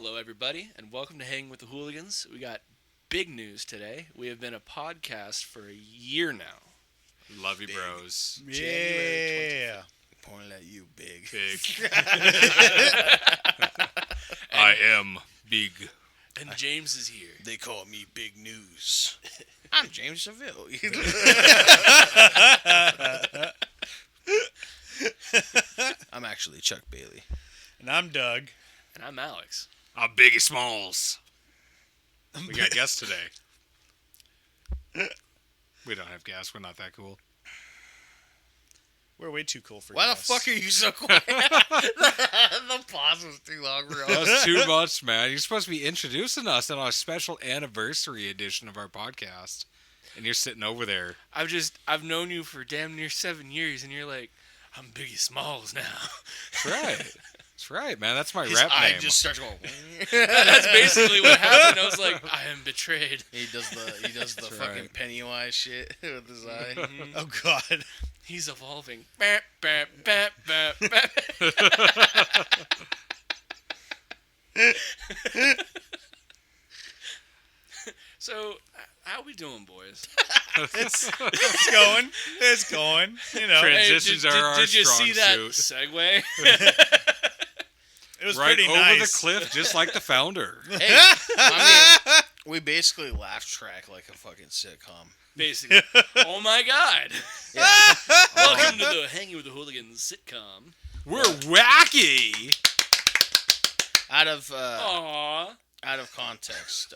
Hello, everybody, and welcome to Hanging with the Hooligans. We got big news today. We have been a podcast for a year now. Love you, bros. Yeah. Pointing at you, big. I am big. And James is here. They call me Big News. I'm James Seville. I'm actually Chuck Bailey. And I'm Doug. And I'm Alex. I'm Biggie Smalls. We got guests today. We don't have guests. We're not that cool. We're way too cool for Why the us. fuck are you so quiet? The pause was too long for That us. was too much, man. You're supposed to be introducing us on our special anniversary edition of our podcast. And you're sitting over there. I've known you for damn near 7 years, and you're like, I'm Biggie Smalls now. That's right. That's right, man. That's my His rap eye name. just starts going. That's basically what happened. I was like, I am betrayed. He does the fucking right. Pennywise shit with his eye. Oh, God. He's evolving. Bap, bap, bap, bap, bap. So, how we doing, boys? It's going. It's going. You know, Transitions are our Did you strong see that suit. segue? it was Right pretty over nice. the cliff, just like the founder. Hey, I mean, we basically laugh track like a fucking sitcom. Basically. Oh my God. Yeah. Welcome to the Hanging with the Hooligans sitcom. We're wacky. Out of Aww. out of context,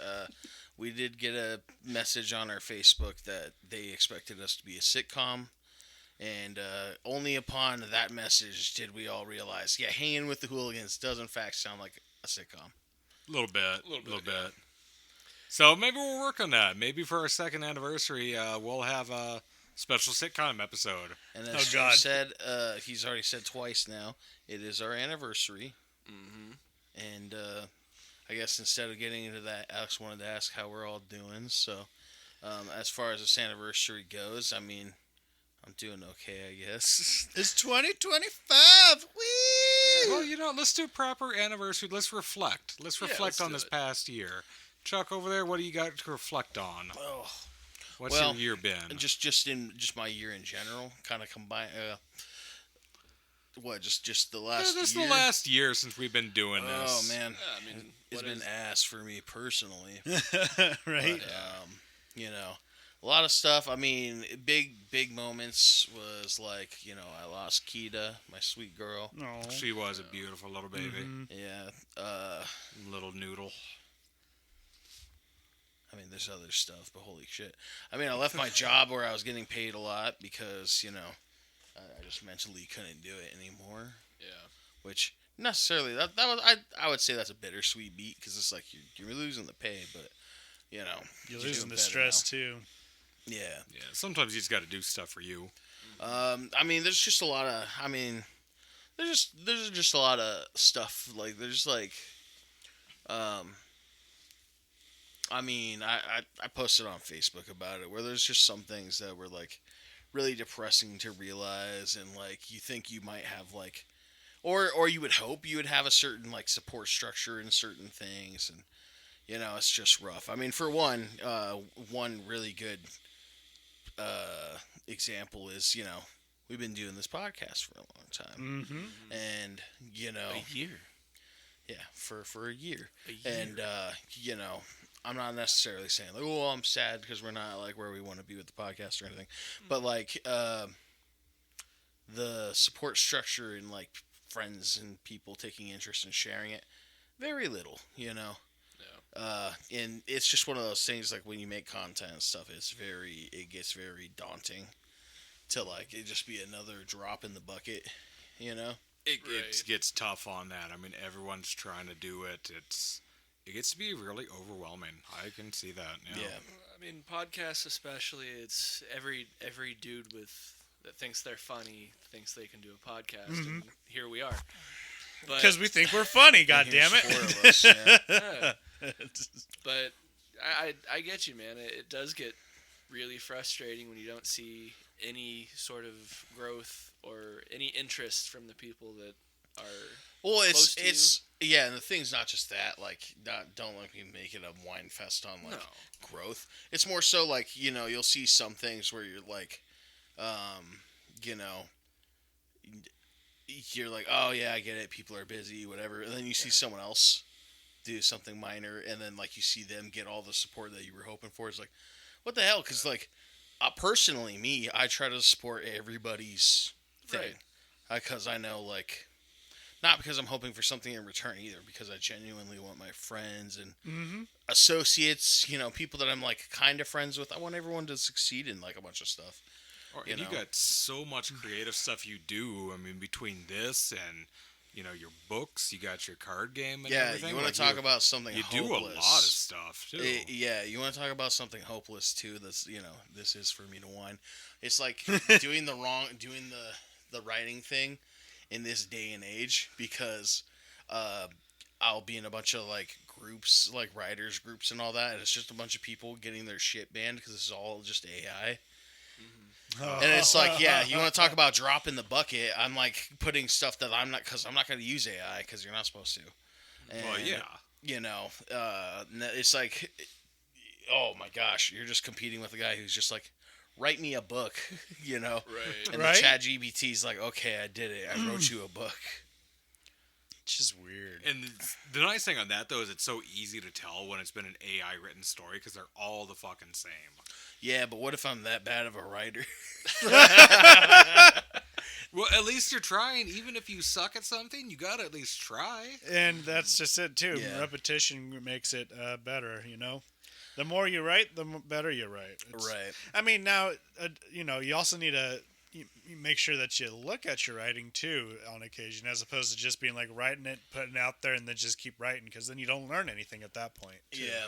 we did get a message on our Facebook that they expected us to be a sitcom, and only upon that message did we all realize, yeah, Hanging with the Hooligans does in fact sound like a sitcom. A little bit. Little bit, yeah. So maybe we'll work on that. Maybe for our second anniversary, we'll have a special sitcom episode. And Oh, as Joe God. said, he's already said twice now, it is our anniversary. Mm-hmm. And I guess instead of getting into that, Alex wanted to ask how we're all doing. So as far as this anniversary goes, I mean, I'm doing okay, I guess. It's 2025. Whee! Well, you know, let's do a proper anniversary. Let's reflect. Let's Yeah, reflect let's on do this it. past year. Chuck, over there, what do you got to reflect on? Oh, What's well, your year been? just my year in general, kind of combine. Just the last This is year? the last year since we've been doing Oh this. man, Yeah, I mean, it's what been is- ass for me personally. Right? But, you know, a lot of stuff. I mean, big moments was like, you know, I lost Keita, my sweet girl. No. She was a beautiful little baby. Mhm. Yeah. Little noodle. I mean, there's other stuff, but holy shit. I mean, I left my job where I was getting paid a lot because, you know, I just mentally couldn't do it anymore. Yeah. Which necessarily that was I would say that's a bittersweet beat because it's like you're losing the pay, but you know You're doing losing the better stress, too. now. Yeah. Yeah, sometimes you just got to do stuff for you. I mean, there's just a lot of. I mean, there's just a lot of stuff like there's like. I mean, I posted on Facebook about it where there's just some things that were like really depressing to realize, and like you think you might have like, or you would hope you would have a certain like support structure in certain things, and you know it's just rough. I mean, for one really good example is, you know, we've been doing this podcast for a long time, Mm-hmm. and you know, A year. yeah, for a year. A year. And you know, I'm not necessarily saying like, oh, I'm sad because we're not like where we want to be with the podcast or anything, but like the support structure and like friends and people taking interest in sharing it, very little, you know. And it's just one of those things like when you make content and stuff, it gets very daunting to like it just be another drop in the bucket, you know. It Right. gets tough on that. I mean, everyone's trying to do it. It gets to be really overwhelming. I can see that. Yeah. I mean, podcasts especially, it's every dude that thinks they're funny thinks they can do a podcast, Mm-hmm. and here we are. But, Because we think we're funny, And here's goddammit. 4 of us, yeah. yeah, but I get you, man. It does get really frustrating when you don't see any sort of growth or any interest from the people that are Well, close to Yeah, and the thing's not just that. Like, don't let me make it a wine fest on like growth. It's more so like you'll see some things where you're like, you know, you're like, oh yeah, I get it. People are busy, whatever. And then you see someone else do something minor, and then like you see them get all the support that you were hoping for. It's like, what the hell? Because like, personally, I try to support everybody's thing, because I know like. Not because I'm hoping for something in return either, because I genuinely want my friends and associates, people that I'm like kind of friends with. I want everyone to succeed in like a bunch of stuff. And you got so much creative stuff you do. I mean, between this and your books, you got your card game and everything. You want to talk about something you hopeless. do a lot of stuff too. You want to talk about something hopeless too. That's this is for me to whine. It's like doing the writing thing in this day and age, because I'll be in a bunch of like groups, like writers groups and all that, and it's just a bunch of people getting their shit banned because this is all just AI. And it's like, you want to talk about dropping the bucket? I'm like putting stuff that I'm not, because I'm not going to use AI because you're not supposed to. And, it's like, oh my gosh, you're just competing with a guy who's just like, write me a book, Right. And the chat GBT's like, okay, I did it. I wrote you a book. It's just weird. And the nice thing on that, though, is it's so easy to tell when it's been an AI written story because they're all the fucking same. Yeah, but what if I'm that bad of a writer? Well, at least you're trying. Even if you suck at something, you gotta at least try. And that's just it, too. Yeah. Repetition makes it better, The more you write, the better you write. Right. I mean, now, you also need to you make sure that you look at your writing, too, on occasion, as opposed to just being like writing it, putting it out there, and then just keep writing, because then you don't learn anything at that point. Too. Yeah.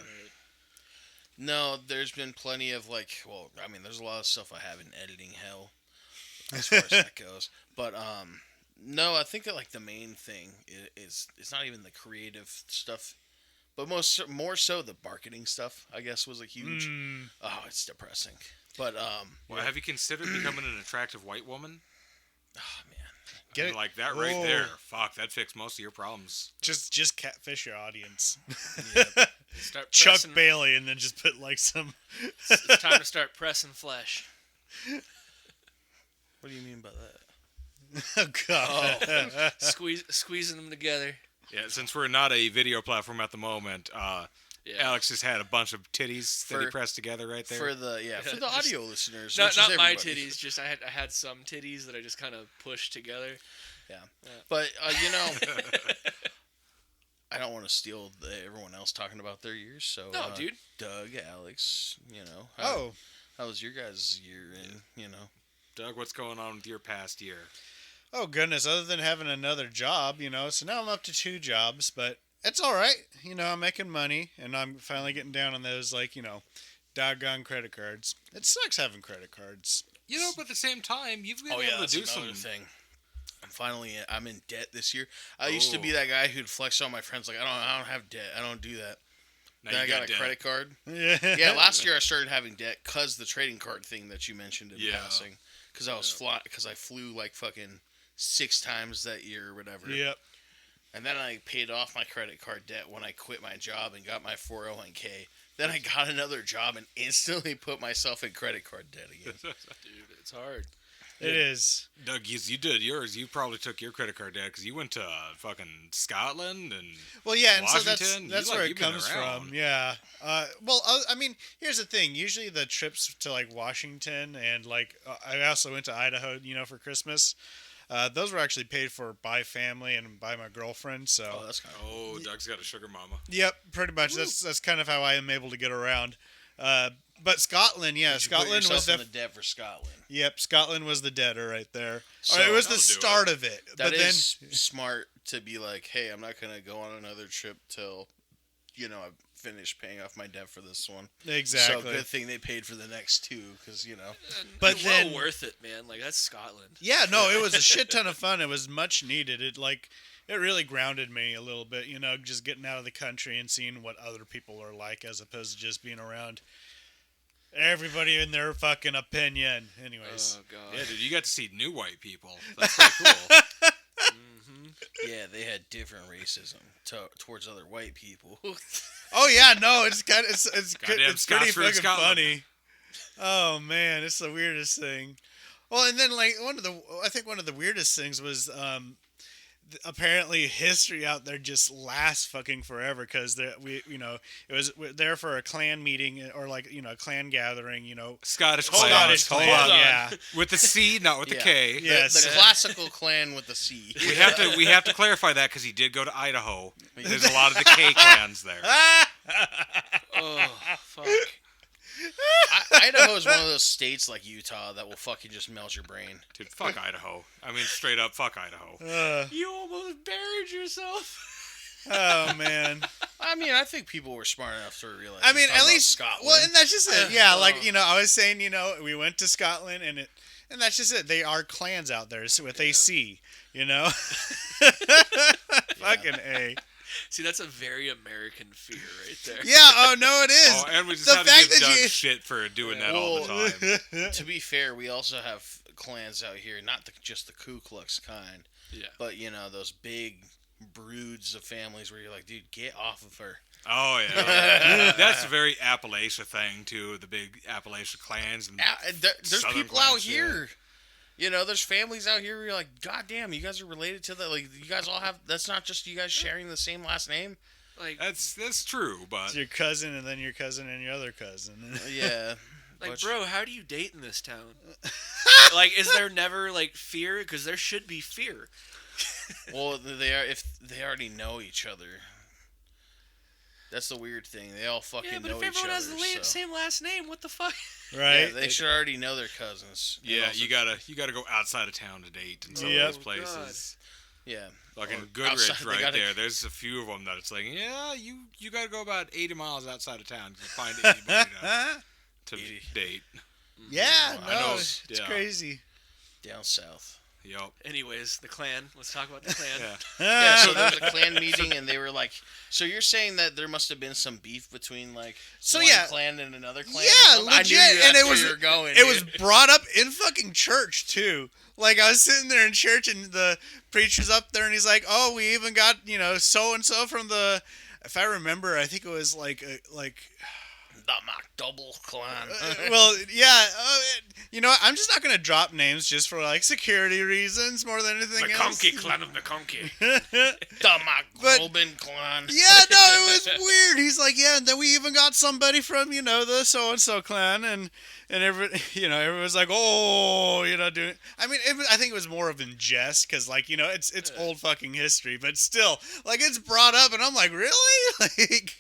No, there's been plenty of there's a lot of stuff I have in editing hell, as far as that goes. But no, I think that like the main thing is it's not even the creative stuff, but more so the marketing stuff. I guess was a huge. Oh, it's depressing. But well, have you considered becoming an attractive white woman? Oh man, Get it? Like that right there. Fuck, that fixed most of your problems. Just catfish your audience. Start Chuck pressing, Bailey, and then just put like some. It's time to start pressing flesh. what do you mean by that? Oh God! Squeezing them together. Yeah, since we're not a video platform at the moment, Alex just had a bunch of titties that he pressed together right there. For the audio listeners. Not which is my everybody. titties. Just I had some titties that I just kind of pushed together. Yeah. But I don't want to steal everyone else talking about their years. So No, dude. Doug, Alex, Oh, how was your guys' year in? Doug, what's going on with your past year? oh goodness! Other than having another job, so now I'm up to 2 jobs, but it's all right. I'm making money, and I'm finally getting down on those doggone credit cards. It sucks having credit cards. But at the same time, you've been Oh yeah, able to that's do another some. thing. I'm in debt this year. I used to be that guy who'd flex on my friends like I don't have debt. I don't do that. Now Then you I got a debt. credit card. Yeah. Yeah, last year I started having debt because the trading card thing that you mentioned in Yeah. passing. Because I flew like fucking 6 times that year or whatever. Yep. And then I paid off my credit card debt when I quit my job and got my 401k. Then I got another job and instantly put myself in credit card debt again. Dude, it's hard. It is. Doug, you did yours. You probably took your credit card debt because you went to fucking Scotland and Well, yeah, and Washington. so that's where it you've been comes around. from. Yeah. I mean, here's the thing. Usually the trips to like Washington and I also went to Idaho, for Christmas. Those were actually paid for by family and by my girlfriend. So. Oh, that's kind of Oh, Doug's got a sugar mama. Yep, pretty much. That's kind of how I am able to get around. But Scotland, yeah, Scotland was in the debt for Scotland. Yep, Scotland was the debtor right there. So- it was the That'll do start of it. That but is smart to be like, hey, I'm not gonna go on another trip till, I've finished paying off my debt for this one. then exactly. So good thing they paid for the next 2, because But It's then- well worth it, man. Like that's Scotland. Yeah, no, it was a shit ton of fun. It was much needed. It really grounded me a little bit, just getting out of the country and seeing what other people are like as opposed to just being around everybody in their fucking opinion. Anyways. Oh god. Yeah, dude, you got to see new white people. That's pretty cool. Yeah, they had different racism towards other white people. Oh yeah, no, it's kind of it's Goddamn it's pretty Scots rule fucking Scotland. funny. Oh man, it's the weirdest thing. Well, and then like I think one of the weirdest things was apparently history out there just lasts fucking forever because it was there for a clan meeting or like a clan gathering, Scottish Hold clan. on, Scottish hold clan, on. yeah. With the C, not with the Yeah. K. Yes. The classical clan with the C. We have to clarify that because he did go to Idaho. There's a lot of the K clans there. Oh, fuck. Idaho is one of those states like Utah that will fucking just melt your brain. Dude, fuck Idaho. I mean, straight up, fuck Idaho. You almost buried yourself. Oh man. I mean, I think people were smart enough to realize. I we're mean, talking at about least Scotland. well, and that's just it. Yeah, like Oh. I was saying, we went to Scotland and that's just it. They are clans out there with a C, Fucking A. See, that's a very American fear right there. Yeah. Oh no, it is. Oh, and we just The have to fact give that Doug you- shit for doing that all the time. To be fair, we also have clans out here, not just the Ku Klux kind, Yeah. but those big broods of families where you're like, dude, get off of her. Oh, yeah. That's a very Appalachia thing, too. The big Appalachia clans. And There's Southern people out clans, yeah. here. There's families out here where you're like, God damn, you guys are related to that. Like, you guys all have. That's not just you guys sharing the same last name. Like, That's true, but... It's your cousin and then your cousin and your other cousin. Yeah. bro, how do you date in this town? Like, is there never, like, fear? Because there should be fear. Well, if they already know each other. That's the weird thing. They all fucking Yeah, but know if each everyone other. has the same last name, what the fuck? Right? Yeah, they should already know their cousins. And Yeah, also- you gotta go outside of town to date in some Yep. of those places. Yeah. Like in Or Goodrich outside, they right gotta- there, there's a few of them that it's like, yeah, you gotta go about 80 miles outside of town to find anybody to 80. date. Yeah, I no, know, it's yeah. crazy. Down south. Yup. Anyways, the clan. Let's talk about the clan. Yeah. Yeah, so there was a clan meeting, and they were like, so you're saying that there must have been some beef between, like, So, one yeah. clan and another clan? or Yeah, something? I legit, knew and that's it where was you were going, it was dude. brought up in fucking church too. Like I was sitting there in church and the preacher's up there and he's like, "Oh, we even got so and so from the." If I remember, I think it was like the McDouble clan. well, yeah. I'm just not gonna drop names just for like security reasons more than anything else. McConkey, clan of McConkey. The McGolben clan. Yeah, no, it was weird. He's like, yeah, and then we even got somebody from, the so and so clan, and everyone's like, oh, doing. I mean, I think it was more of in jest because, like, it's old fucking history, but still, like, it's brought up, and I'm like, really, like.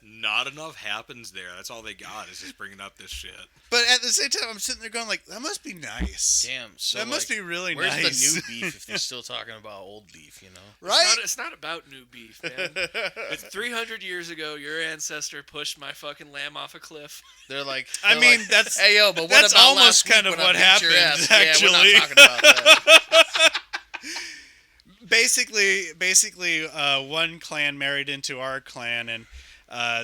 Not enough happens there. That's all they got is just bringing up this shit. But at the same time, I'm sitting there going, like, that must be nice. Damn. So That must be really where's nice. the new beef if they're still talking about old beef? Right? It's not about new beef, man. It's 300 years ago, your ancestor pushed my fucking lamb off a cliff. They're like, I mean, that's hey yo, but what that's about almost last week kind of when I what beat your happened, ass? actually. Yeah, we're not talking about that. Basically, one clan married into our clan, and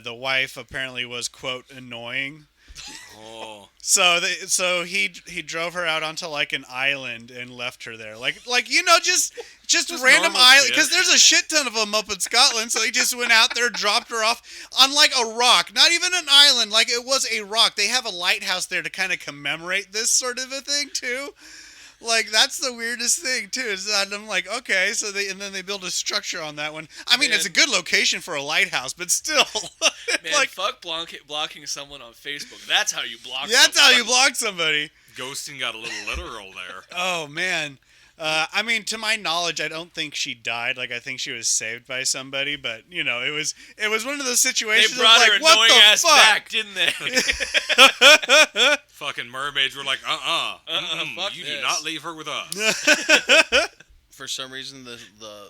the wife apparently was quote annoying. Oh. So he drove her out onto like an island and left her there, like just random normal island shit. because there's a shit ton of them up in Scotland. So he just went out there, dropped her off on like a rock, not even an island, like it was a rock. They have a lighthouse there to kind of commemorate this sort of a thing too. Like, that's the weirdest thing, too, is that I'm like, okay, and then they build a structure on that one. I mean, it's a good location for a lighthouse, but still. Man, like, fuck blocking someone on Facebook. That's how you block that's how someone. you block somebody. Ghosting got a little literal there. Oh, man. I mean, to my knowledge, I don't think she died. Like, I think she was saved by somebody, but, it was one of those They situations brought of her like, what annoying the ass fuck? back, didn't they? Fucking mermaids were like, fuck you this. do not leave her with us. For some reason, the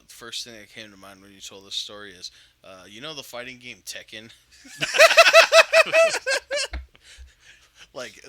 first thing that came to mind when you told this story is, the fighting game Tekken. like,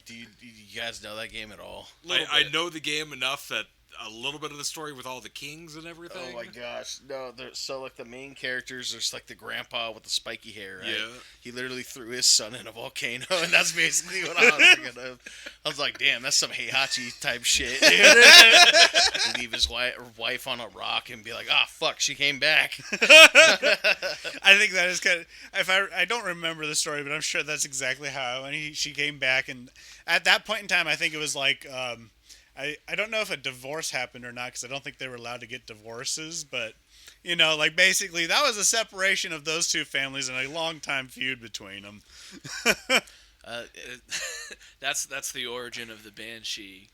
do you guys know that game at all? I know the game enough that a little bit of the story with all the kings and everything? Oh my gosh, no! So like the main characters, there's like the grandpa with the spiky hair. Right? Yeah. He literally threw his son in a volcano, and that's basically what I was thinking of. I was like, damn, that's some Heihachi type shit. Dude. Leave his wife on a rock and be like, ah, fuck, she came back. I think that is kind of. If I don't remember the story, but I'm sure that's exactly how. And she came back, and at that point in time, I think it was like. I don't know if a divorce happened or not because I don't think they were allowed to get divorces, but like basically that was a separation of those two families and a long time feud between them. That's the origin of the Banshee.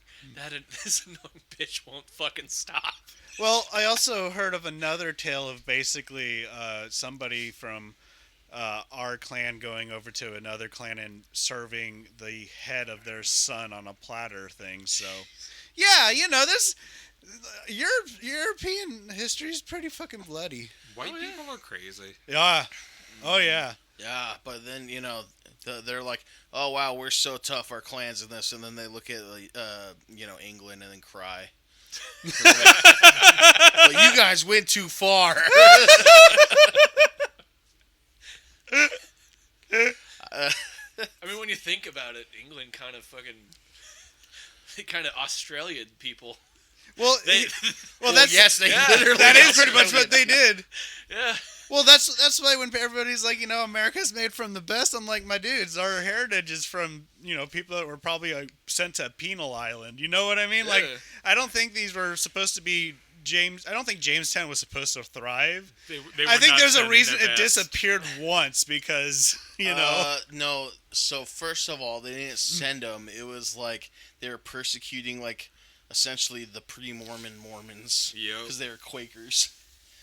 This annoying bitch won't fucking stop. Well, I also heard of another tale of basically somebody from our clan going over to another clan and serving the head of their son on a platter thing. So, yeah, this European history is pretty fucking bloody. White people are crazy. Yeah. Oh yeah. Yeah, but then they're like, oh wow, we're so tough, our clans and this, and then they look at England and then cry. But you guys went too far. I mean, when you think about it, England kind of Australian people. Well, well, that's literally that is pretty much what they did. Yeah. Well, that's why when everybody's like, America's made from the best, I'm like, my dudes, our heritage is from, people that were probably sent to Penal Island. You know what I mean? Yeah. Like, I don't think these were supposed to be I don't think Jamestown was supposed to thrive. I think there's a reason it disappeared once because, No, so first of all, they didn't send them. It was like they were persecuting, like, essentially the pre-Mormon Mormons. Yep. Because they were Quakers.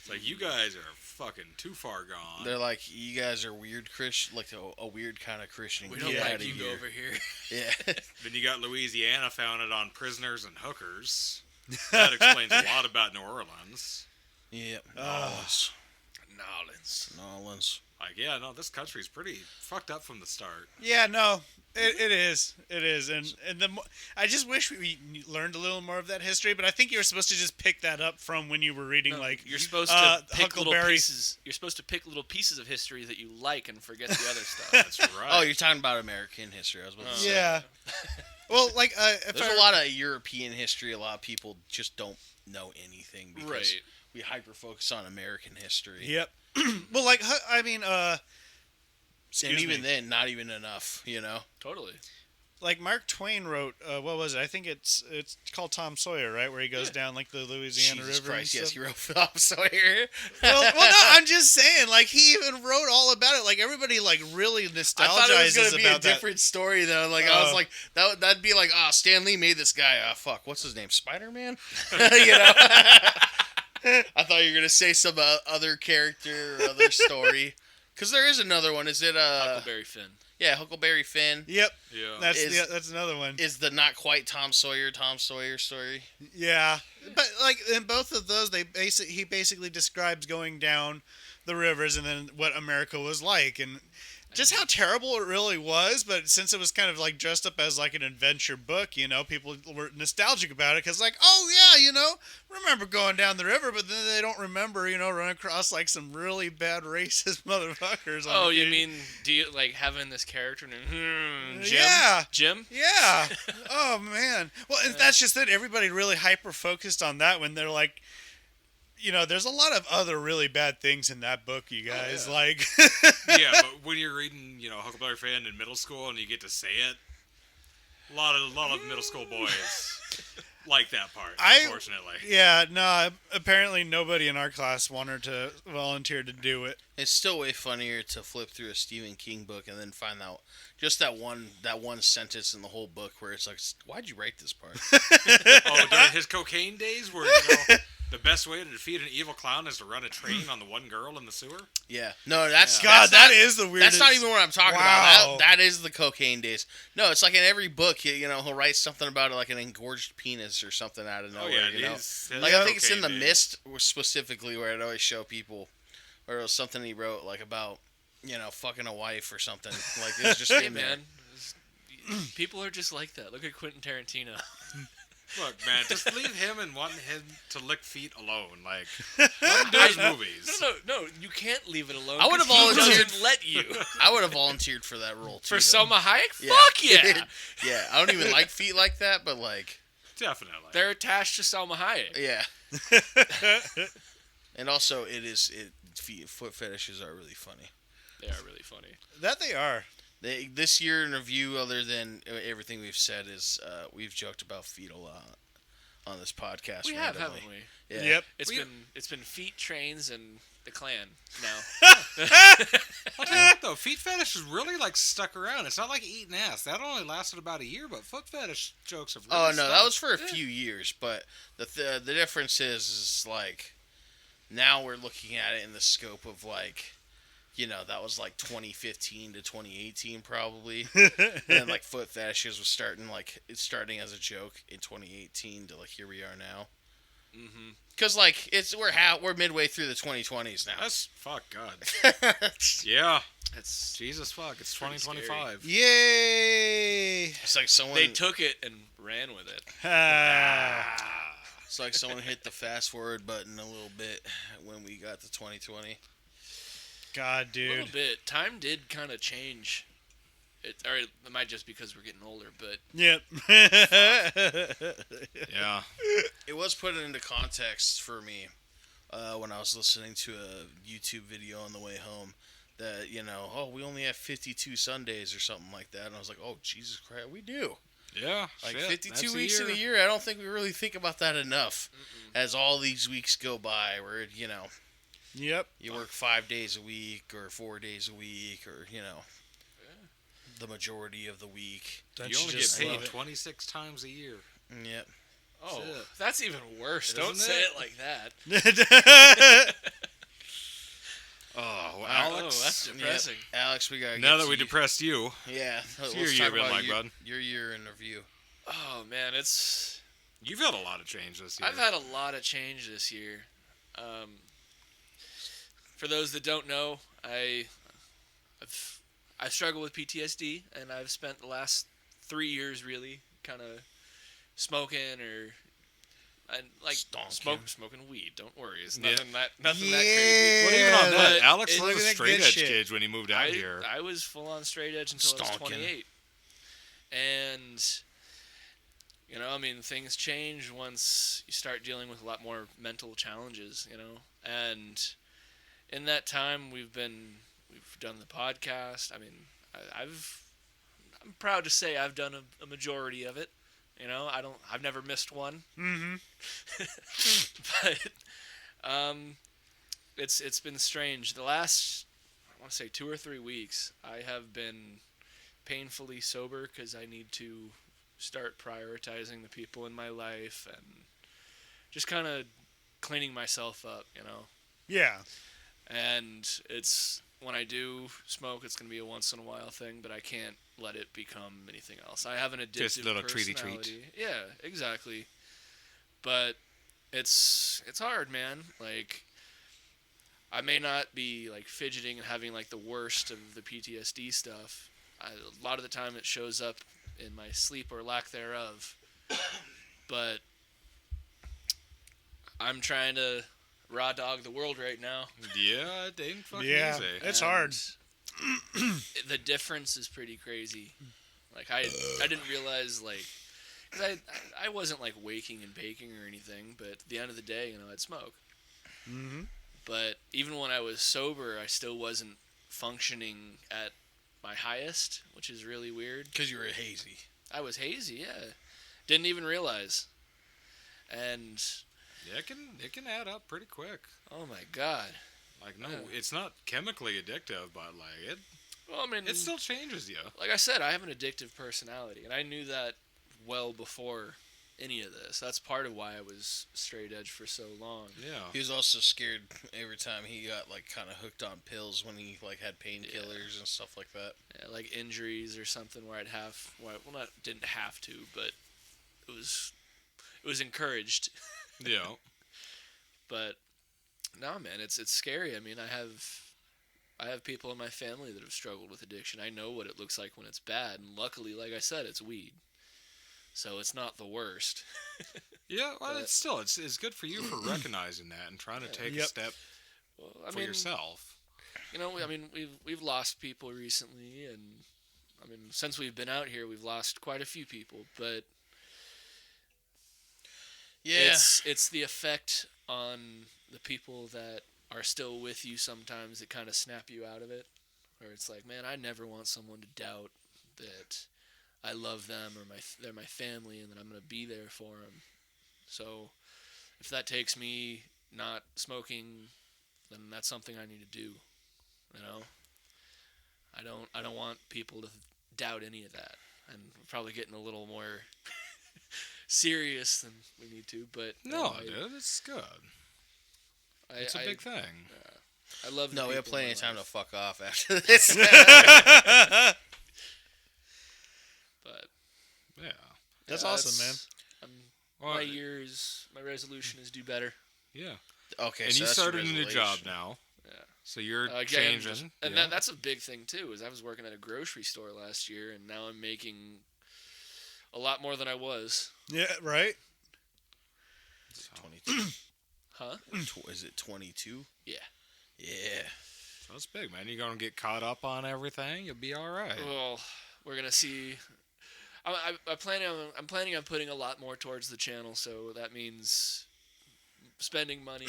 It's like, you guys are fucking too far gone. They're like, you guys are weird Christian, like a weird kind of Christian. We don't like you over here. Yeah. Then you got Louisiana founded on prisoners and hookers. That explains a lot about New Orleans. Yeah. Nolans. Like, yeah, no, this country's pretty fucked up from the start. Yeah, no, it is, and I just wish we learned a little more of that history. But I think you were supposed to just pick that up from when you were reading, you're supposed to pick little Huckleberry. pieces. You're supposed to pick little pieces of history that you like and forget the other stuff. That's right. Oh, you're talking about American history. I was about to say. Yeah. Well, like There's a lot of European history. A lot of people just don't know anything because Right. we hyper focus on American history. Yep. Well, like I mean, And excuse even me. then, not even enough. Totally. Like Mark Twain wrote, what was it? I think it's called Tom Sawyer, right? Where he goes down like the Louisiana Jesus River. Christ, and yes, stuff. he wrote Tom Sawyer. well, no, I'm just saying. Like he even wrote all about it. Like everybody like really nostalgizes I thought it was going to be a about that. different story though. Like I was like, that'd be like, Stan Lee made this guy. Fuck, what's his name? Spider-Man. I thought you were going to say some other character or other story. Because there is another one. Is it Huckleberry Finn. Yeah, Huckleberry Finn. Yep. Yeah. That's another one. Is the not quite Tom Sawyer story? Yeah, but like in both of those, he basically describes going down the rivers and then what America was like and just how terrible it really was. But since it was kind of like dressed up as like an adventure book, people were nostalgic about it because like, oh yeah, remember going down the river, but then they don't remember, running across like some really bad racist motherfuckers. Oh, you mean like having this character named Jim? Yeah. Jim? Yeah. Oh man. Well, and that's just it. Everybody really hyper focused on that when they're like, there's a lot of other really bad things in that book, you guys. yeah. Like, Yeah, but when you're reading, Huckleberry Finn in middle school and you get to say it, a lot of middle school boys like that part, unfortunately. yeah, no. Apparently, nobody in our class wanted to volunteer to do it. It's still way funnier to flip through a Stephen King book and then find out just that one sentence in the whole book where it's like, why'd you write this part? Oh, during his cocaine days where, the best way to defeat an evil clown is to run a train on the one girl in the sewer? Yeah. No, that's God, that's that not, is the weirdest. That's not even what I'm talking Wow. about. That is the cocaine days. No, it's like in every book, he'll write something about it, like an engorged penis or something out of nowhere. Like I think it's in The Mist specifically where it always show people, or it was something he wrote like about, fucking a wife or something. Like it was just Hey, in there. man. People are just like that. Look at Quentin Tarantino. Look, man, just leave him and wanting him to lick feet alone. Like, let him do his movies. No, you can't leave it alone. I would have 'cause he volunteered. doesn't let you. I would have volunteered for that role too. For though. Selma Hayek? Yeah. Fuck yeah! Yeah, I don't even like feet like that, but like, Definitely. They're attached to Selma Hayek. yeah. And also, foot fetishes are really funny. They are really funny. That they are. This year in review, other than everything we've said, is we've joked about feet a lot on this podcast. We have, randomly. haven't we? Yeah. Yep. It's been feet, trains, and the Klan now. I'll tell you what, though, feet fetish has really like stuck around. It's not like eating ass. That only lasted about a year, but foot fetish jokes have. Really Oh no, stuck. that was for a few years, but the difference is like now we're looking at it in the scope of like, you know, that was like 2015 to 2018 probably, and like foot fetishes was starting as a joke in 2018 to like here we are now. Mm-hmm. Because like we're midway through the 2020s now. That's fuck God. Yeah. It's Jesus fuck. It's pretty 2025. Yay! It's like someone. they took it and ran with it. It's like someone hit the fast forward button a little bit when we got to 2020. God, A dude. little bit. Time did kind of change. Or it might just because we're getting older, but Yep. Yeah. It was put into context for me when I was listening to a YouTube video on the way home that, you know, we only have 52 Sundays or something like that. And I was like, oh, Jesus Christ, we do. Yeah. Like shit, 52 that's weeks in a year, I don't think we really think about that enough. As all these weeks go by where, you know, Yep. you work 5 days a week or 4 days a week or, you know, the majority of the week. Don't You only get just paid love it? 26 times a year. Yep. oh, Shit. that's even worse. Isn't Don't say it? it like that. Oh, well, Oh, Alex. that's depressing. Yep. Alex, we got to Now that we depressed you, Yeah. What's let's your year talk been about like, bud? Your year in review. Oh man, it's. you've had a lot of change this year. I've had a lot of change this year. For those that don't know, I struggle with PTSD, and I've spent the last 3 years really kind of smoking or smoking weed. Don't worry, it's Yeah. nothing that crazy. But even on that, But Alex it- was a Look at that straight good edge shit. kid when he moved out here. I was full on straight edge until I was Stonking. 28, and you know, I mean, things change once you start dealing with a lot more mental challenges, you know, and in that time we've done the podcast. I mean, I'm proud to say I've done a majority of it. You know, I've never missed one. Mm-hmm. But it's been strange. The last, I want to say 2 or 3 weeks, I have been painfully sober because I need to start prioritizing the people in my life and just kind of cleaning myself up, you know. Yeah. And it's when I do smoke, it's gonna be a once in a while thing, but I can't let it become anything else. I have an addictive Just a little treaty personality. treat. Yeah, exactly. But it's hard, man. Like, I may not be like fidgeting and having like the worst of the PTSD stuff. A lot of the time, it shows up in my sleep or lack thereof. But I'm trying to raw dog the world right now. Yeah, it ain't fucking Yeah. easy. It's hard. The difference is pretty crazy. Like I didn't realize, like, 'cause I wasn't like waking and baking or anything, but at the end of the day, you know, I'd smoke. Mm-hmm. But even when I was sober, I still wasn't functioning at my highest, which is really weird. Because you were hazy. I was hazy, yeah. Didn't even realize. And Yeah, it can add up pretty quick. oh my god. Like, no, Yeah. it's not chemically addictive, but like Well, I mean, it still changes you. like I said, I have an addictive personality, and I knew that well before any of this. That's part of why I was straight edge for so long. Yeah. He was also scared every time he got like kind of hooked on pills when he like had painkillers and stuff like that. Yeah, like injuries or something where didn't have to, but it was encouraged. Yeah. But no, man, it's scary. I mean, I have people in my family that have struggled with addiction. I know what it looks like when it's bad, and luckily, like I said, it's weed. so it's not the worst. Yeah, well, But- it's good for you for recognizing that and trying to take a Yep. step Well, for yourself. We've lost people recently, and since we've been out here, we've lost quite a few people. But Yeah. it's the effect on the people that are still with you sometimes that kind of snap you out of it. Where it's like, man, I never want someone to doubt that I love them or they're my family and that I'm going to be there for them. So if that takes me not smoking, then that's something I need to do. You know, I don't want people to doubt any of that. And we're probably getting a little more serious than we need to, but No, dude, it's good. It's a big thing. I love. No, we have people in plenty my of time to life, fuck off after this. But Yeah. That's yeah, awesome, man. Well, My resolution is do better. yeah. Okay, And so you that's started a your new job resolution. now, Yeah. so you're Again, changing. and yeah. that's a big thing too. Is I was working at a grocery store last year, and now I'm making a lot more than I was. Yeah, right? 22. Huh? Is it 22? Yeah. Yeah. That's big, man. You're gonna get caught up on everything. You'll be all right. Well, we're gonna see. I'm planning on putting a lot more towards the channel, so that means spending money.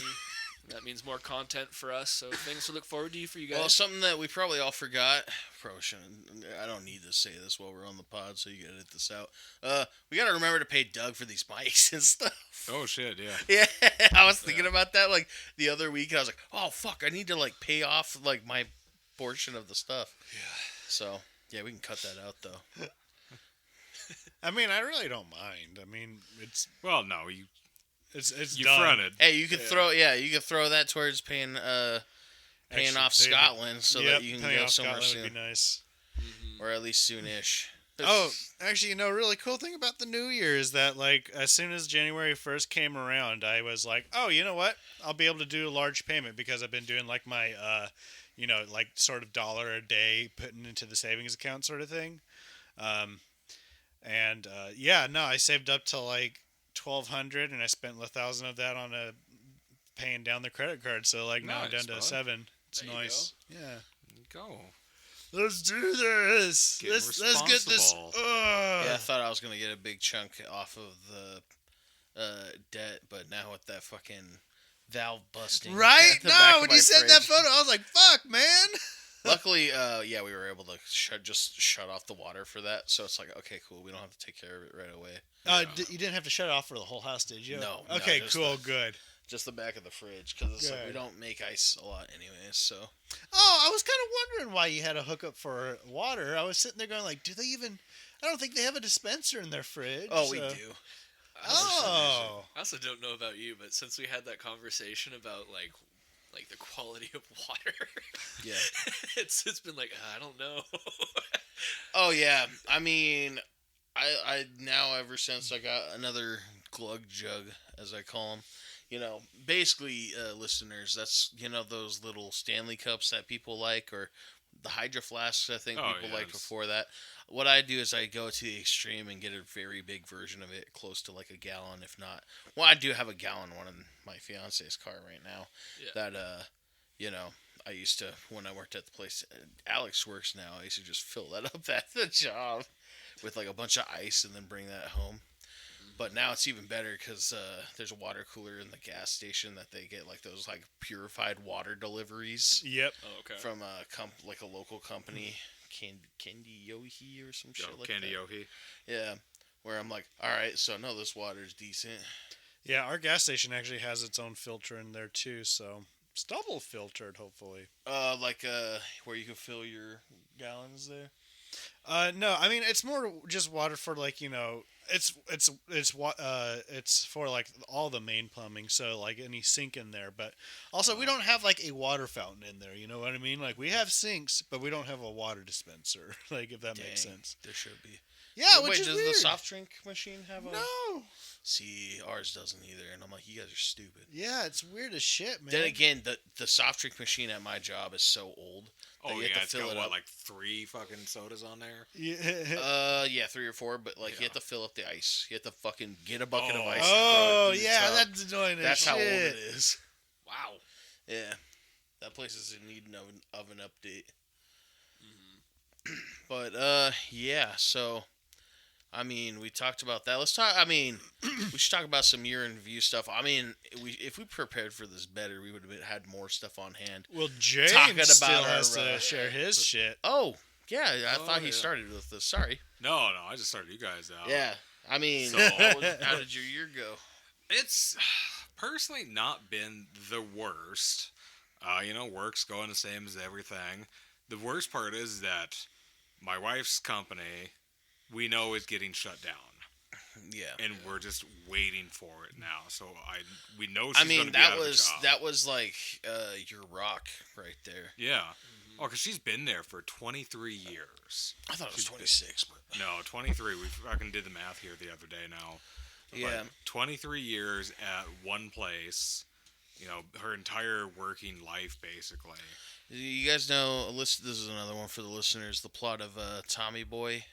That means more content for us. So things to look forward to for you guys. Well, something that we probably all forgot. Probably shouldn't. I don't need to say this while we're on the pod, so you gotta edit this out. We gotta remember to pay Doug for these mics and stuff. Oh shit, yeah. Yeah, I was thinking about that like the other week. And I was like, oh fuck, I need to like pay off like my portion of the stuff. Yeah. So yeah, we can cut that out though. I mean, I really don't mind. I mean, it's Well, no, you done. fronted. Hey, you could throw that towards paying Actually, off David- Scotland so Yep, that you can paying go off somewhere Scotland soon, would be nice. or at least soonish. Oh, actually, really cool thing about the new year is that, like, as soon as January 1st came around, I was like, oh, you know what? I'll be able to do a large payment because I've been doing, like, my, like, sort of $1 a day putting into the savings account sort of thing. I saved up to, like, $1,200, and I spent $1,000 of that on paying down the credit card. So, like, now I'm Nice, down to bud. $7. It's There you nice. Yeah. Go. Let's do this. Get Let's get this. responsible. Yeah, I thought I was gonna get a big chunk off of the debt, but now with that fucking valve busting, Right? at the back No, of when my you sent that fridge. photo, I was like, fuck, man. Luckily, we were able to shut off the water for that, so it's like, okay, cool. We don't have to take care of it right away. You didn't have to shut it off for the whole house, did you? No, Okay, just cool, the- good. Just the back of the fridge, because it's like we Good. don't make ice a lot anyways. So Oh, I was kind of wondering why you had a hookup for water. I was sitting there going, like, do they even? I don't think they have a dispenser in their fridge. we do. Oh. I also don't know about you, but since we had that conversation about like the quality of water, Yeah. it's been like I don't know. Oh yeah. I mean, I now ever since I got another glug jug, as I call them. Basically, listeners, that's those little Stanley cups that people like, or the Hydro flasks. I think Oh, people liked yes. before that. What I do is I go to the extreme and get a very big version of it, close to like a gallon, if not. Well, I do have a gallon one in my fiance's car right now. Yeah. That I used to, when I worked at the place Alex works now, I used to just fill that up at the job with like a bunch of ice and then bring that home. But now it's even better because there's a water cooler in the gas station that they get like those like purified water deliveries Yep. Oh, okay. from a local company, Candy Yohi or some shit like Candy that. Yohi. Yeah, where I'm like, all right, so no, this water's decent. Yeah, our gas station actually has its own filter in there too, so it's double filtered, hopefully. Where you can fill your gallons there. No, I mean it's more just water for like it's for like all the main plumbing, so like any sink in there. But also we don't have like a water fountain in there. You know what I mean? Like we have sinks, but we don't have a water dispenser. Like if that makes Dang, sense. There should be. Yeah, Wait, which is does weird. the soft drink machine have a? No. See, ours doesn't either, and I'm like, you guys are stupid. Yeah, it's weird as shit, man. Then again, the soft drink machine at my job is so old. Oh you yeah, have to it's fill got it what, up. like 3 fucking sodas on there. Yeah. Yeah, 3 or 4, but like you Yeah. have to fill up the ice. You have to fucking get a bucket of Oh. ice. Oh, and throw it in the yeah, tub. that's annoying as That's shit. how old it is. Wow. Yeah, that place is in need of an update. But yeah. So, I mean, we talked about that. Let's talk. I mean, we should talk about some year in review stuff. I mean, if we prepared for this better, we would have had more stuff on hand. Well, James Talking about still our, has to share his shit. Oh, yeah. I Oh, thought he yeah. started with this. Sorry. No, I just started you guys out. Yeah. I mean, So- how did your year go? It's personally not been the worst. Work's going the same as everything. The worst part is that my wife's company, we know, is getting shut down. Yeah. And we're just waiting for it now. So we know she's I mean, going to be out of a was job. that was like your rock right there. Yeah. Oh, because she's been there for 23 years. I thought it was She's 26, but No, 23. We fucking did the math here the other day now. yeah. But 23 years at one place. Her entire working life, basically. You guys know, this is another one for the listeners, the plot of Tommy Boy.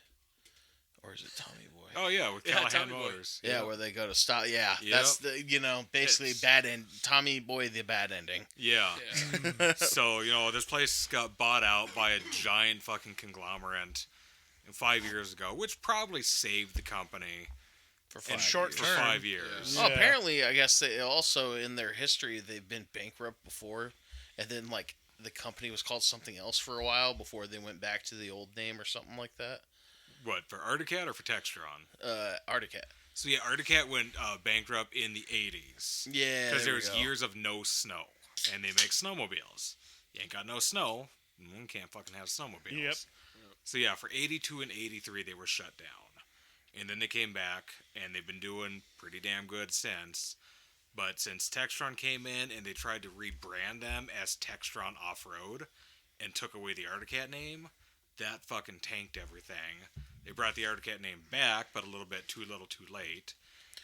Or is it Tommy Boy? Oh, yeah, with Yeah, Callahan Tommy Boy. Motors. Yeah, where they go to stop. Yeah, Yep. that's the, basically It's- bad end. Tommy Boy, the bad ending. Yeah. Yeah. So, this place got bought out by a giant fucking conglomerate 5 years ago, which probably saved the company For in 5 short years. for term. 5 years. Yeah. Oh, apparently, I guess they also, in their history, they've been bankrupt before. And then, like, the company was called something else for a while before they went back to the old name or something like that. What, for Articat or for Textron? Articat. So, yeah, Articat went bankrupt in the 80s. Yeah, Because there there we was go. years of no snow. And they make snowmobiles. You ain't got no snow, you can't fucking have snowmobiles. Yep. So, yeah, for 82 and 83, they were shut down. And then they came back, and they've been doing pretty damn good since. But since Textron came in and they tried to rebrand them as Textron Off-Road and took away the Articat name, that fucking tanked everything. They brought the Articat name back, but a little too late.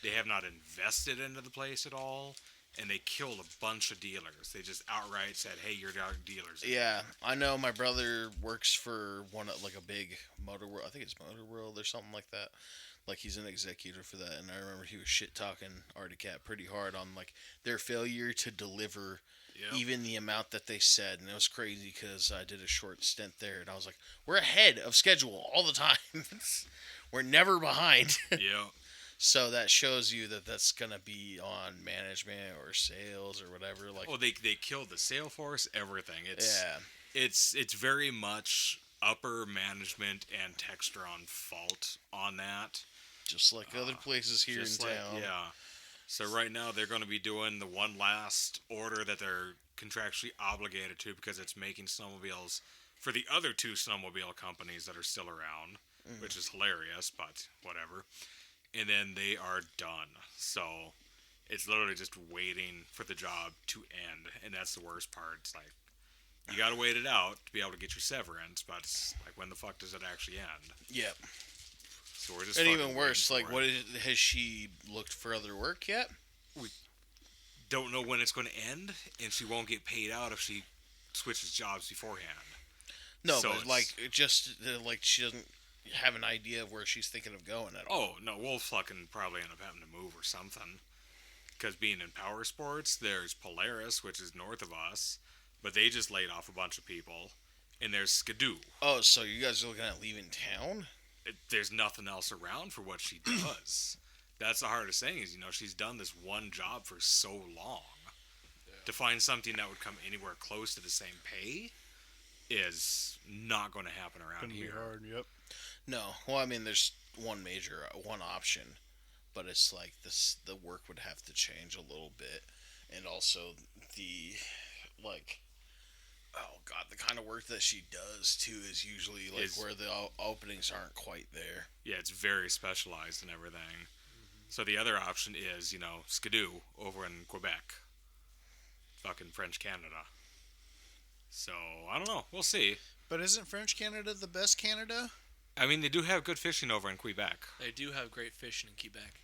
They have not invested into the place at all, and they killed a bunch of dealers. They just outright said, hey, you're our dealers. Yeah, I know my brother works for a big Motor World. I think it's Motor World or something like that. Like, he's an executive for that, and I remember he was shit-talking Articat pretty hard on, like, their failure to deliver Yep. even the amount that they said, and it was crazy because I did a short stint there, and I was like, we're ahead of schedule all the time. We're never behind. Yeah. So that shows you that that's going to be on management or sales or whatever. Like, Well, they killed the sale force, everything. yeah. It's very much upper management and Textron fault on that. Just like other places here in Just town. Yeah. So right now they're going to be doing the one last order that they're contractually obligated to because it's making snowmobiles for the other 2 snowmobile companies that are still around, which is hilarious, but whatever. And then they are done. So it's literally just waiting for the job to end, and that's the worst part. It's like you got to wait it out to be able to get your severance, but it's like when the fuck does it actually end? Yep. So we're just And fucking even worse, waiting like, for it. has she looked for other work yet? Don't know when it's going to end, and she won't get paid out if she switches jobs beforehand. No, So but it's- like, like she doesn't have an idea of where she's thinking of going at all. Oh, no, we'll fucking probably end up having to move or something. Because being in power sports, there's Polaris, which is north of us, but they just laid off a bunch of people. And there's Skidoo. Oh, so you guys are looking at leaving town? There's nothing else around for what she does. That's the hardest thing is, she's done this one job for so long. To find something that would come anywhere close to the same pay is not going to happen around Gonna be here. hard. Yep. No. Well, I mean, there's one option, but it's like the work would have to change a little bit, and also the, like, oh god, the kind of work that she does too is usually like Is- where the openings aren't quite there. Yeah, it's very specialized and everything. So the other option is, Skidoo over in Quebec. Fucking French Canada. So, I don't know. We'll see. But isn't French Canada the best Canada? I mean, they do have good fishing over in Quebec. They do have great fishing in Quebec.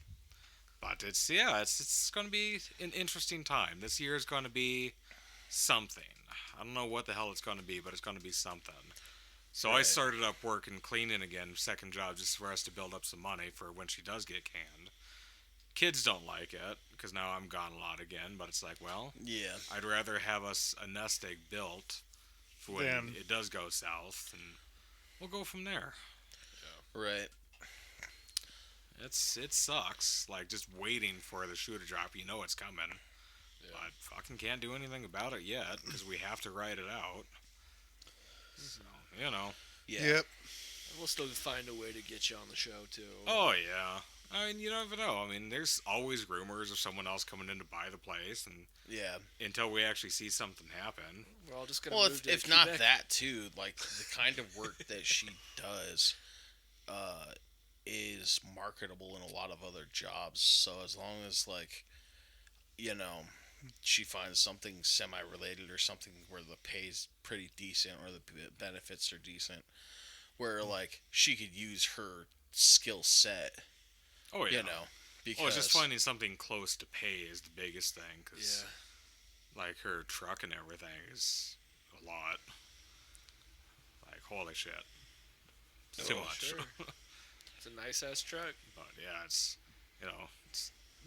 But it's going to be an interesting time. This year is going to be something. I don't know what the hell it's going to be, but it's going to be something. So I started up working cleaning again, second job, just for us to build up some money for when she does get canned. Kids don't like it, because now I'm gone a lot again, but it's like, well, Yeah. I'd rather have us a nest egg built for when Then- it does go south, and we'll go from there. Right. It sucks, like, just waiting for the shoe to drop. You know it's coming. Yeah. But fucking can't do anything about it yet, because we have to ride it out. So, you know. Yeah. Yep. And we'll still find a way to get you on the show, too. Oh, yeah. I mean, you never know. I mean, there's always rumors of someone else coming in to buy the place, and Yeah. until we actually see something happen. We're all just going to Well, move if to not Quebec. that too, like the kind of work that she does, is marketable in a lot of other jobs. So as long as like, she finds something semi-related or something where the pay's pretty decent or the benefits are decent, where like she could use her skill set, Oh, yeah. because Oh, it's just finding something close to pay is the biggest thing, because, Yeah. like, her truck and everything is a lot. Like, holy shit. It's too Oh, much. sure. It's a nice-ass truck. But, yeah, it's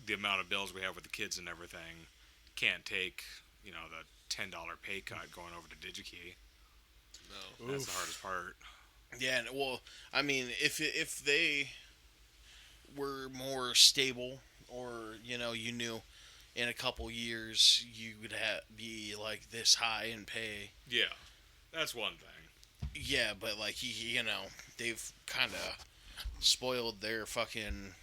the amount of bills we have with the kids and everything. Can't take, the $10 pay cut going over to DigiKey. No. That's the hardest part. Yeah, well, I mean, if they were more stable, or you knew in a couple years you would be like this high in pay. Yeah, that's one thing. Yeah, but like they've kind of spoiled their fucking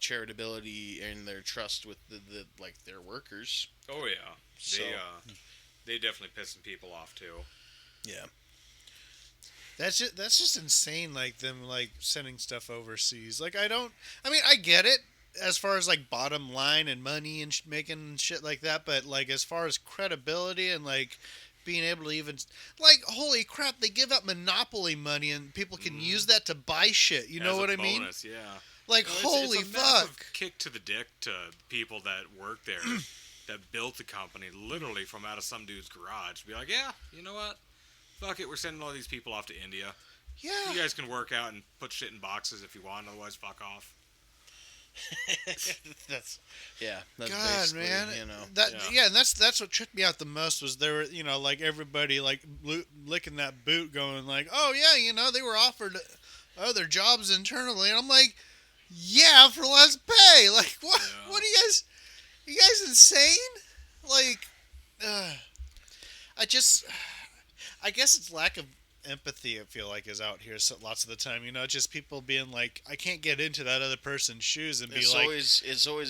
charitability and their trust with the like their workers. Oh, yeah. So They definitely piss some people off, too. yeah. That's just insane. Like them like sending stuff overseas. Like I get it as far as like bottom line and money and making shit like that. But like as far as credibility and like being able to even like holy crap, they give out monopoly money and people can use that to buy shit. You know As what a I mean? bonus, yeah. Like Well, holy it's a massive fuck. kick to the dick to people that work there that built the company literally from out of some dude's garage. Be like, yeah, you know what? Fuck it, we're sending all these people off to India. Yeah. You guys can work out and put shit in boxes if you want, otherwise fuck off. That's God, basically, man, Yeah. and that's what tripped me out the most was there were like everybody like licking that boot, going like, oh yeah, they were offered other jobs internally, and I'm like, yeah, for less pay. Like what? Yeah. What are you guys insane? Like, I guess it's lack of empathy. I feel like is out here lots of the time. Just people being like, I can't get into that other person's shoes and be it's like, always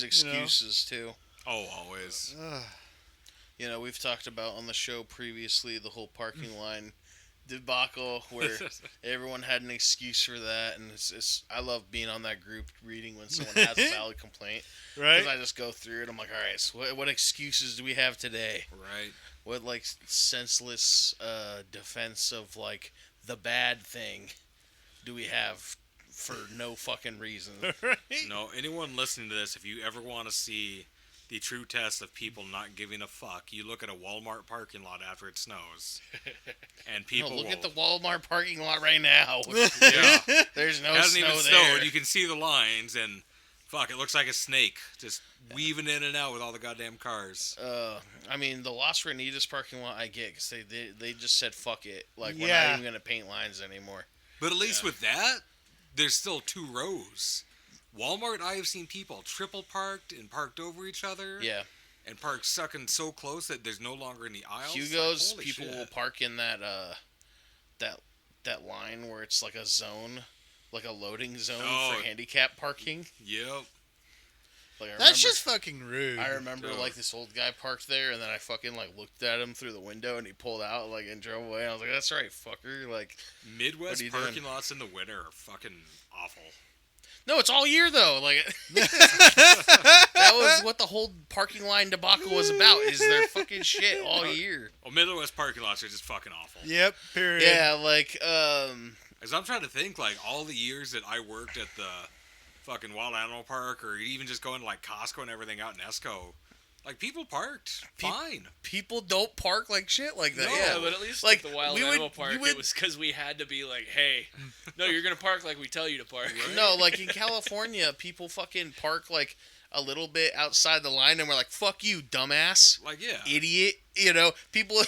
excuses too. Oh, always. We've talked about on the show previously the whole parking line debacle where everyone had an excuse for that, and it's I love being on that group reading when someone has a valid complaint, right? because I just go through it. I'm like, all right, so what excuses do we have today? Right. What like senseless defense of like the bad thing do we have for no fucking reason? Right? No, anyone listening to this, if you ever want to see the true test of people not giving a fuck, you look at a Walmart parking lot after it snows, and people Look will, at the Walmart parking lot right now. yeah, There's no hasn't snow even there. snowed. You can see the lines, and fuck, it looks like a snake just weaving in and out with all the goddamn cars. I mean, the Las Renitas parking lot I get because they just said fuck it. Like, we're Yeah. not even gonna paint lines anymore. But at least with that, there's still 2 rows. Walmart, I have seen people triple parked and parked over each other. Yeah, And parked sucking so close that there's no longer any aisles. Hugo's Like, holy people shit. will park in that that line where it's like a zone, like a loading zone Oh. for handicap parking. Yep. Like, That's just fucking rude. I remember Dude. like this old guy parked there, and then I fucking like looked at him through the window, and he pulled out like and drove away. And I was like, "That's right, fucker!" Like, What Midwest are you parking doing? lots in the winter are fucking awful. no, it's all year though. Like, that was what the whole parking line debacle was about. Is their fucking shit all year? Well, Midwest parking lots are just fucking awful. Yep. Period. Yeah, like As I'm trying to think, like, all the years that I worked at the fucking Wild Animal Park, or even just going to, like, Costco and everything out in Esco, like, people parked fine. People don't park like shit like that. No. Yeah, but at least Like, at the Wild we would- Animal Park, you would- it was because we had to be like, hey, no, you're going to park like we tell you to park. No, like in California, people fucking park like a little bit outside the line, and we're like, "Fuck you, dumbass, Like, yeah. idiot." You know, people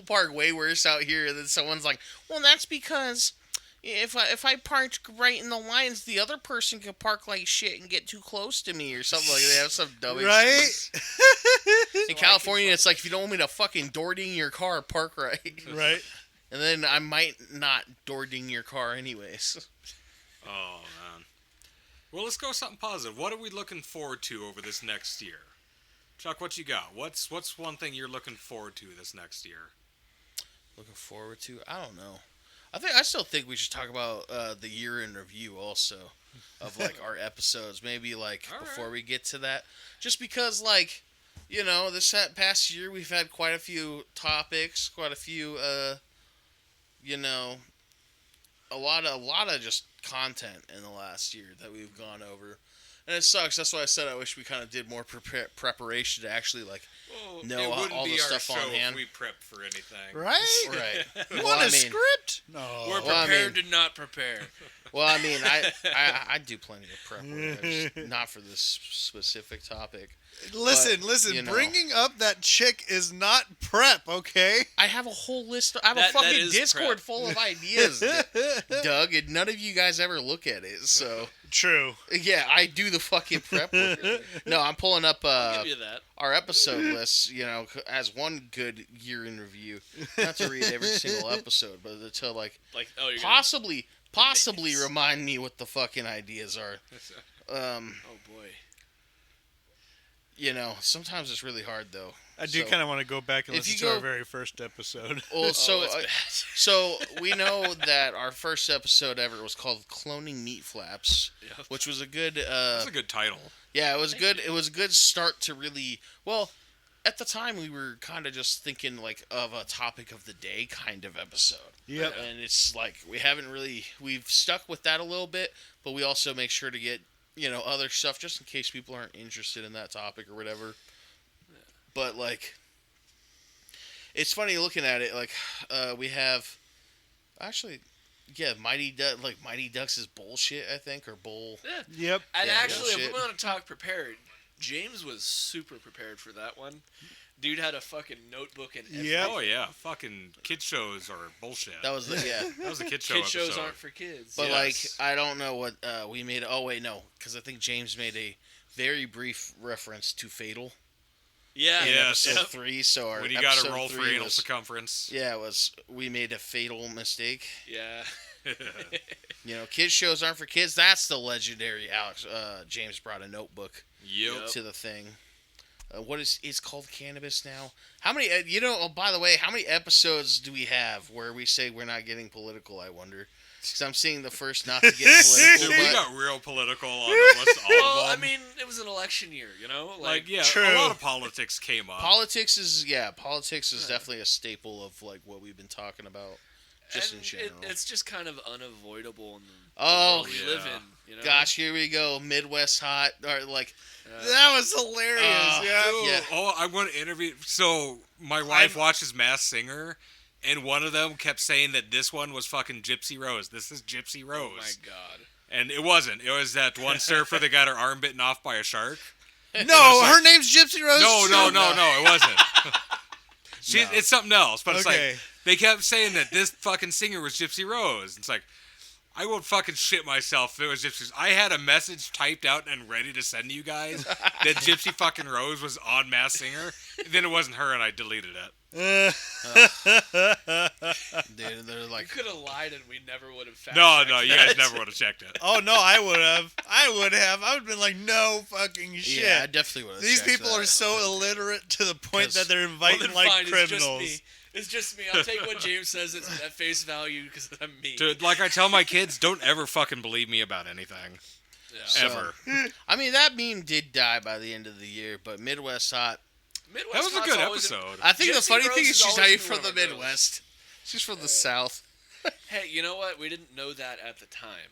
park way worse out here. And then someone's like, "Well, that's because if I parked right in the lines, the other person could park like shit and get too close to me or something like that." They have some dumb Right? excuse. In California, it's like if you don't want me to fucking door ding your car, park right, Right. and then I might not door ding your car anyways. Oh, man. Well, let's go with something positive. What are we looking forward to over this next year? Chuck, what you got? What's one thing you're looking forward to this next year? Looking forward to? I don't know. I still think we should talk about the year in review also of like our episodes. Maybe like All before right. we get to that, just because like this past year we've had quite a few topics, quite a few a lot of just content in the last year that we've gone over. And it sucks. That's why I said I wish we kind of did more preparation to actually like Well, know it wouldn't all be the our stuff on show hand. if we prepped for anything. Right? Right. You Well, want I a mean- script? No. We're Well, I prepared mean- to not prepare. Well, I mean, I do plenty of prep work, just not for this specific topic. Listen, you know. bringing up that chick is not prep, okay? I have a whole list. I have That a fucking is Discord prep. full of ideas, Doug, and none of you guys ever look at it. So True. yeah, I do the fucking prep work. No, I'm pulling up I'll give you that. our episode list. As one good year in review. Not to read every single episode, but to like Like, oh, you're possibly names. remind me what the fucking ideas are. oh boy. Sometimes it's really hard though. I do So- kind of want to go back and If listen you to our go- very first episode. Well, so that's bad. so we know that our first episode ever was called "Cloning Meat Flaps," Yep. which was a good. That's a good title. Yeah, it was good. It was a good start to really. Well, at the time we were kind of just thinking like of a topic of the day kind of episode. Yep. And it's like we've stuck with that a little bit, but we also make sure to get other stuff just in case people aren't interested in that topic or whatever. But like, it's funny looking at it. Like, we have actually, yeah, Mighty Ducks is bullshit. I think or bull. Yeah. Yep. And Yeah, actually, bullshit. if we want to talk prepared, James was super prepared for that one. Dude had a fucking notebook and everything. Yep. Oh, yeah. Fucking kid shows are bullshit. That was yeah. That was a kid show Kid episode. shows aren't for kids. But Yes. like, I don't know what we made. Oh wait, no, because I think James made a very brief reference to Fatal yeah, in Yes. episode Yep. 3. So our When you got to episode roll for 3 anal was, circumference. yeah, it was we made a fatal mistake. Yeah. Kids shows aren't for kids. That's the legendary Alex. James brought a notebook Yep. to the thing. What is it's called cannabis now? How many? Oh, by the way, how many episodes do we have where we say we're not getting political? I wonder. Because I'm seeing the first not to get political. Dude, we but- got real political on almost all Well, of I them. mean, it was an election year, Like, yeah, True. a lot of politics came up. Politics is definitely a staple of like what we've been talking about, just in and general. it's just kind of unavoidable in the Oh, world we live yeah. in. Gosh, here we go, Midwest hot, or like That was hilarious. yeah. Dude, Yeah. Oh, I want to interview. So, my wife watches Masked Singer, and one of them kept saying that this one was fucking Gypsy Rose. This is Gypsy Oh Rose. my god. And it wasn't. It was that one surfer that got her arm bitten off by a shark. No, like- her name's Gypsy Rose. No, too? it wasn't. No. It's something else. But it's Okay. like, they kept saying that this fucking singer was Gypsy Rose. It's like, I would fucking shit myself if it was Gypsy. I had a message typed out and ready to send to you guys that Gypsy fucking Rose was on Masked Singer. And then it wasn't her, and I deleted it. Dude, they're You like, could have lied and we never would have found No, you guys never would have checked it. Oh no, I would have. I would have been like, no fucking shit. yeah, I definitely would. These people are so illiterate to the point 'Cause- that they're Well, inviting then like fine, criminals. It's just me. I'll take what James says at face value because I'm me. Dude, like I tell my kids, don't ever fucking believe me about anything. Yeah. So- Ever. I mean, that meme did die by the end of the year, but Midwest hot. Midwest That was a Hot's good always episode. I think the Gypsy funny Rose thing is is she's always not even been from one the of my girls. Midwest. She's from the South. Hey, you know what? We didn't know that at the time.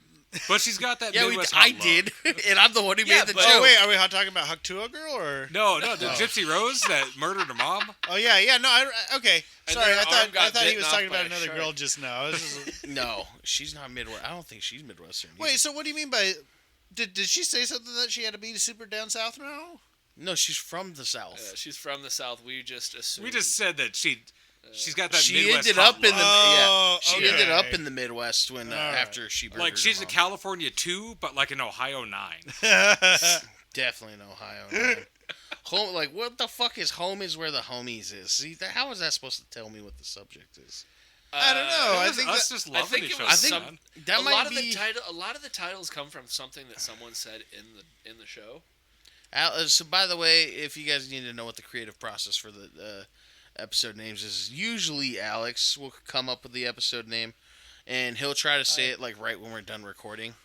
But she's got that Yeah, Midwest I hot did, look. and I'm the one who Yeah, made the but- joke. Oh wait, are we talking about Haktua Girl or? No, the Gypsy Rose that murdered her mom. Oh yeah. No, okay. And Sorry, their I arm thought got he bitten was off talking by about a another shark. girl just now. This is- No, she's not Midwest. I don't think she's Midwestern. either. Wait, so what do you mean by? Did she say something that she had to be super down south now? No, she's from the South. She's from the South. We just assumed. We just said that she's got that She Midwest ended hot up in the look. Oh, She okay. ended up in the Midwest when All right. after she murdered Like she's her a mom. California 2, but like an Ohio 9. Definitely in Ohio. Home, like what the fuck is home is where the homies is? See, how is that supposed to tell me what the subject is? I don't know. I It was think us that- just I loving think each it other. was think- man. That a might lot be. a lot of the titles come from something that someone said in the show. So, by the way, if you guys need to know what the creative process for the episode names is, usually Alex will come up with the episode name, and he'll try to say it like right when we're done recording.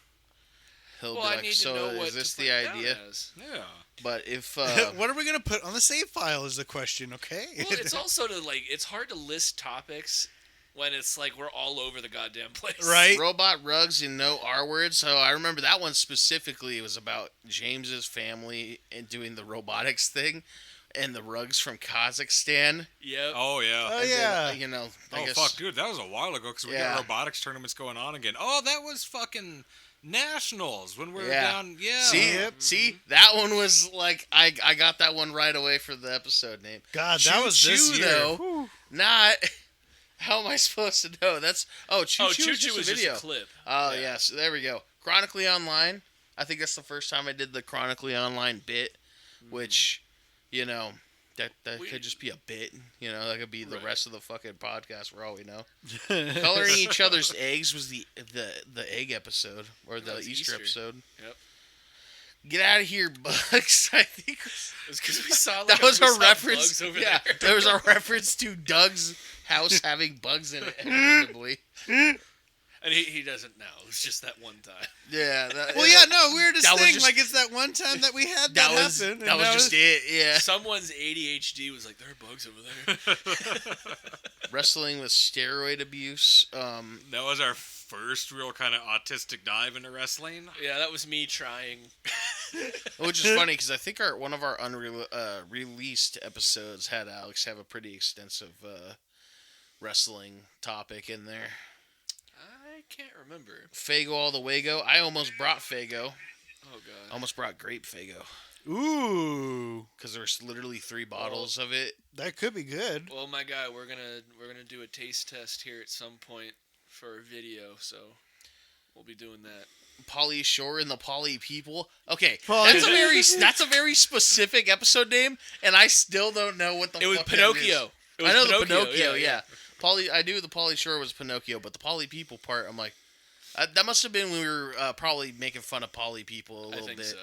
He'll Well, be I like, need "So to know what is this to the put it down idea?" as. Yeah. But if what are we gonna put on the save file is the question. Okay. Well, it's also it's hard to list topics when it's like we're all over the goddamn place. Right. robot rugs and no R words. So I remember that one specifically. It was about James's family and doing the robotics thing, and the rugs from Kazakhstan. Yep. Oh yeah. Oh, And then, yeah. you know. I Oh guess, fuck, dude, that was a while ago because we Yeah. got robotics tournaments going on again. Oh, that was fucking nationals when we were Yeah. down. Yeah. See, Yep. see, that one was like I got that one right away for the episode name. God, that was this Choo-choo, year. though. Whew. Not. How am I supposed to know? That's Choo Oh, Choo Choo was Choo just was a just video. a clip. Oh Yeah. yes, there we go. Chronically Online. I think that's the first time I did the Chronically Online bit, which, you know, that We- could just be a bit. You know, that could be the Right. rest of the fucking podcast for all we know. Coloring each other's eggs was the egg episode or the was Easter Easter. episode. Yep. Get out of here, bugs! I think It's because we saw that like was we a saw reference. bugs over Yeah, there. there was a reference to Doug's house having bugs in it. Inevitably. And he doesn't know. It's just that one time. Yeah. That, Well, yeah, no, weirdest That was thing. just- like it's that one time that we had that that, was happen. that was just it. Yeah. Someone's ADHD was like, there are bugs over there. Wrestling with steroid abuse. That was our first real kind of autistic dive into wrestling. Yeah, that was me trying. Which is funny because I think one of our released episodes had Alex have a pretty extensive wrestling topic in there. I can't remember. Fago all the way go. I almost brought Fago. Oh god. Almost brought grape Fago Ooh, because there's literally 3 bottles of it. that could be good. Well, my guy, we're gonna do a taste test here at some point for a video, so we'll be doing that. Polly Shore and the Polly People. Okay, Polly- that's a very specific episode name, and I still don't know what the It was fuck that Pinocchio. is. It was I know the Pinocchio, yeah. yeah. Polly, I knew the Polly Shore was Pinocchio, but the Polly People part, I'm like, that must have been when we were probably making fun of Polly People a I little think bit. so.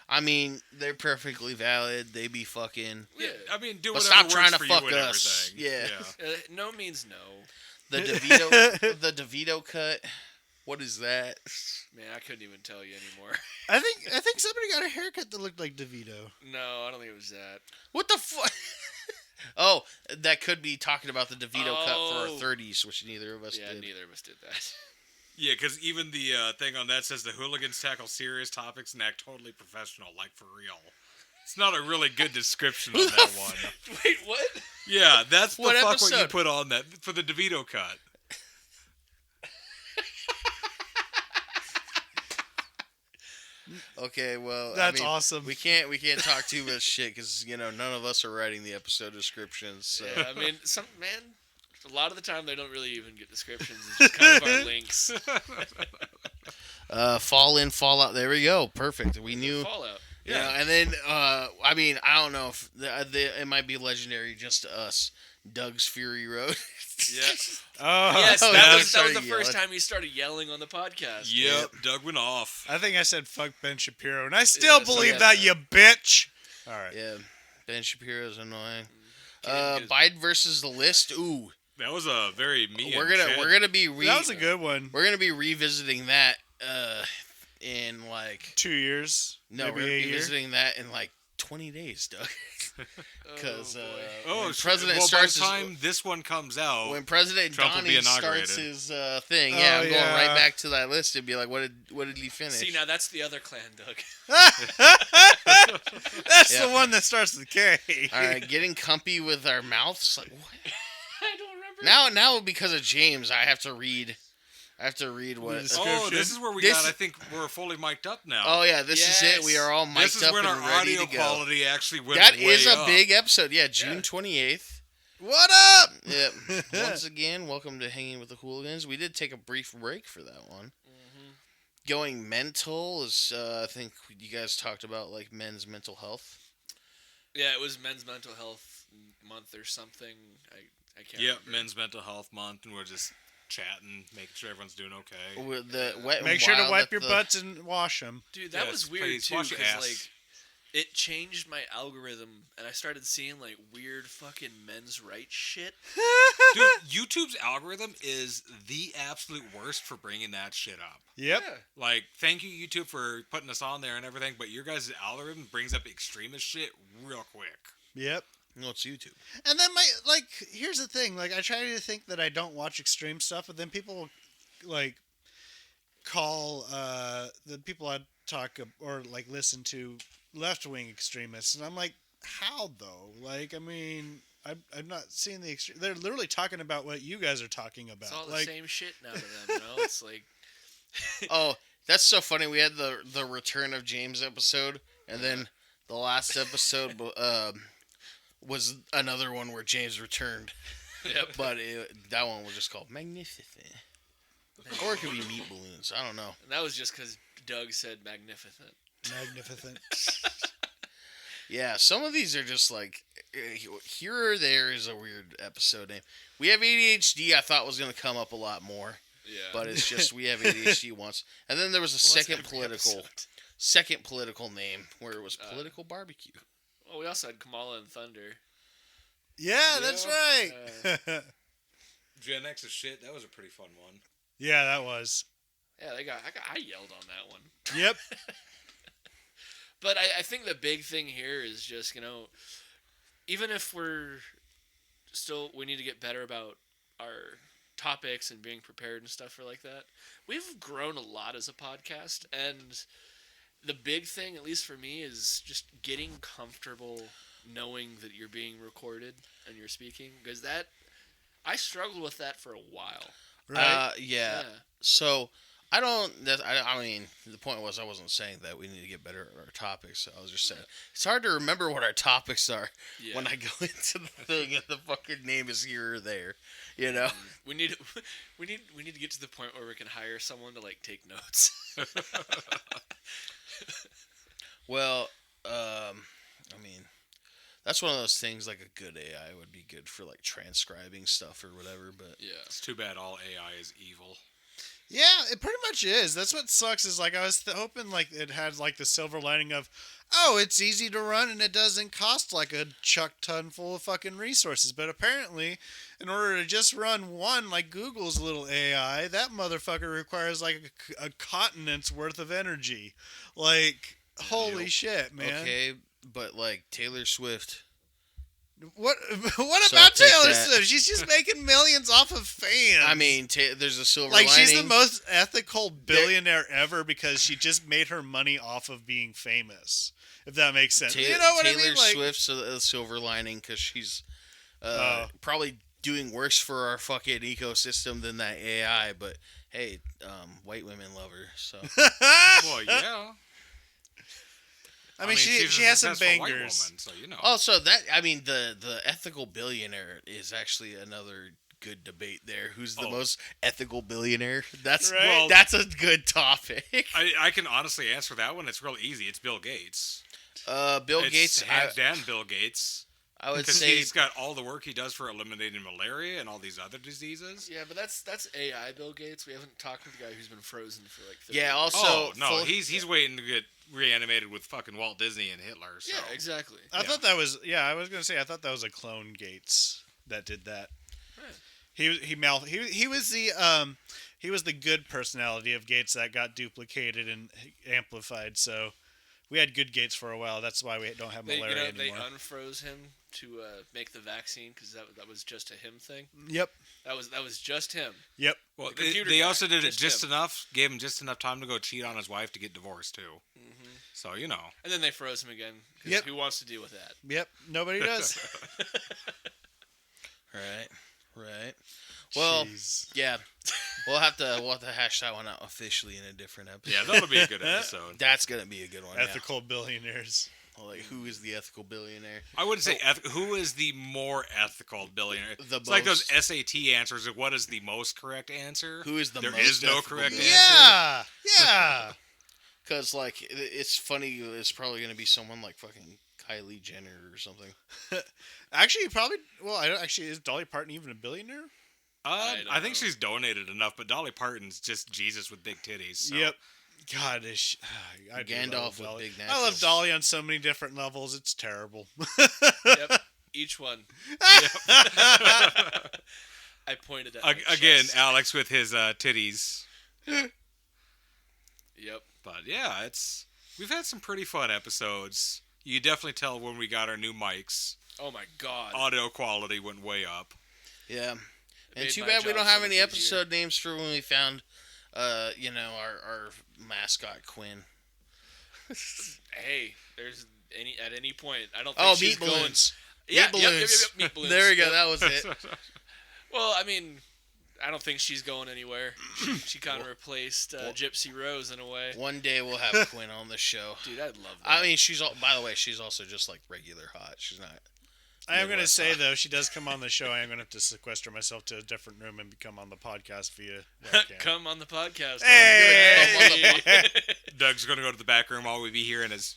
I mean, they're perfectly valid. They be fucking. Yeah, I mean, do But whatever stop trying works to for fuck you and us. everything. Yeah. No means no. The DeVito, the DeVito cut. What is that? Man, I couldn't even tell you anymore. I think somebody got a haircut that looked like DeVito. No, I don't think it was that. What the fuck? Oh, that could be talking about the DeVito cut for our Oh. 30s, which neither of us Yeah, did. neither of us did that. Yeah, because even the thing on that says the Hooligans tackle serious topics and act totally professional, like for real. It's not a really good description of that one. Wait, what? Yeah, that's the What fuck what you episode? put on that for the DeVito cut. Okay, well, That's I mean, awesome. We can't talk too much shit because none of us are writing the episode descriptions. So. Yeah, I mean, a lot of the time they don't really even get descriptions. It's just kind of our links. Fall in, fall out. There we go. Perfect. We knew. Fallout. Yeah, and then I mean, I don't know if it might be legendary just to us. Doug's Fury Road. Yeah. Oh, Yes, Oh, that yeah, was the started first yelling. time he started yelling on the podcast. Yep, Doug went off. I think I said fuck Ben Shapiro, and I still Yeah, believe yeah. that, you bitch. All right. Yeah, Ben Shapiro's annoying. Can't get Biden versus the list. Ooh, That was a very me. we're and gonna Chad- we're gonna be That was a good one. we're gonna be revisiting that in like 2 years. no maybe we're a year. revisiting that in like 20 days, Doug. Because boy. when Sh- President well, starts by the his, time this one comes out, when President Trump will be Donnie starts inaugurated. his thing, Oh, I'm going yeah. right back to that list and be like, what did he finish? See, now that's the other clan, Doug. That's Yeah. the one that starts with K. All right, getting comfy with our mouths. Like what? I don't remember. Now because of James, I have to read what. This- oh, this is where we This- got. I think we're fully mic'd up now. Oh yeah, this is it. We Yes. are all mic'd this is up when and our ready audio to go. quality actually went That way is a up. big episode. Yeah, June Yeah. 28th. What up? Yep. Once again, welcome to Hanging with the Hooligans. We did take a brief break for that one. Going mental is, I think you guys talked about like men's mental health. Yeah, it was Men's Mental Health Month or something. I can't Yep, remember. Men's Mental Health Month, and we're just chatting, making sure everyone's doing okay. With the wet and Make sure to Wild wipe at your the- butts and wash them. Dude, that Yes, was weird please, too, wash your because ass. like it changed my algorithm, and I started seeing like weird fucking men's rights shit. Dude, YouTube's algorithm is the absolute worst for bringing that shit up. Yep. Yeah. Like, thank you, YouTube, for putting us on there and everything, but your guys' algorithm brings up extremist shit real quick. Yep. No, it's YouTube. And then here's the thing, like I try to think that I don't watch extreme stuff, but then people like call the people I talk or like listen to left-wing extremists, and I'm like, how though? Like, I mean, I'm not seeing the extreme. They're literally talking about what you guys are talking about. It's all the like, same shit now to them, you know? It's like Oh, that's so funny. We had the Return of James episode, and then the last episode was another one where James returned. Yep. But that one was just called Magnificent. Or it could be Meat Balloons. I don't know. And that was just because Doug said magnificent. magnificent. Yeah, some of these are just like here or there is a weird episode name. We have ADHD. I thought was going to come up a lot more, Yeah. but it's just we have ADHD once. And then there was a Well, that's second every political name where it was political barbecue. Well, we also had Kamala and Thunder. Yeah, that's right. Gen X is shit. That was a pretty fun one. Yeah, that was. Yeah, I yelled on that one. Yep. But I think the big thing here is just, you know, even if we need to get better about our topics and being prepared and stuff for like that, we've grown a lot as a podcast. And the big thing, at least for me, is just getting comfortable knowing that you're being recorded and you're speaking. Because I struggled with that for a while. Right. Yeah. So I don't. I mean, the point was I wasn't saying that we need to get better at our topics. I was just saying it's hard to remember what our topics are Yeah. when I go into the thing and the fucking name is here or there. You know. We need to get to the point where we can hire someone to like take notes. Well, I mean, that's one of those things. Like a good AI would be good for like transcribing stuff or whatever. But Yeah. It's too bad all AI is evil. Yeah, it pretty much is. That's what sucks. Is like I was hoping like it had like the silver lining of, oh, it's easy to run and it doesn't cost like a chuck ton full of fucking resources. But apparently, in order to just run one like Google's little AI, that motherfucker requires like a continent's worth of energy. Like, holy Yep. shit, man. okay, but like Taylor Swift. What So about take Taylor that. Swift? She's just making millions off of fans. I mean, there's a silver like lining. she's the most ethical billionaire ever because she just made her money off of being famous. If that makes sense, you know what Taylor I mean? Like, Swift's a silver lining because she's Oh. probably doing worse for our fucking ecosystem than that AI. But hey, white women love her. So Well, yeah. I mean, she's she a has some successful white bangers. woman, so you know. also that I mean the ethical billionaire is actually another good debate there. Who's the Oh. most ethical billionaire? That's Right. Well, that's a good topic. I can honestly answer that one. It's real easy. It's Bill Gates. Bill It's Gates. hands down Bill Gates. I would Because say he's got all the work he does for eliminating malaria and all these other diseases. Yeah, but that's AI Bill Gates. We haven't talked to the guy who's been frozen for like 30 yeah. years. Also, Oh no, full- he's waiting to get reanimated with fucking Walt Disney and Hitler. So. Yeah, exactly. I thought that was I was gonna say I thought that was a clone Gates that did that. Right. He was the good personality of Gates that got duplicated and amplified. So We had good gates for a while. That's why we don't have They, malaria they anymore. unfroze him to make the vaccine because that was just a him thing. Yep. That was just him. Yep. Well, The computer they guy, also did it just just him. enough, gave him just enough time to go cheat on his wife to get divorced too. Hmm. So And then they froze him again. 'Cause Yep. who wants to deal with that? Yep. Nobody does. Right. Well, Jeez. yeah. We'll have to hash that one out officially in a different episode. Yeah, that'll be a good episode. That's gonna be a good one. Ethical billionaires. Yeah. Like, who is the ethical billionaire? I wouldn't say who is the more ethical billionaire. The It's like those most- SAT answers. Like, what is the most correct answer? Who is the There most is no ethical correct billionaire? answer. Yeah. Because, like, it's funny. It's probably gonna be someone like fucking Kylie Jenner or something. Actually, probably. Well, I don't actually. Is Dolly Parton even a billionaire? I don't I think know. she's donated enough, but Dolly Parton's just Jesus with big titties. So. Yep. God, I do Gandalf love with Dolly. big I love naturals. Dolly on so many different levels. It's terrible. Yep. Each one. I pointed at my Again, chest. Alex with his titties. Yep. But yeah, we've had some pretty fun episodes. You could definitely tell when we got our new mics. Oh my god. Audio quality went way up. Yeah. And Made too my bad we job don't so have much any easier. episode names for when we found, our mascot Quinn. Hey, there's at any point. I don't think Oh, she's meat going. balloons. Yeah, Meat yep, balloons. meat balloons. There we go. Yep. That was it. Well, I mean, I don't think she's going anywhere. She kind of replaced Gypsy Rose in a way. One day we'll have Quinn on the show. Dude, I'd love that. I mean, by the way, she's also just like regular hot. She's not. I am going to Midwest say, hot. though, she does come on the show. I am going to have to sequester myself to a different room and become on the podcast via webcam. Come on the podcast. Hey! Doug's gonna go to the back room. All we be hearing is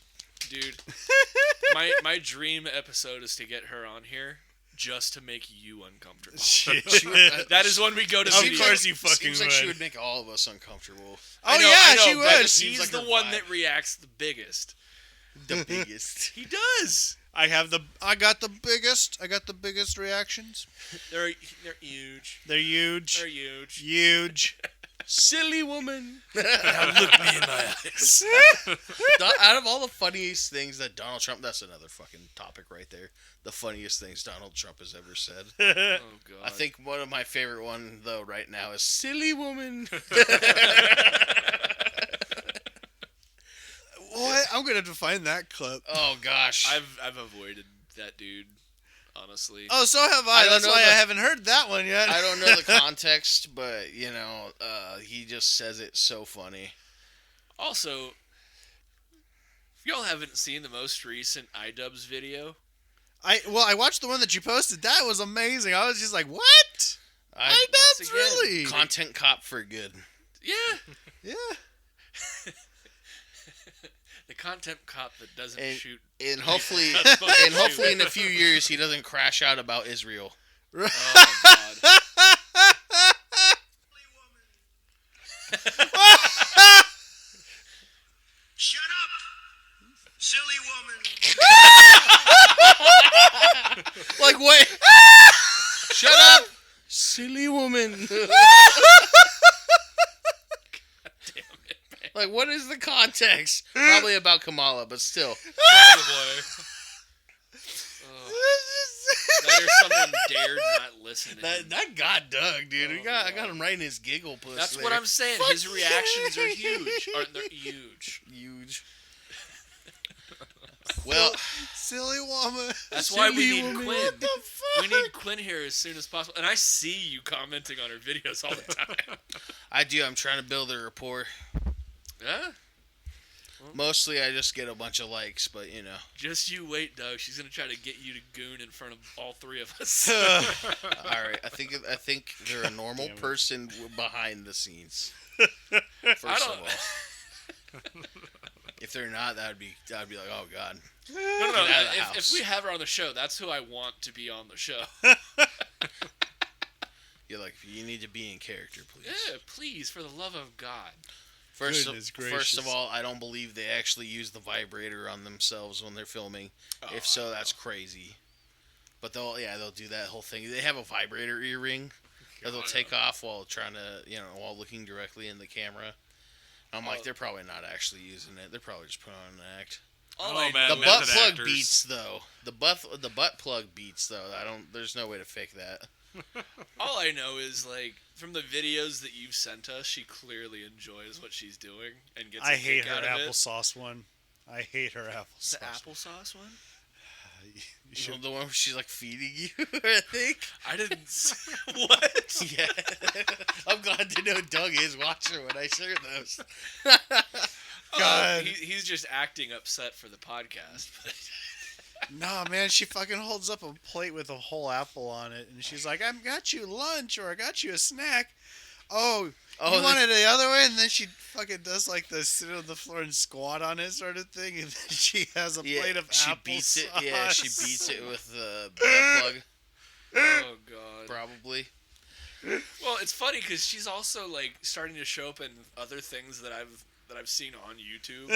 Dude, my dream episode is to get her on here just to make you uncomfortable. That is when we go to Of video. course you fucking Seems like would. she would make all of us uncomfortable. I Oh, know, yeah, I know, she but would. He's Seems like the her one vibe. that reacts the biggest. The biggest. He does. I got the biggest reactions. They're huge. They're huge. They're huge. Huge. Silly woman. Now look me in my eyes. Out of all the funniest things that Donald Trump, that's another fucking topic right there. The funniest things Donald Trump has ever said. Oh god. I think one of my favorite one though right now is silly woman. What? I'm gonna have to find that clip. Oh gosh. I've avoided that dude, honestly. Oh, so have I I. don't That's know why I the- haven't heard that one yet. I don't know the context, but he just says it so funny. Also, if y'all haven't seen the most recent iDubbbz video, I watched the one that you posted. That was amazing. I was just like, what? I That's again, really. content cop for good. yeah, Yeah. the content cop that doesn't And- shoot. And hopefully, That's supposed to and hopefully shoot. in a few years he doesn't crash out about Israel. Oh my god. Shut up, silly woman. Like wait, shut up, silly woman. Damn it, man. Like what is the context? Probably about Kamala, but still. Probably. That or someone dared not listen to him. That got Doug, dude. Oh, I got God. him right in his giggle puss. That's there. what I'm saying. Fuck His reactions are yeah. huge. They're huge. Huge. Well, Silly woman. That's why we Silly need woman. Quinn. What the fuck? We need Quinn here as soon as possible. And I see you commenting on her videos all the time. I do. I'm trying to build a rapport. Yeah? Mostly, I just get a bunch of likes, but you know. Just you wait, Doug. She's gonna try to get you to goon in front of all three of us. All right, I think they're a normal Damn it. person behind the scenes. I First of don't. all, if they're not, that'd be like, oh god. No. Get out of the If house. we have her on the show, that's who I want to be on the show. You're like, you need to be in character, please. Yeah, please, for the love of God. First Goodness of gracious. all, I don't believe they actually use the vibrator on themselves when they're filming. If so, that's crazy. But they'll do that whole thing. They have a vibrator earring that they'll take off while trying to, while looking directly in the camera. I'm like, they're probably not actually using it. They're probably just putting on an act. All Oh, I man, The know method butt plug actors. beats though. The butt plug beats though. There's no way to fake that. All I know is, like, from the videos that you've sent us, she clearly enjoys what she's doing and gets I a hate kick her out of it. applesauce one. I hate her applesauce. The applesauce one? You should- The one where she's like feeding you, I think. I didn't. What? Yeah. I'm glad to know Doug is watching when I share those. God. He's just acting upset for the podcast. But Nah, man, she fucking holds up a plate with a whole apple on it, and she's like, "I got you lunch, or I got you a snack." Oh, Oh, you wanted it the other way, and then she fucking does like the sit on the floor and squat on it sort of thing, and then she has a plate of she apple beats it. sauce. Yeah, she beats it with the butt plug, oh god. probably. Well, it's funny because she's also like starting to show up in other things that I've seen on YouTube.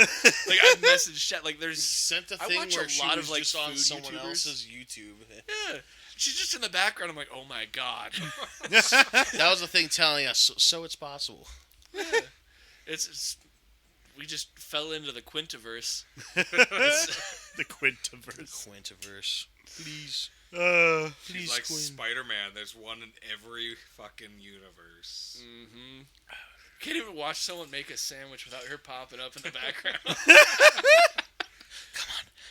Like I've messaged chat. Like She there's sent a I thing watch where a she lot was of, like, just on food someone YouTubers. else's YouTube. yeah. She's just in the background. I'm like, oh my god. That was the thing telling us, so it's possible. Yeah. It's we just fell into the Quintiverse. The Quintiverse. Quintiverse. Please. She's like Spider-Man. There's one in every fucking universe. Mm-hmm. Can't even watch someone make a sandwich without her popping up in the background.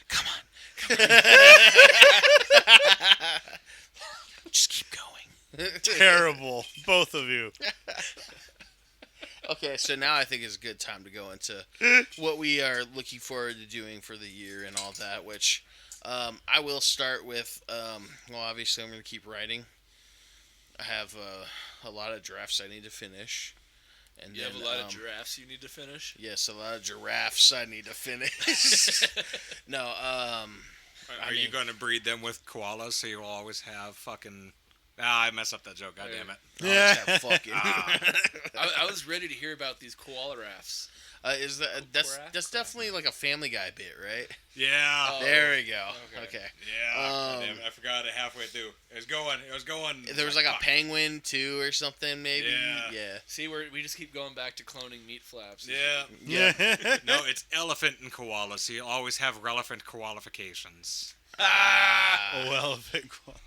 Come on. Just keep going. Terrible, both of you. Okay, so now I think it's a good time to go into what we are looking forward to doing for the year and all that, which I will start with, well, obviously I'm going to keep writing. I have a lot of drafts I need to finish. And You then, have a lot of giraffes you need to finish. yes, a lot of giraffes I need to finish. No, Are you going to breed them with koalas so you'll always have fucking... I messed up that joke. God damn it. always have fucking... I was ready to hear about these koala rafts. Is that that's Crap. definitely like a Family Guy bit, right? Yeah. Oh. There we go. okay. Okay. Yeah. God damn it. I forgot it halfway through. It was going. There was like a fuck. penguin too, or something maybe. Yeah. See, we just keep going back to cloning meat flaps. Yeah. No, it's elephant and koala, so you always have relevant qualifications. Oh, elephant quality.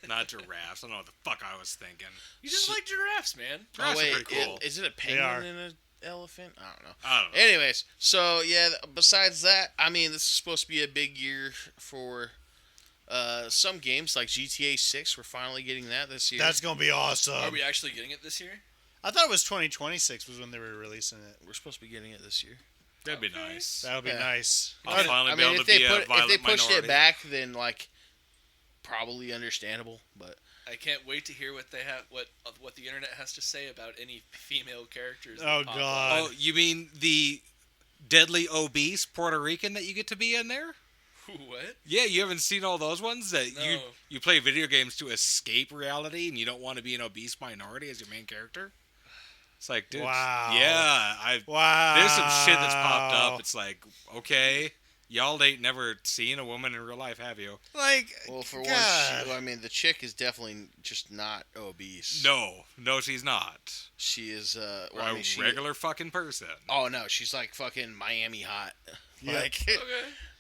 Not giraffes. I don't know what the fuck I was thinking. You just like giraffes, man. Oh Giraffes are wait, pretty cool. is it a are. penguin and an elephant? I don't know. I don't know. Anyways, so yeah. Besides that, I mean, this is supposed to be a big year for some games like GTA 6. We're finally getting that this year. That's gonna be awesome. Are we actually getting it this year? I thought it was 2026 was when they were releasing it. We're supposed to be getting it this year. That'd be Okay. nice. That would be Yeah. nice. I'll finally I be mean, able if to they be a put if violent they pushed minority. it back, then like probably understandable. But I can't wait to hear what they have, what the internet has to say about any female characters. that Oh, pop God. up. Oh, you mean the deadly obese Puerto Rican that you get to be in there? What? Yeah, you haven't seen all those ones that No. you play video games to escape reality and you don't want to be an obese minority as your main character? It's like, dude, Wow. yeah, Wow. there's some shit that's popped up. It's like, okay, y'all ain't never seen a woman in real life, have you? Like, well, for God. one, I mean, the chick is definitely just not obese. No, she's not. She is. Well, A I mean, she. regular fucking person. Oh no, she's like fucking Miami hot. Yeah. Like, Okay.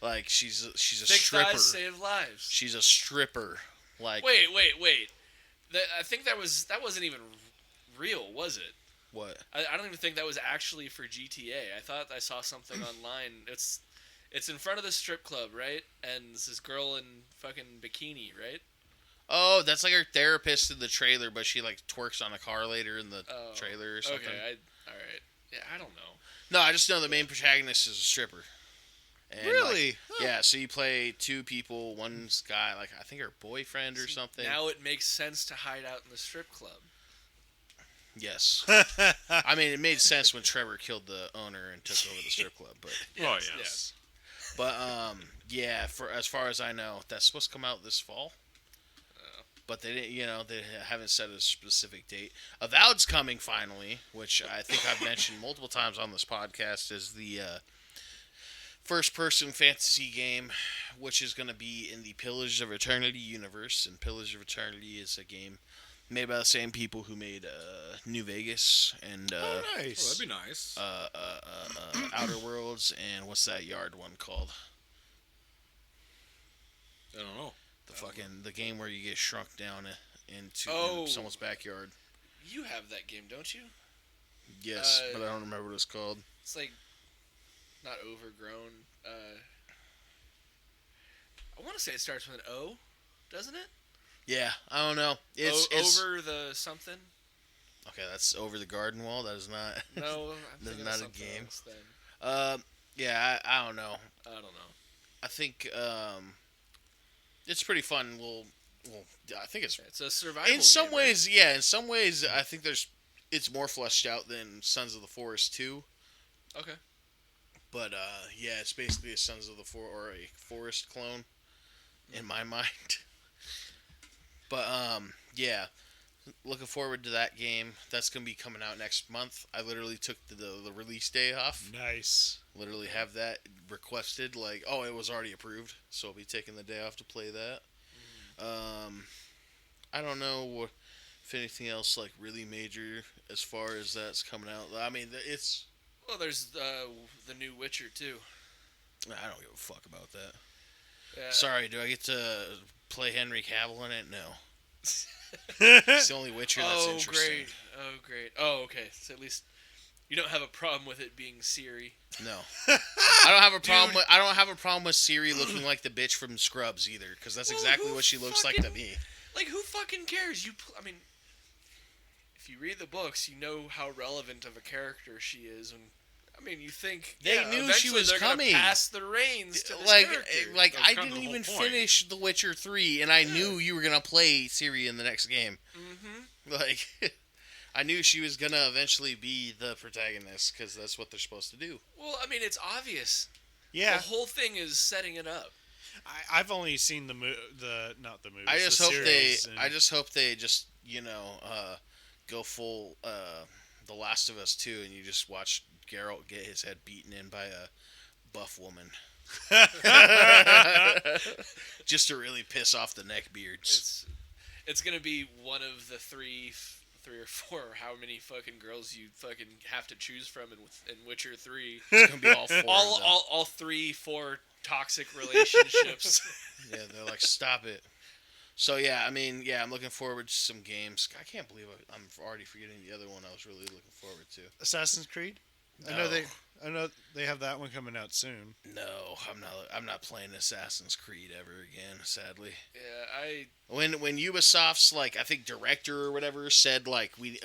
like she's a Thick stripper. thighs save lives. She's a stripper. Like Wait. I think that wasn't even real, was it? what? I don't even think that was actually for GTA. I thought I saw something online. It's in front of the strip club, right? And it's this girl in fucking bikini, right? Oh, that's like her therapist in the trailer, but she like twerks on a car later in the Oh, trailer or something. Okay, all right. Yeah, I don't know. No, I just know the main protagonist is a stripper. And, Really? like, yeah, so you play two people. One's guy, like I think her boyfriend or See, something. Now it makes sense to hide out in the strip club. Yes. I mean, it made sense when Trevor killed the owner and took over the strip club, but Oh, Yes, yes. but yeah, for as far as I know, that's supposed to come out this fall. But they didn't, they haven't set a specific date. Avowed's coming finally, which I think I've mentioned multiple times on this podcast, is the first-person fantasy game, which is going to be in the Pillars of Eternity universe. And Pillars of Eternity is a game Made by the same people who made New Vegas and Oh, Oh, nice. that'd be nice. Outer Worlds, and what's that yard one called? I don't know. The game where you get shrunk down into Oh. someone's backyard. You have that game, don't you? Yes, but I don't remember what it's called. It's like not overgrown. I want to say it starts with an O, doesn't it? Yeah, I don't know. It's over the something. okay. That's over the garden wall. That is not. No, I'm That's thinking not of a something game. else then. Yeah, I don't know. I don't know. I think it's pretty fun. I think it's It's a survival. in some game, ways, yeah. In some ways, I think it's more fleshed out than Sons of the Forest 2. Right? Okay. But yeah, it's basically a Sons of the or a Forest clone, in my mind. But yeah, looking forward to that game. That's gonna be coming out next month. I literally took the release day off. Nice. Literally have that requested. Like, oh, it was already approved, so I'll be taking the day off to play that. I don't know if anything else like really major as far as that's coming out. I mean, it's. Well, there's the new Witcher too. I don't give a fuck about that. Yeah. Sorry, do I get to play Henry Cavill in it? No. That's It's the only Witcher that's Oh interesting. great! Oh great! Oh okay. So at least you don't have a problem with it being Siri. No. I don't have a problem Dude. with I don't have a problem with Siri looking like the bitch from Scrubs either, because that's Well, exactly who what she looks like to fucking- me. Like who fucking cares? I mean, if you read the books, you know how relevant of a character she is, and I mean, you think They yeah, knew she eventually was they're gonna coming. pass the reins to this Like, character. like That's I kind of didn't the even whole point. finish The Witcher 3, and I knew you were gonna play Siri in the next game. Mm-hmm. Like, I knew she was gonna eventually be the protagonist because that's what they're supposed to do. Well, I mean, it's obvious. yeah. The whole thing is setting it up. I've only seen not the movies. I just the hope series, and- I just hope they just go full The Last of Us 2, and you just watch Geralt get his head beaten in by a buff woman. Just to really piss off the neckbeards. It's gonna be one of the three or four, or how many fucking girls you fucking have to choose from in Witcher 3. It's gonna be all four. all, of them. all 3-4 toxic relationships. Yeah, they're like, stop it. So yeah, I mean, yeah, I'm looking forward to some games. I can't believe I'm already forgetting the other one I was really looking forward to. Assassin's Creed. I know they have that one coming out soon. No, I'm not playing Assassin's Creed ever again, sadly. Yeah, When Ubisoft's like, I think director or whatever said like we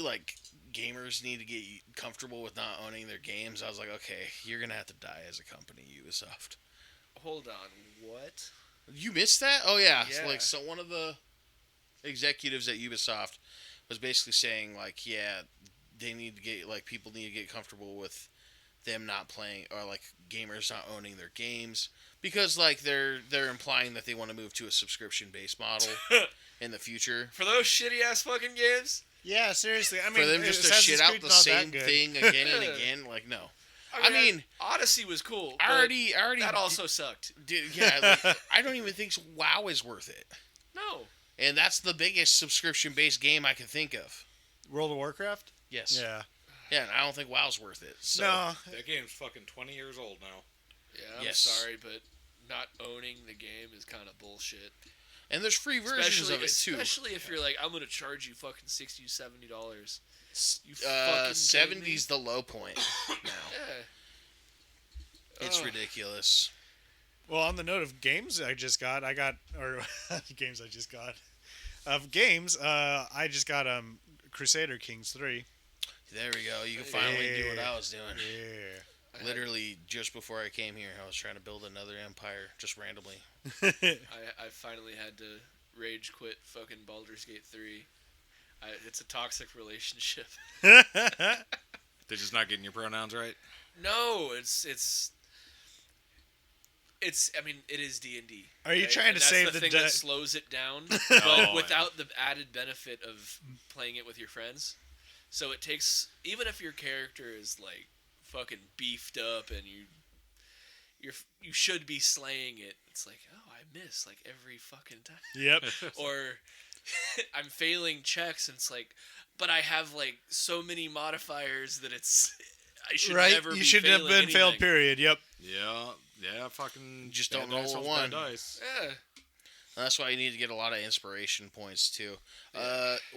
like gamers need to get comfortable with not owning their games, I was like, okay, you're gonna have to die as a company, Ubisoft. hold on. What? You missed that? Oh yeah. Yeah. So one of the executives at Ubisoft was basically saying like, yeah, they need to get like people need to get comfortable with them not playing, or like gamers not owning their games, because like they're implying that they want to move to a subscription based model in the future. For those shitty ass fucking games? Yeah, seriously. I mean, For them just to Assassin's shit out Creed's the not that same good. thing again and again, like no. I mean, Odyssey was cool. I but already that also sucked. yeah, like, I don't even think WoW is worth it, No. and that's the biggest subscription based game I can think of. World of Warcraft. Yes. Yeah. Yeah, and I don't think WoW's worth it. So. No. That game's fucking 20 years old now. Yeah, I'm Yes. sorry, but not owning the game is kind of bullshit. And there's free versions of it too. Especially if you're like, I'm gonna charge you fucking $60, $70. You fucking 70's the low point now. Yeah. It's Ugh. ridiculous. Well, on the note of games I just got games I just got. I just got Crusader Kings 3. There we go. You can finally do what I was doing. Yeah. Literally, just before I came here, I was trying to build another empire, just randomly. I finally had to rage quit fucking Baldur's Gate 3. It's a toxic relationship. They're just not getting your pronouns right. No, it's. I mean, it is D&D. Are you trying to that's save the the thing di- that slows it down, No, but without the added benefit of playing it with your friends. So it takes, even if your character is like fucking beefed up and you should be slaying it. It's like, oh, I miss like every fucking time. Yep. Or I'm failing checks, and it's like, but I have like so many modifiers that it's I should Right? never You be shouldn't have failing been failed. anything. Period. Yep. Yeah, fucking Just bad don't roll dice a rolls one. bad dice. Yeah. That's why you need to get a lot of inspiration points too.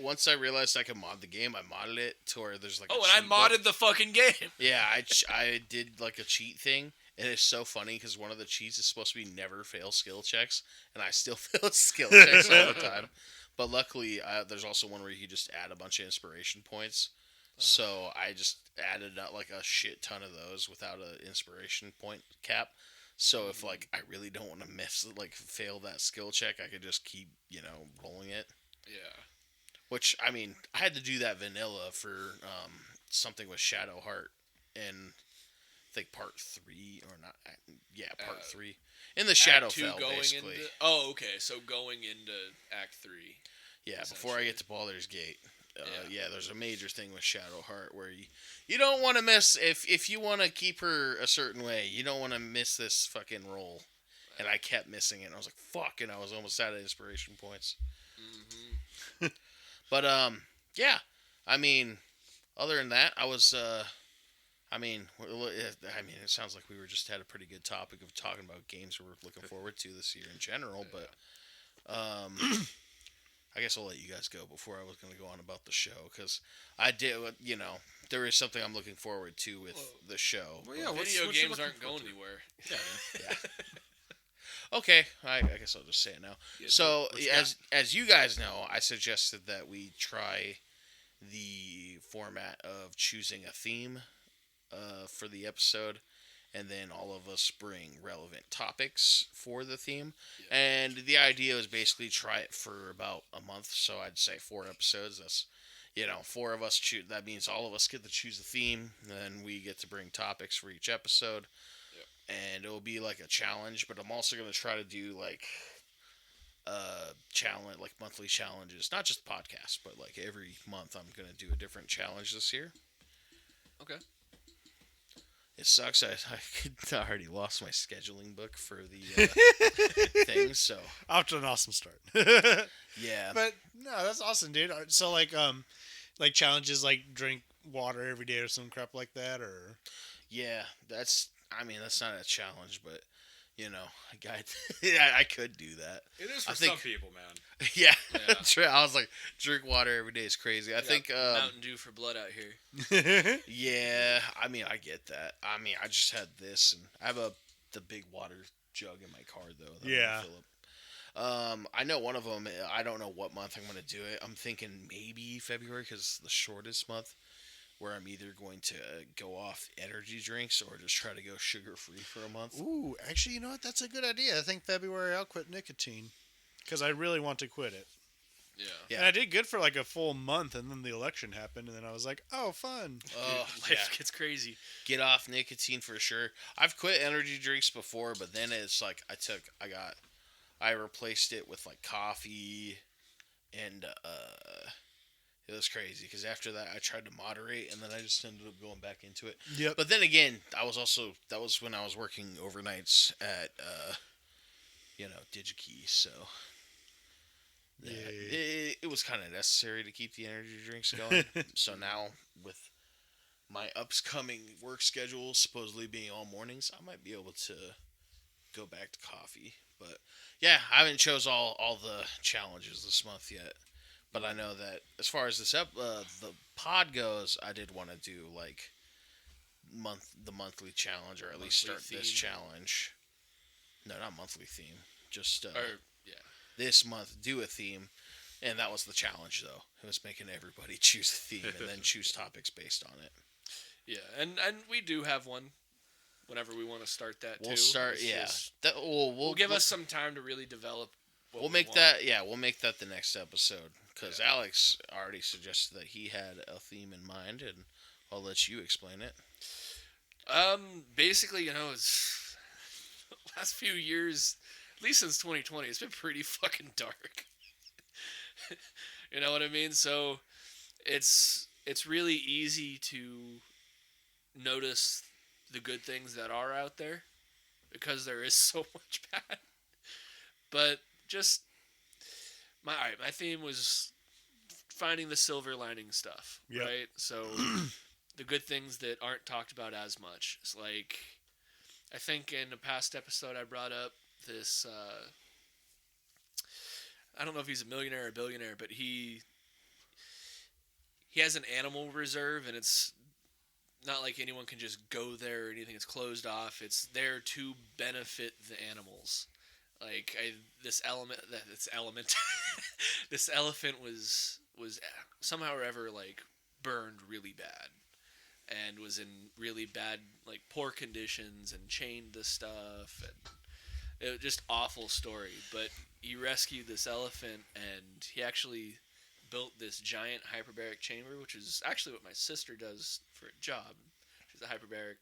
Once I realized I could mod the game, I modded it to where there's like. Oh, a and I cheat book. modded the fucking game. Yeah, I did like a cheat thing, and it's so funny because one of the cheats is supposed to be never fail skill checks, and I still fail skill checks all the time. But luckily, there's also one where you just add a bunch of inspiration points. So I just added like a shit ton of those without an inspiration point cap. So if like I really don't want to fail that skill check, I could just keep rolling it. Yeah. Which I mean, I had to do that vanilla for something with Shadow Heart in I think part 3 or not. Yeah, part 3 in the Act 2 Shadowfell going basically. into. Oh, okay. So going into Act 3. Yeah, before I get to Baldur's Gate. Yeah. There's a major thing with Shadow Heart where you don't want to miss if you want to keep her a certain way, you don't want to miss this fucking roll. And I kept missing it. And I was like, fuck, and I was almost out of inspiration points. Mm-hmm. But yeah, I mean, other than that, I was I mean, it sounds like we were just had a pretty good topic of talking about games we're looking forward to this year in general, but I guess I'll let you guys go before I was going to go on about the show, because I did, there is something I'm looking forward to with the show. Well, yeah, Video what you games looking aren't forward going to? anywhere. Yeah. Okay, I guess I'll just say it now. Yeah, So, what you as you guys know, I suggested that we try the format of choosing a theme for the episode, and then all of us bring relevant topics for the theme. Yeah. And the idea is basically try it for about a month. So I'd say 4 episodes. That's 4 of us choose. That means all of us get to choose a theme, and then we get to bring topics for each episode. Yep. And it'll be like a challenge. But I'm also going to try to do like challenge, like monthly challenges, not just podcasts, but like every month I'm going to do a different challenge this year. Okay. It sucks. I already lost my scheduling book for the thing, so Off to an awesome start. yeah. But no, that's awesome, dude. So like challenges like drink water every day or some crap like that, or Yeah, that's not a challenge, but I could do that. It is for I think- some people, man. Yeah, Yeah. True. I was like, drink water every day is crazy. I think, Mountain Dew for blood out here. yeah, I get that. I just had this, and I have the big water jug in my car though. That I'm gonna Yeah. fill up. I know one of them. I don't know what month I'm gonna do it. I'm thinking maybe February because it's the shortest month, where I'm either going to go off energy drinks or just try to go sugar free for a month. Ooh, actually, you know what? That's a good idea. I think February I'll quit nicotine because I really want to quit it. Yeah. Yeah. And I did good for like a full month, and then the election happened, and then I was like, oh, fun. Oh, Life yeah. gets crazy. Get off nicotine for sure. I've quit energy drinks before, but then it's like I replaced it with like coffee, and it was crazy because after that I tried to moderate, and then I just ended up going back into it. Yep. But then again, that was when I was working overnights at DigiKey, so Yeah. it was kind of necessary to keep the energy drinks going. So now with my upcoming work schedule supposedly being all mornings, I might be able to go back to coffee. But yeah, I haven't chose all the challenges this month yet. But I know that as far as the pod goes, I did want to do like the monthly challenge, or at least Monthly start this theme. challenge. No, not monthly theme. Just Or yeah. this month do a theme, and that was the challenge though. It was making everybody choose a theme and then choose topics based on it. Yeah, and we do have one. Whenever we want to start that We'll too. start, It's yeah. just- That We'll give us some time to really develop. What We'll we make want. that. Yeah, we'll make that the next episode because Alex already suggested that he had a theme in mind, and I'll let you explain it. Basically, it's last few years, at least since 2020, it's been pretty fucking dark. You know what I mean? So it's really easy to notice the good things that are out there because there is so much bad. But just my theme was finding the silver lining stuff, Yep. right? So the good things that aren't talked about as much. It's like I think in a past episode I brought up this. I don't know if he's a millionaire or a billionaire, but he has an animal reserve, and it's not like anyone can just go there or anything. It's closed off. It's there to benefit the animals. Like this this elephant was somehow or ever like burned really bad, and was in really bad like poor conditions and chained to stuff, and it was just awful story. But he rescued this elephant, and he actually built this giant hyperbaric chamber, which is actually what my sister does for a job. She's a hyperbaric.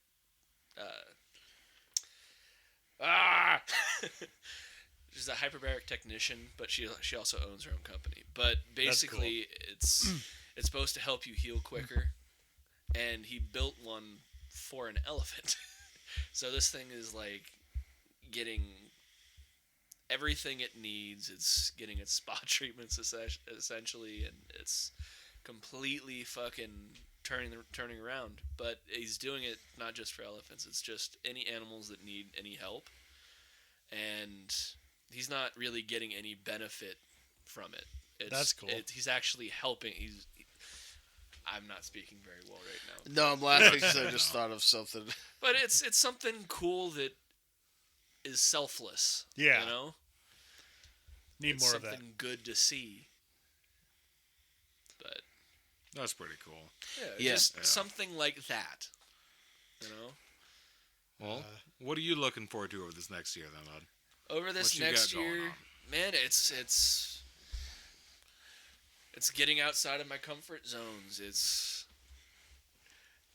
She's a hyperbaric technician, but she also owns her own company. But basically, it's supposed to help you heal quicker, and he built one for an elephant. So this thing is like getting everything it needs. It's getting its spa treatments essentially, and it's completely fucking turning around. But he's doing it not just for elephants. It's just any animals that need any help, and he's not really getting any benefit from it. That's cool. He's actually helping. I'm not speaking very well right now. No, I'm laughing because I just thought of something. But it's something cool that is selfless. Yeah. You know? Need It's more of that. something good to see. But That's pretty cool. Yeah. just something like that. You know? Well, what are you looking forward to over this next year, then, bud? Over this What you next got going year, on? man, it's getting outside of my comfort zones. It's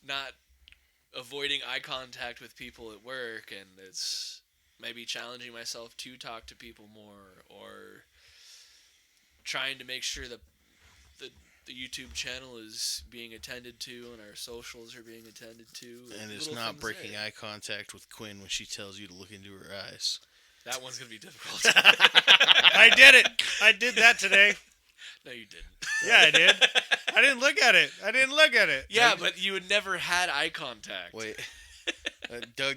not avoiding eye contact with people at work, and it's maybe challenging myself to talk to people more, or trying to make sure that the YouTube channel is being attended to and our socials are being attended to. And it's Little not things breaking there. eye contact with Quinn when she tells you to look into her eyes. That one's going to be difficult. I did it. I did that today. No, you didn't. Yeah, I did. I didn't look at it. Yeah, but you had never had eye contact. Wait, Doug,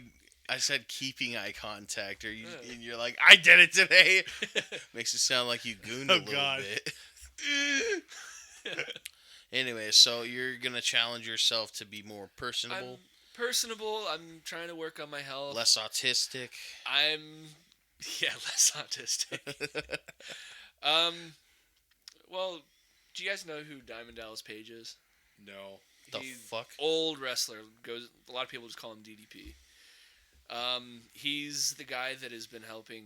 I said keeping eye contact, and you're like, I did it today. makes it sound like you gooned Oh, a little God. bit. Anyway, so you're gonna challenge yourself to be more personable, I'm trying to work on my health. less autistic. Less autistic. Well, do you guys know who Diamond Dallas Page is? No. The He's fuck? old wrestler. A lot of people just call him DDP. He's the guy that has been helping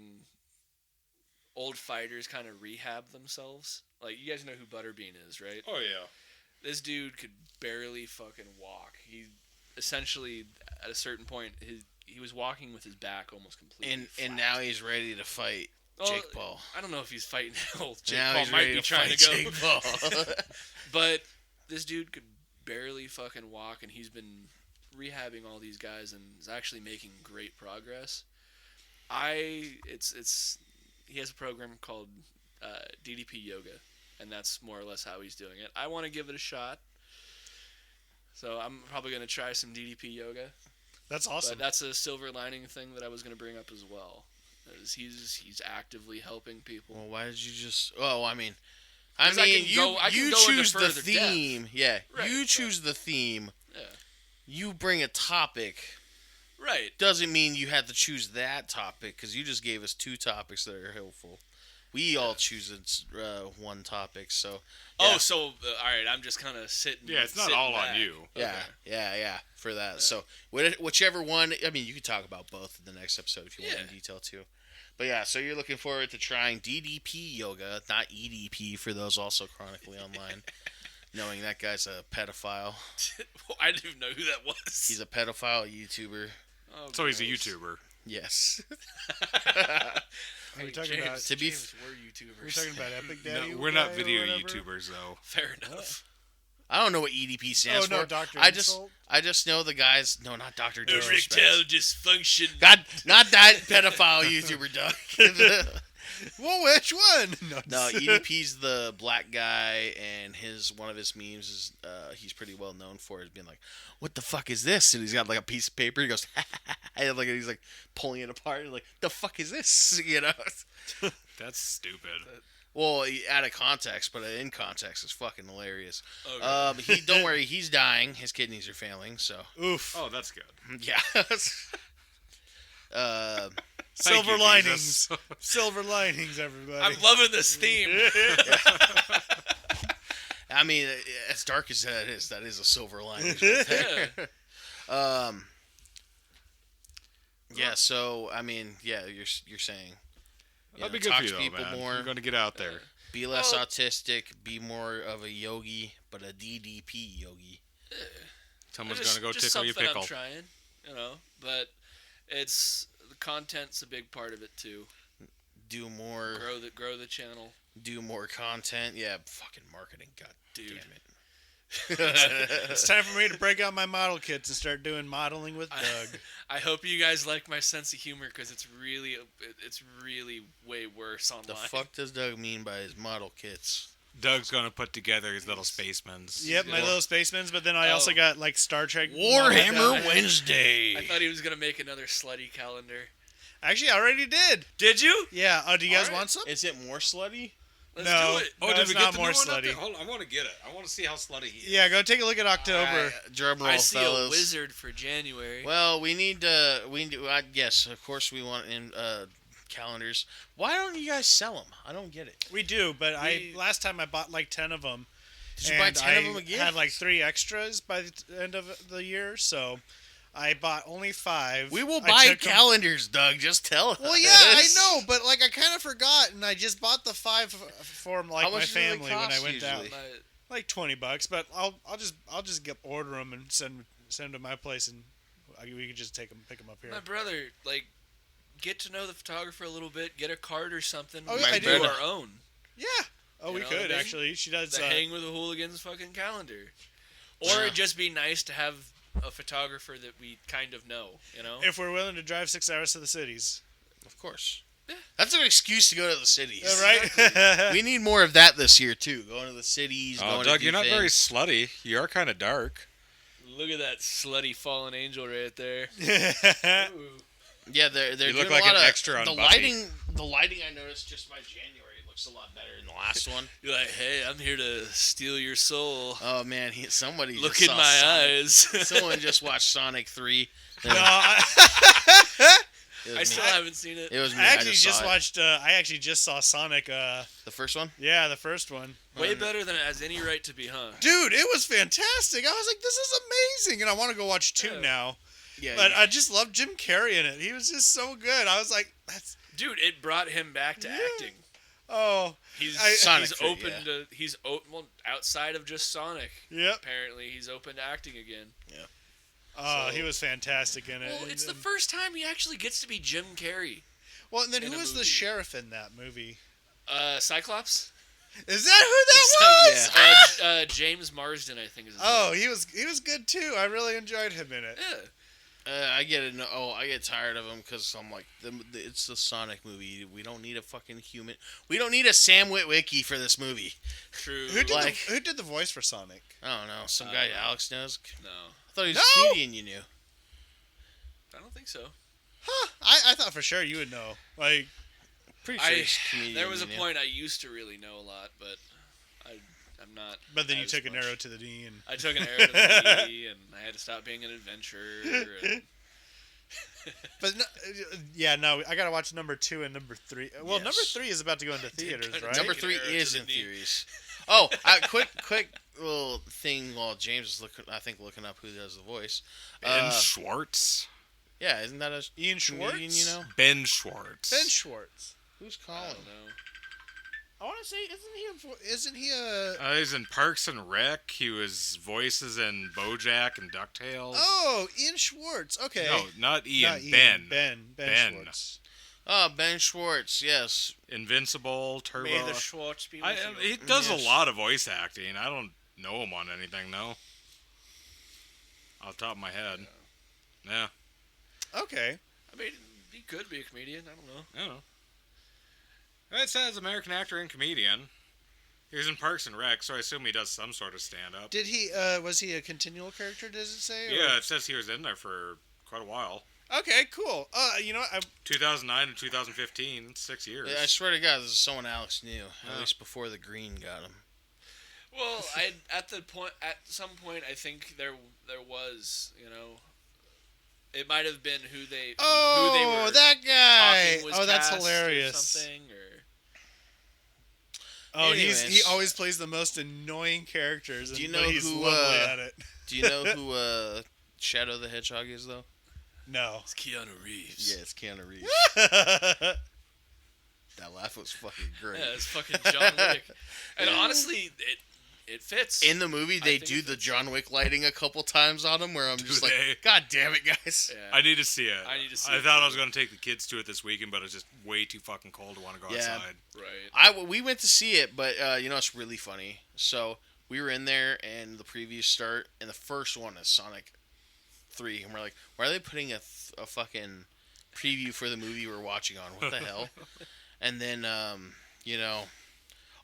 old fighters kind of rehab themselves. Like, you guys know who Butterbean is, right? Oh, yeah. This dude could barely fucking walk. He essentially, at a certain point, he was walking with his back almost completely And flat. now he's ready to fight Jake Paul. I don't know if he's fighting old Jake Now Paul. he's Might ready be to trying fight to go. Jake Paul. But this dude could barely fucking walk, and he's been rehabbing all these guys and is actually making great progress. He has a program called DDP Yoga, and that's more or less how he's doing it. I want to give it a shot, so I'm probably going to try some DDP Yoga. That's awesome. But that's a silver lining thing that I was going to bring up as well. Is he's actively helping people. Well, why did you just? Oh, I mean, 'Cause I can you go into choose the further theme. Yeah, Right, you choose the theme. Yeah. You bring a topic. Right. Doesn't mean you had to choose that topic because you just gave us two topics that are helpful. We all choose one topic, so. Oh, yeah. so all right. I'm just kind of sitting. Yeah, it's not sitting all back. on you. Yeah, yeah, for that. So whichever one. I mean, you could talk about both in the next episode if you want in detail too. But yeah, so you're looking forward to trying DDP yoga, not EDP for those also chronically online, knowing that guy's a pedophile. I didn't even know who that was. He's a pedophile YouTuber. Oh, So he's a gross. YouTuber. Yes. Are we talking about? To be James, we're YouTubers. Are we talking about Epic Daddy? No, we're not guy or video whatever? YouTubers, though. Fair enough. I don't know what EDP stands Oh no, for. Doctor I Insult. just know the guys. No, not Doctor Disrespect. Erectile dysfunction. God, not that pedophile YouTuber, Doug. Well, which one? No, EDP's the black guy, and one of his memes is he's pretty well known for is being like, "What the fuck is this?" And he's got like a piece of paper. He goes, and like he's like pulling it apart. Like, the fuck is this? You know. That's stupid. Well, out of context, but in context, it's fucking hilarious. Okay. Don't worry, he's dying. His kidneys are failing. So Oof. Oh, that's good. yeah. Thank Silver you, linings. Jesus. Silver linings, everybody. I'm loving this theme. I mean, as dark as that is a silver lining. Right there. Yeah. Yeah. So I mean, yeah, you're saying. That'd be know, good talk for you, to though, people man. more. You're going to get out there. Be less Well- autistic. Be more of a yogi, but a DDP yogi. Someone's going to go just tickle your something pickle. I'm trying, but the content's a big part of it too. Do more. Grow the channel, Do more content. Yeah, fucking marketing. God dude. damn it. It's time for me to break out my model kits and start doing modeling with Doug. I hope you guys like my sense of humor because it's really way worse online. The fuck does Doug mean by his model kits? Doug's going to put together his little spacemans. Yep, my little spacemans, but then I also got like Star Trek. Warhammer models. Wednesday. I thought he was gonna make another slutty calendar. Actually, I already did. Did you? Yeah. Oh, do you guys Alright. want some? Is it more slutty? Let's No. do it. Oh, No, did it's we not get the more new one up slutty. there? Hold on, I want to get it. I want to see how slutty he is. Yeah, go take a look at October. Drum roll, I see fellas. a wizard for January. Well, we need to. Yes, of course we want in calendars. Why don't you guys sell them? I don't get it. We do, but last time I bought like 10 of them. Did you buy and 10 of I them again? had like 3 extras by the end of the year, so I bought only 5. We will I buy took 'em- calendars, Doug. Just tell us. Well, yeah, I know, but like I kind of forgot, and I just bought the 5 for like How my much do they family when I cost went out. usually? Like $20, but I'll just order them and send them to my place, and we could just pick them up here. My brother, like, get to know the photographer a little bit, get a card or something. Oh, we yeah, can I do do. our own. Yeah. Oh, You we know what I could mean? actually. She does. The Hang with the Hooligans fucking calendar. Or Yeah. it'd just be nice to have a photographer that we kind of know, you know? If we're willing to drive 6 hours to the cities, Of course. That's an excuse to go to the cities. right? We need more of that this year too. Going to the cities. Oh, going Doug, to do you're not very things. slutty. You are kind of dark. Look at that slutty fallen angel right there. Ooh. Yeah, they're You look doing like a lot an of, extra on the Buffy. lighting. The lighting I noticed just by January looks a lot better than the last one. You're like, hey, I'm here to steal your soul. Oh man, somebody Look just in saw my Sonic. eyes. Someone just watched Sonic 3. No, It was I me. still haven't seen it. It was me. I actually just just saw it. watched. I actually just saw Sonic. The first one. Yeah, the first one. Way better than it has any right to be, huh? Dude, it was fantastic. I was like, this is amazing, and I want to go watch 2 Yeah. now. Yeah, But yeah. I just love Jim Carrey in it. He was just so good. I was like, that's Dude, it brought him back to Yeah. acting. oh, He's Sonic he's fit, open yeah. to well outside of just Sonic. yep. Apparently, he's open to acting again. Oh, So- he was fantastic in it. Well, it's the first time he actually gets to be Jim Carrey. Well, and then in who a was the movie. sheriff in that movie? Cyclops. Is that who that was? Yeah. James Marsden, I think is. His Oh, name. he was good too. I really enjoyed him in it. Yeah. I get it. I get tired of him because I'm like, it's the Sonic movie. We don't need a fucking human. We don't need a Sam Witwicky for this movie. True. Who did the voice for Sonic? I don't know. Some guy Alex knows. No, I thought he was No! a comedian. You knew. I don't think so. Huh? I thought for sure you would know. Like, Pretty sure he's a comedian. There was a you knew. point I used to really know a lot, but I'm not. but then you as took an much. arrow to the knee and. I took an arrow to the knee, and I had to stop being an adventurer. And, But no, yeah, no, I gotta watch number 2 and number 3. Well, Yes. number 3 is about to go into theaters, kinda right? Number Take an 3 arrow to is the in knee. theories. Oh, quick little thing while James is looking up who does the voice. Ben Schwartz. Yeah, isn't that a Ian comedian, Schwartz. you know? Ben Schwartz. Ben Schwartz. Who's I calling? don't know. I want to say, isn't he a? He's in Parks and Rec. He was voices in BoJack and DuckTales. Oh, Ian Schwartz. Okay. No, not Ian. Not Ian. Ben. Ben Ben. Schwartz. Oh, Ben Schwartz. Yes. Invincible, Turbo. May the Schwartz be with you. He does Yes. a lot of voice acting. I don't know him on anything, though. Off the top of my head. Yeah. Okay. I mean, he could be a comedian. I don't know. I don't know. It says American actor and comedian. He was in Parks and Rec, so I assume he does some sort of stand-up. Did he? Was he a continual character? Does it say? Yeah, it says he was in there for quite a while. Okay, cool. You know, 2009 to 2015, 6 years. I swear to God, this is someone Alex knew. At least before the green got him. Well, at some point, I think there was, you know, it might have been who they were that guy. talking was Oh, that's cast hilarious. or something, or Oh, he Anyways. always plays the most annoying characters. Do you but know he's who, lovely at it? Do you know who Shadow the Hedgehog is, though? No. it's Keanu Reeves. Yeah, it's Keanu Reeves. That laugh was fucking great. Yeah, it's fucking John Wick. And honestly, it fits. In the movie, they think do it the fits. John Wick lighting a couple times on him, where I'm just like, they? God damn it, guys. Yeah. I need to see it. I need to see I it, thought I too. was going to take the kids to it this weekend, but it's just way too fucking cold to want to go Yeah. outside. Right. We went to see it, but you know it's really funny. So we were in there, and the previews start, and the first one is Sonic 3, and we're like, why are they putting a fucking preview for the movie we're watching on? What the hell? And then you know,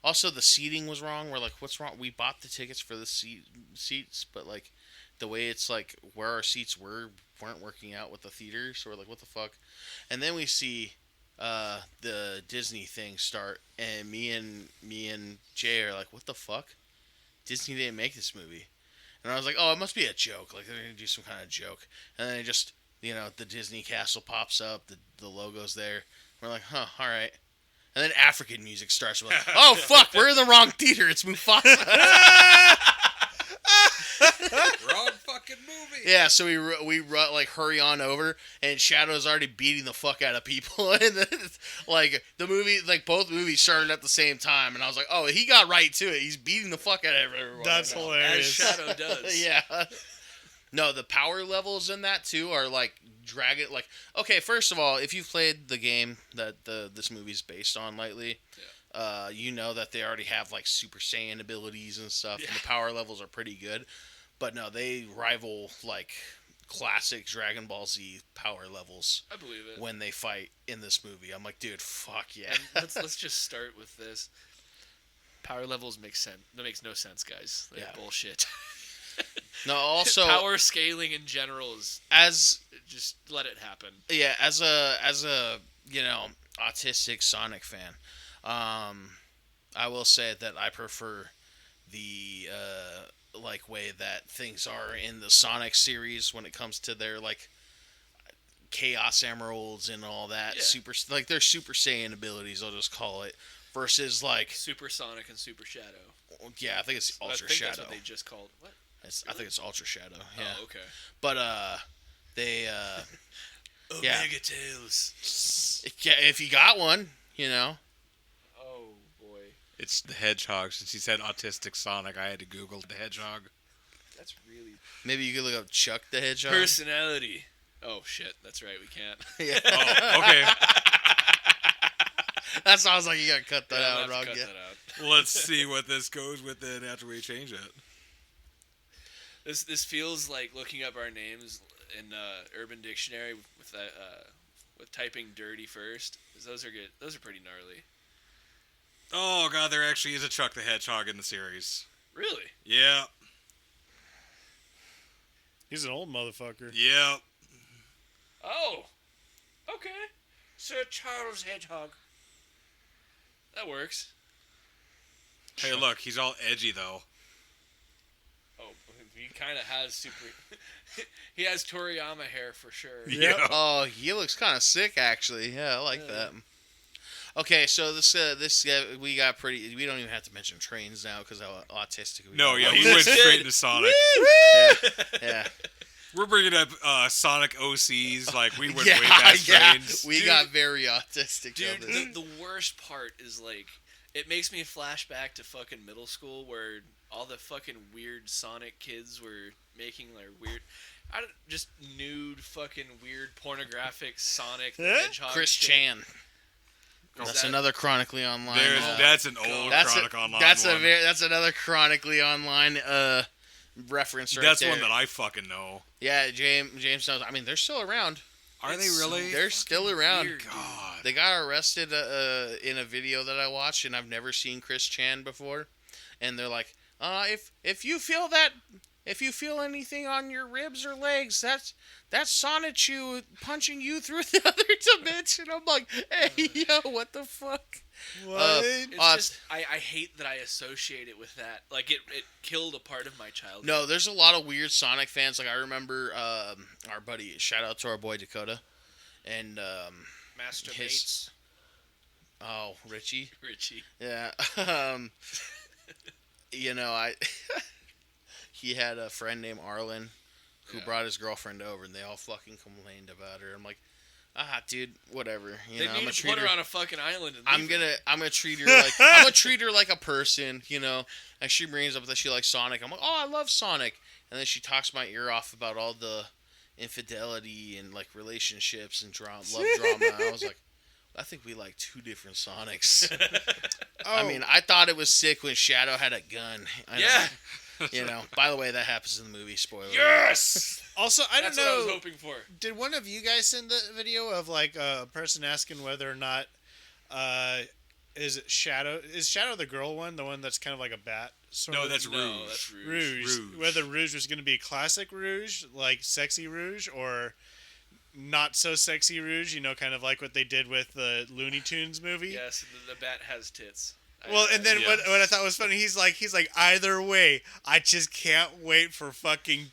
also the seating was wrong. We're like, what's wrong? We bought the tickets for the seats, but like the way it's like where our seats weren't working out with the theater. So we're like, what the fuck? And then we see the Disney thing start, and me and Jay are like, what the fuck? Disney didn't make this movie. And I was like, oh, it must be a joke. Like, they're going to do some kind of joke. And then it just, you know, the Disney castle pops up, the logo's there. We're like, huh, all right. And then African music starts. We're like, oh, fuck, we're in the wrong theater. It's Mufasa. Wrong fucking movie. Yeah, so we like hurry on over, and Shadow's already beating the fuck out of people, and then it's, like the movie, like both movies started at the same time, and I was like, oh, he got right to it. He's beating the fuck out of everyone. That's right now. As hilarious. Shadow does. Yeah. No, the power levels in that too are like dragon. Like, okay, first of all, if you've played the game that this movie's based on lately, you know that they already have like Super Saiyan abilities and stuff, and the power levels are pretty good. But no, they rival like classic Dragon Ball Z power levels I believe it. when they fight in this movie. I'm like, dude, fuck yeah. And let's just start with this. Power levels make sense. That makes no sense, guys. They're Yeah. bullshit. No, also power scaling in general is as just let it happen. yeah, as a you know autistic Sonic fan, I will say that I prefer the like way that things are in the Sonic series when it comes to their like Chaos Emeralds and all that Yeah. like their Super Saiyan abilities. I'll just call it versus like Super Sonic and Super Shadow. yeah, I think it's Ultra I think Shadow. that's what they just called. What? I think it's Ultra Shadow. Yeah, Oh, okay. but they Yeah. Omega Tails. yeah, if you got one, you know. Oh boy, It's the Hedgehog. Since he said autistic Sonic, I had to Google the Hedgehog. that's really Maybe you could look up Chuck the Hedgehog. personality. Oh shit, that's right. We can't. Yeah. Oh, okay. That sounds like you gotta cut that Yeah, out, I'll have Rob. to cut Yeah. that out. Let's see what this goes with then after we change it. This feels like looking up our names in Urban Dictionary with that with typing dirty first. 'Cause those are good. Those are pretty gnarly. Oh god, there actually is a Chuck the Hedgehog in the series. Really? Yeah. He's an old motherfucker. Yeah. Oh. Okay. Sir Charles Hedgehog. That works. Hey, look, he's all edgy though. Oh, he kind of has super. He has Toriyama hair for sure. Yeah. Oh, he looks kind of sick, actually. Yeah, I like Yeah. that. Okay, so this we got pretty. We don't even have to mention trains now because how autistic we No, are. yeah, we we went did. straight into Sonic. Yeah, We're bringing up Sonic OCs, like we went yeah, way past yeah. trains. We Dude. got very autistic. Dude, on this. the worst part is like, it makes me flash back to fucking middle school where all the fucking weird Sonic kids were making their weird, just nude fucking weird pornographic Sonic the Hedgehog Chris shit. Chan. Is That's that- another chronically online. That's an old Chronic Online that's one. that's another chronically online reference right That's there. one that I fucking know. Yeah, James knows. I mean, they're still around. Are they really? They're still around. Weird, dude. God. They got arrested in a video that I watched, and I've never seen Chris Chan before. And they're like, if you feel anything on your ribs or legs, that's Sonic Chew punching you through the other dimension. I'm like, hey, yo, what the fuck? What? It's just I hate that I associate it with that. Like it killed a part of my childhood. No, there's a lot of weird Sonic fans. Like I remember our buddy. Shout out to our boy Dakota, and Master his- Mates. oh Richie. Richie. Yeah. He had a friend named Arlen who brought his girlfriend over, and they all fucking complained about her. I'm like, dude, whatever. They I'm gonna need to treat put her on a fucking island. And I'm leave her. gonna treat her like I'm gonna treat her like a person, And she brings up that she likes Sonic. I'm like, oh, I love Sonic. And then she talks my ear off about all the infidelity and like relationships and love drama. I was like, I think we like two different Sonics. I mean, I thought it was sick when Shadow had a gun. By the way, that happens in the movie. Spoiler. Yes. Also, I don't That's what I was know. hoping for. Did one of you guys send the video of like a person asking whether or not is it Shadow? Is Shadow the girl one? The one that's kind of like a bat? Sort No, of? that's Rouge. No, that's Rouge. Rouge. Whether Rouge was going to be classic Rouge, like sexy Rouge, or not so sexy Rouge. Kind of like what they did with the Looney Tunes movie. Yes, the bat has tits. Well, and then Yes. what I thought was funny, he's like, either way, I just can't wait for fucking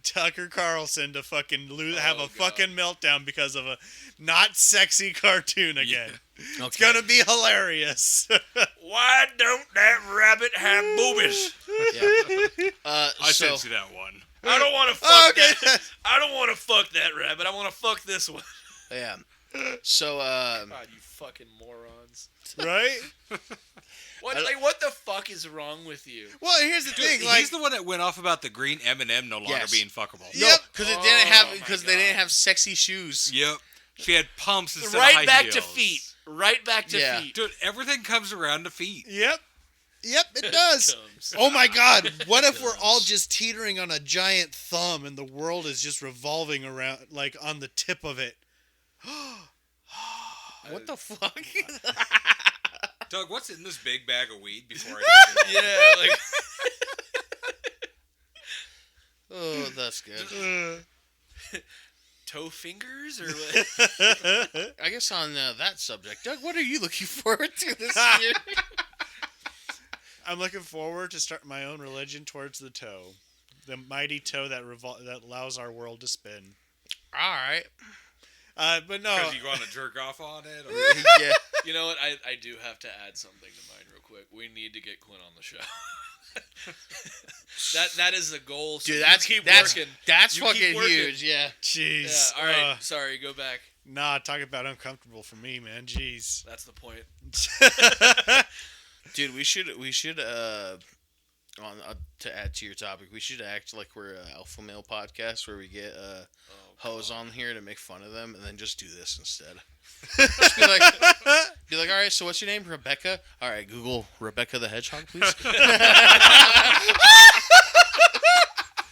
Tucker Carlson to fucking have a God. fucking meltdown because of a not sexy cartoon again. Okay. It's gonna be hilarious. Why don't that rabbit have boobies? Yeah. I so sent you that one. I don't want to fuck Okay. that. I don't want to fuck that rabbit. I want to fuck this one. yeah. So God, you fucking morons. Right? What the fuck is wrong with you? Well, here's the thing, like, He's the one that went off about the green M&M no longer Yes. being fuckable. no, Yep. because it Oh, didn't have my because they God. didn't have sexy shoes. Yep. She had pumps instead of Right high back heels. to feet. Right back to Yeah. feet. Dude, everything comes around to feet. Yep, it does. Comes. Oh my God! What if we're all just teetering on a giant thumb and the world is just revolving around, like on the tip of it? What the fuck? Doug, what's in this big bag of weed before I take it home? Yeah, like Oh, that's good. toe fingers or what? I guess on that subject, Doug, what are you looking forward to this year? I'm looking forward to start my own religion towards the toe, the mighty toe that that allows our world to spin. All right. But no, Because you want to jerk off on it? Or... Yeah. You know what? I do have to add something to mine real quick. We need to get Quinn on the show. that is the goal. So Dude, you that's keep that's working. that's You keep fucking working. huge. Yeah. Yeah. jeez. All right. Sorry. Go back. Nah, talk about uncomfortable for me, man. Jeez. That's the point. Dude, we should to add to your topic, we should act like we're an alpha male podcast where we get hoes on here to make fun of them, and then just do this instead. Just be like, all right, so what's your name? Rebecca? All right, Google Rebecca the Hedgehog, please.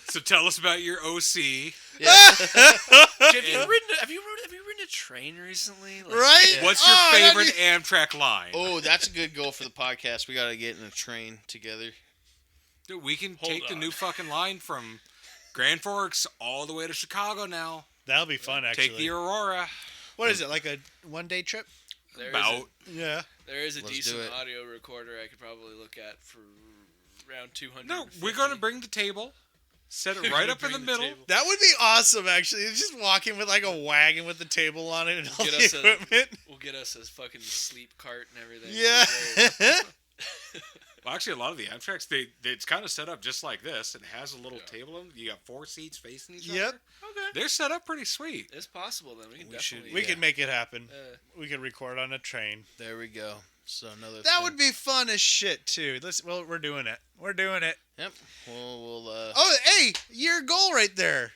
So tell us about your OC. Yeah. Have you ridden a train recently? Like, Right? What's your Oh, that'd favorite be- Amtrak line? Oh, that's a good goal for the podcast. We got to get in a train together. Dude, we can Hold take the on. new fucking line from Grand Forks all the way to Chicago now. That'll be fun, actually. Take the Aurora. What is it, like a one-day trip? There is About. Yeah. there is a Let's do decent it. audio recorder I could probably look at for around 200. No, we're going to bring the table, set it right up in the middle. That would be awesome, actually. Just walking with like a wagon with the table on it and all Get the us a- equipment. We'll get us a fucking sleep cart and everything. Yeah. It'll be great. Well, actually, a lot of the Amtraks, it's kind of set up just like this. It has a little table. You got 4 seats facing each Yep. other. Okay. They're set up pretty sweet. It's possible then. We can We should- definitely. We could make it happen. Uh, We could record on a train. There we go. So another. That thing. would be fun as shit, too. Well, we're doing it. We're doing it. Yep. We'll Oh, hey, your goal right there.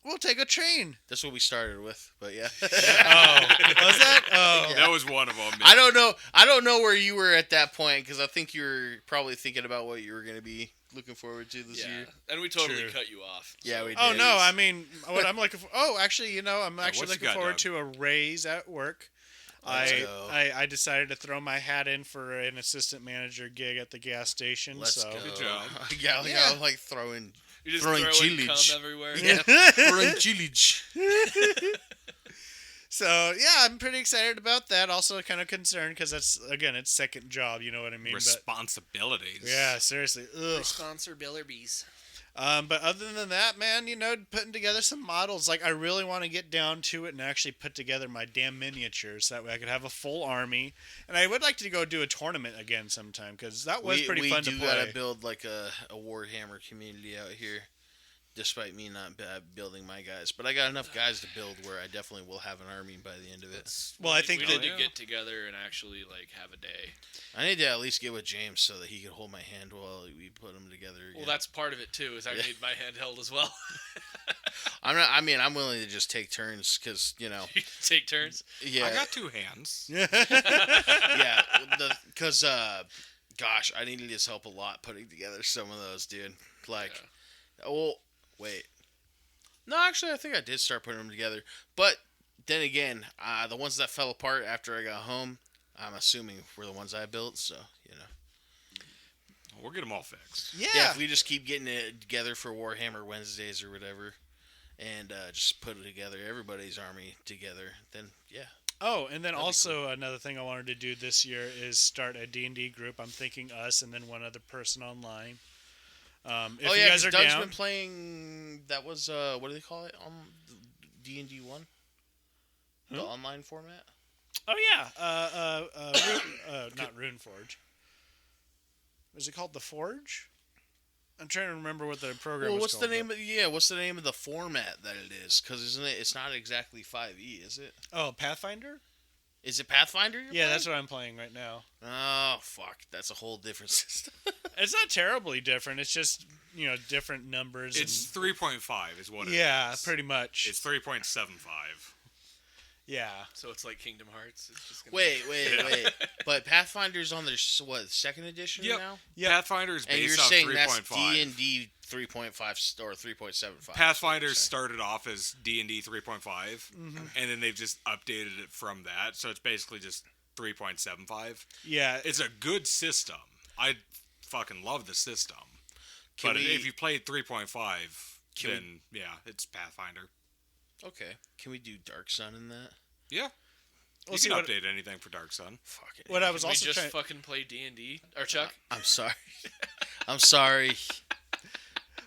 We'll take a train. That's what we started with, but yeah. Oh, was that? Oh. That was one of them. I don't know where you were at that point because I think you were probably thinking about what you were going to be looking forward to this yeah. year. And we totally True. cut you off. Yeah, so- we Oh did. no! I mean, what I'm looking for. Oh, actually, I'm actually what you looking got, forward Doug? to a raise at work. Let's I, go. I decided to throw my hat in for an assistant manager gig at the gas station. Let's so go. Good job. Yeah, Yeah. I like throwing You're just Throwing throwing chillage. cum everywhere. throwing chillage. So yeah, I'm pretty excited about that. Also, kind of concerned because that's again, it's second job. You know what I mean? Responsibilities. But yeah, seriously, ugh. Sponsor Billerbees. But other than that, man, putting together some models. Like, I really want to get down to it and actually put together my damn miniatures. That way I could have a full army. And I would like to go do a tournament again sometime, because that was pretty fun to play. We do gotta build like a Warhammer community out here. Despite me not building my guys, but I got enough guys to build where I definitely will have an army by the end of it. Well, I think we that need to get together and actually like have a day. I need to at least get with James so that he can hold my hand while we put them together. Well, that's part of it too. Is I need my handheld as well. I'm not. I mean, I'm willing to just take turns because Take turns. Yeah, I got 2 hands. yeah. Because gosh, I needed his help a lot putting together some of those, dude. Like, well, wait. No, actually, I think I did start putting them together. But then again, the ones that fell apart after I got home, I'm assuming were the ones I built. So We'll get them all fixed. yeah. If we just keep getting it together for Warhammer Wednesdays or whatever, and just put it together, everybody's army together, then yeah. Oh, and then also another thing I wanted to do this year is start a D&D group. I'm thinking us and then one other person online. If you guys are Doug's down, been playing. That was what do they call it? D&D 1, the online format. oh yeah, not Runeforge. Was it called the Forge? I'm trying to remember what the program Well, was what's called. the name of what's the name of the format that it is? Because isn't it? It's not exactly 5e, is it? Oh, Pathfinder? Is it Pathfinder? Yeah, that's what I'm playing right now. Oh fuck, that's a whole different system. It's not terribly different. It's just different numbers. It's 3.5 is what it is. yeah, pretty much. It's 3.75. yeah. So it's like Kingdom Hearts. It's just gonna Wait. But Pathfinder's on their second edition Yep. now, Yep. Pathfinder is and you're based off saying that's 3.5. D&D 3.5 or 3.75. Pathfinder started off as D&D 3.5, Mm-hmm. and then they've just updated it from that, so it's basically just 3.75. Yeah. It's a good system. I fucking love the system. Can But we- if you played 3.5, Can then yeah, it's Pathfinder. Okay, can we do Dark Sun in that? Yeah. We'll You see can what- update anything for Dark Sun. Fuck it. What I was We also just trying. fucking play D&D. Or Chuck. I'm sorry. I'm sorry.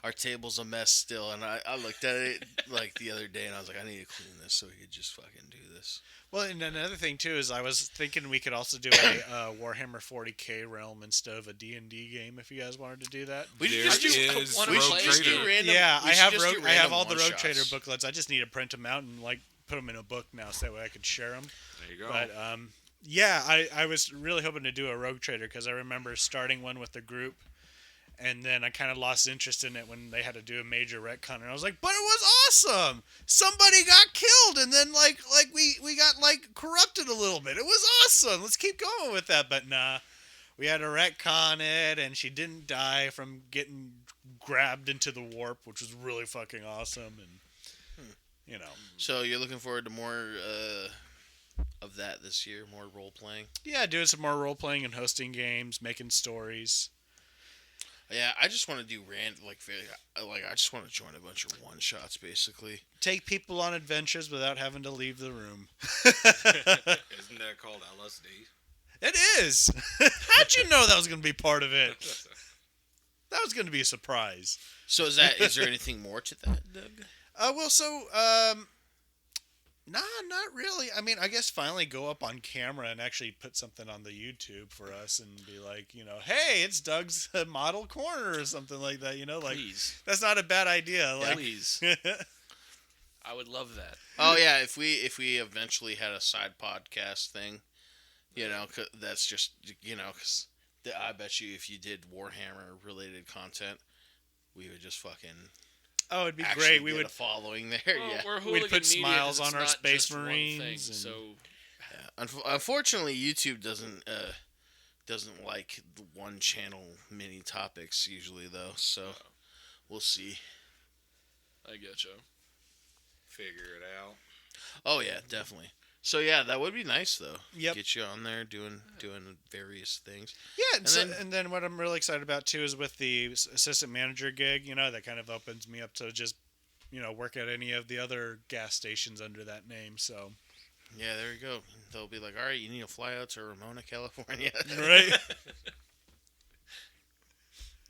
Our table's a mess still, and I looked at it like the other day, and I was like, I need to clean this so we could just fucking do this. Well, and another thing too is I was thinking we could also do a Warhammer 40k realm instead of a D&D game if you guys wanted to do that. We should There just do. is wanna We Rogue should just do Trader. random. Yeah, we I should have just do I have random all the Rogue one-shots. Trader booklets. I just need to print them out and put them in a book now, so that way I could share them. There you go. But yeah, I was really hoping to do a Rogue Trader because I remember starting one with the group, and then I kind of lost interest in it when they had to do a major retcon, and I was like, but it was awesome. Somebody got killed, and then like we got like corrupted a little bit. It was awesome. Let's keep going with that. But nah, we had to retcon it, and she didn't die from getting grabbed into the warp, which was really fucking awesome. And So you're looking forward to more of that this year, more role playing. yeah, doing some more role playing and hosting games, making stories. Yeah, I just want to do I just want to join a bunch of one shots, basically. Take people on adventures without having to leave the room. Isn't that called LSD? It is. How'd you know that was going to be part of it? That was going to be a surprise. So is there anything more to that, Doug? Nah, not really. I mean, I guess finally go up on camera and actually put something on the YouTube for us and be like, hey, it's Doug's model corner or something like that. Please. That's not a bad idea. Like, Please. I would love that. Oh yeah, if we eventually had a side podcast thing, 'cause that's just because I bet you if you did Warhammer related content, we would just fucking oh, it'd be actually great. We get would a following there. Well, Yeah. we're We'd hooligan put media smiles 'cause it's on our not Space just one Marines thing, and- so Unfortunately, YouTube doesn't like the one channel mini topics usually though. So we'll see. I getcha. Figure it out. Oh yeah, definitely. So yeah, that would be nice though. Yep. Get you on there doing various things. Yeah, And and then- then what I'm really excited about too is with the assistant manager gig. That kind of opens me up to just work at any of the other gas stations under that name. So Yeah, there you go. They'll be like, all right, you need to fly out to Ramona, California. right.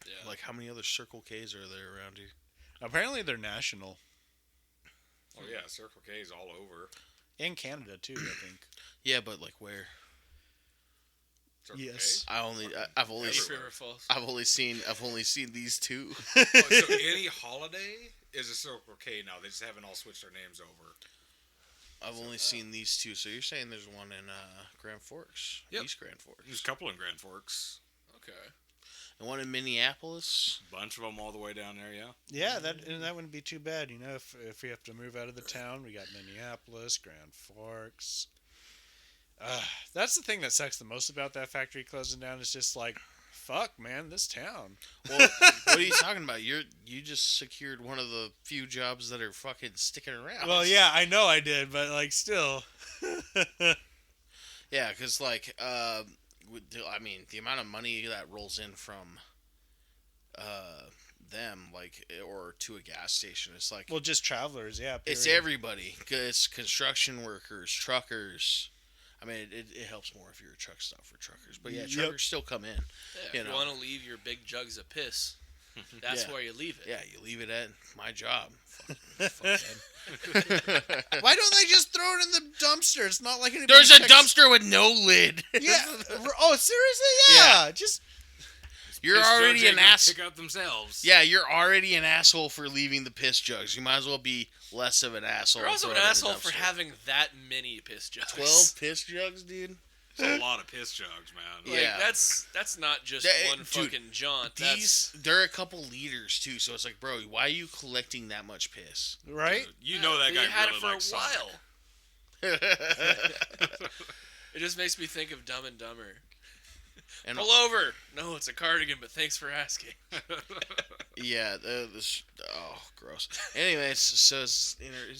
Yeah. Like, how many other Circle K's are there around here? Apparently they're national Oh yeah, Circle K's all over. in Canada too. I think. Yeah, but like where? Circle Yes. K? I've only East Everywhere. River Falls. I've only seen these two. Oh, so any holiday is a Circle K now. They just haven't all switched their names over. I've only seen these two. So you're saying there's one in Grand Forks, Yep. East Grand Forks, There's a couple in Grand Forks. Okay. and one in Minneapolis. Bunch of them all the way down there. Yeah. Yeah, that wouldn't be too bad. If we have to move out of the town, we got Minneapolis, Grand Forks. That's the thing that sucks the most about that factory closing down. Is just like, fuck, man, this town. Well, what are you talking about? You just secured one of the few jobs that are fucking sticking around. Well, yeah, I know I did, but like, still. Yeah, because like, I mean, the amount of money that rolls in from them, like, or to a gas station, it's like, Well, just travelers, yeah. it's period. everybody. 'Cause it's construction workers, truckers. I mean, it helps more if you're a truck stop for truckers. But yeah, Yep. truckers still come in. Yeah, You if know. you want to leave your big jugs of piss, that's Yeah. where you leave it. Yeah, you leave it at my job. Why don't they just throw it in the dumpster? It's not like anybody There's a checks- dumpster with no lid. Yeah. Oh, seriously? Yeah. Just You're Piss already jugs an they can ass. Pick up themselves. Yeah, you're already an asshole for leaving the piss jugs. You might as well be less of an asshole. You're also and an throw it in the asshole for dumpster. having that many piss jugs. 12 piss jugs, dude. It's a lot of piss jugs, man. Like, Yeah. that's not just one Dude, fucking jaunt. They're a couple liters too, so it's like, bro, why are you collecting that much piss? right. You know that guy You had really it for likes a while. Sonic. It just makes me think of Dumb and Dumber. And Pull over. No, it's a cardigan, but thanks for asking. yeah, oh, gross. Anyways, so is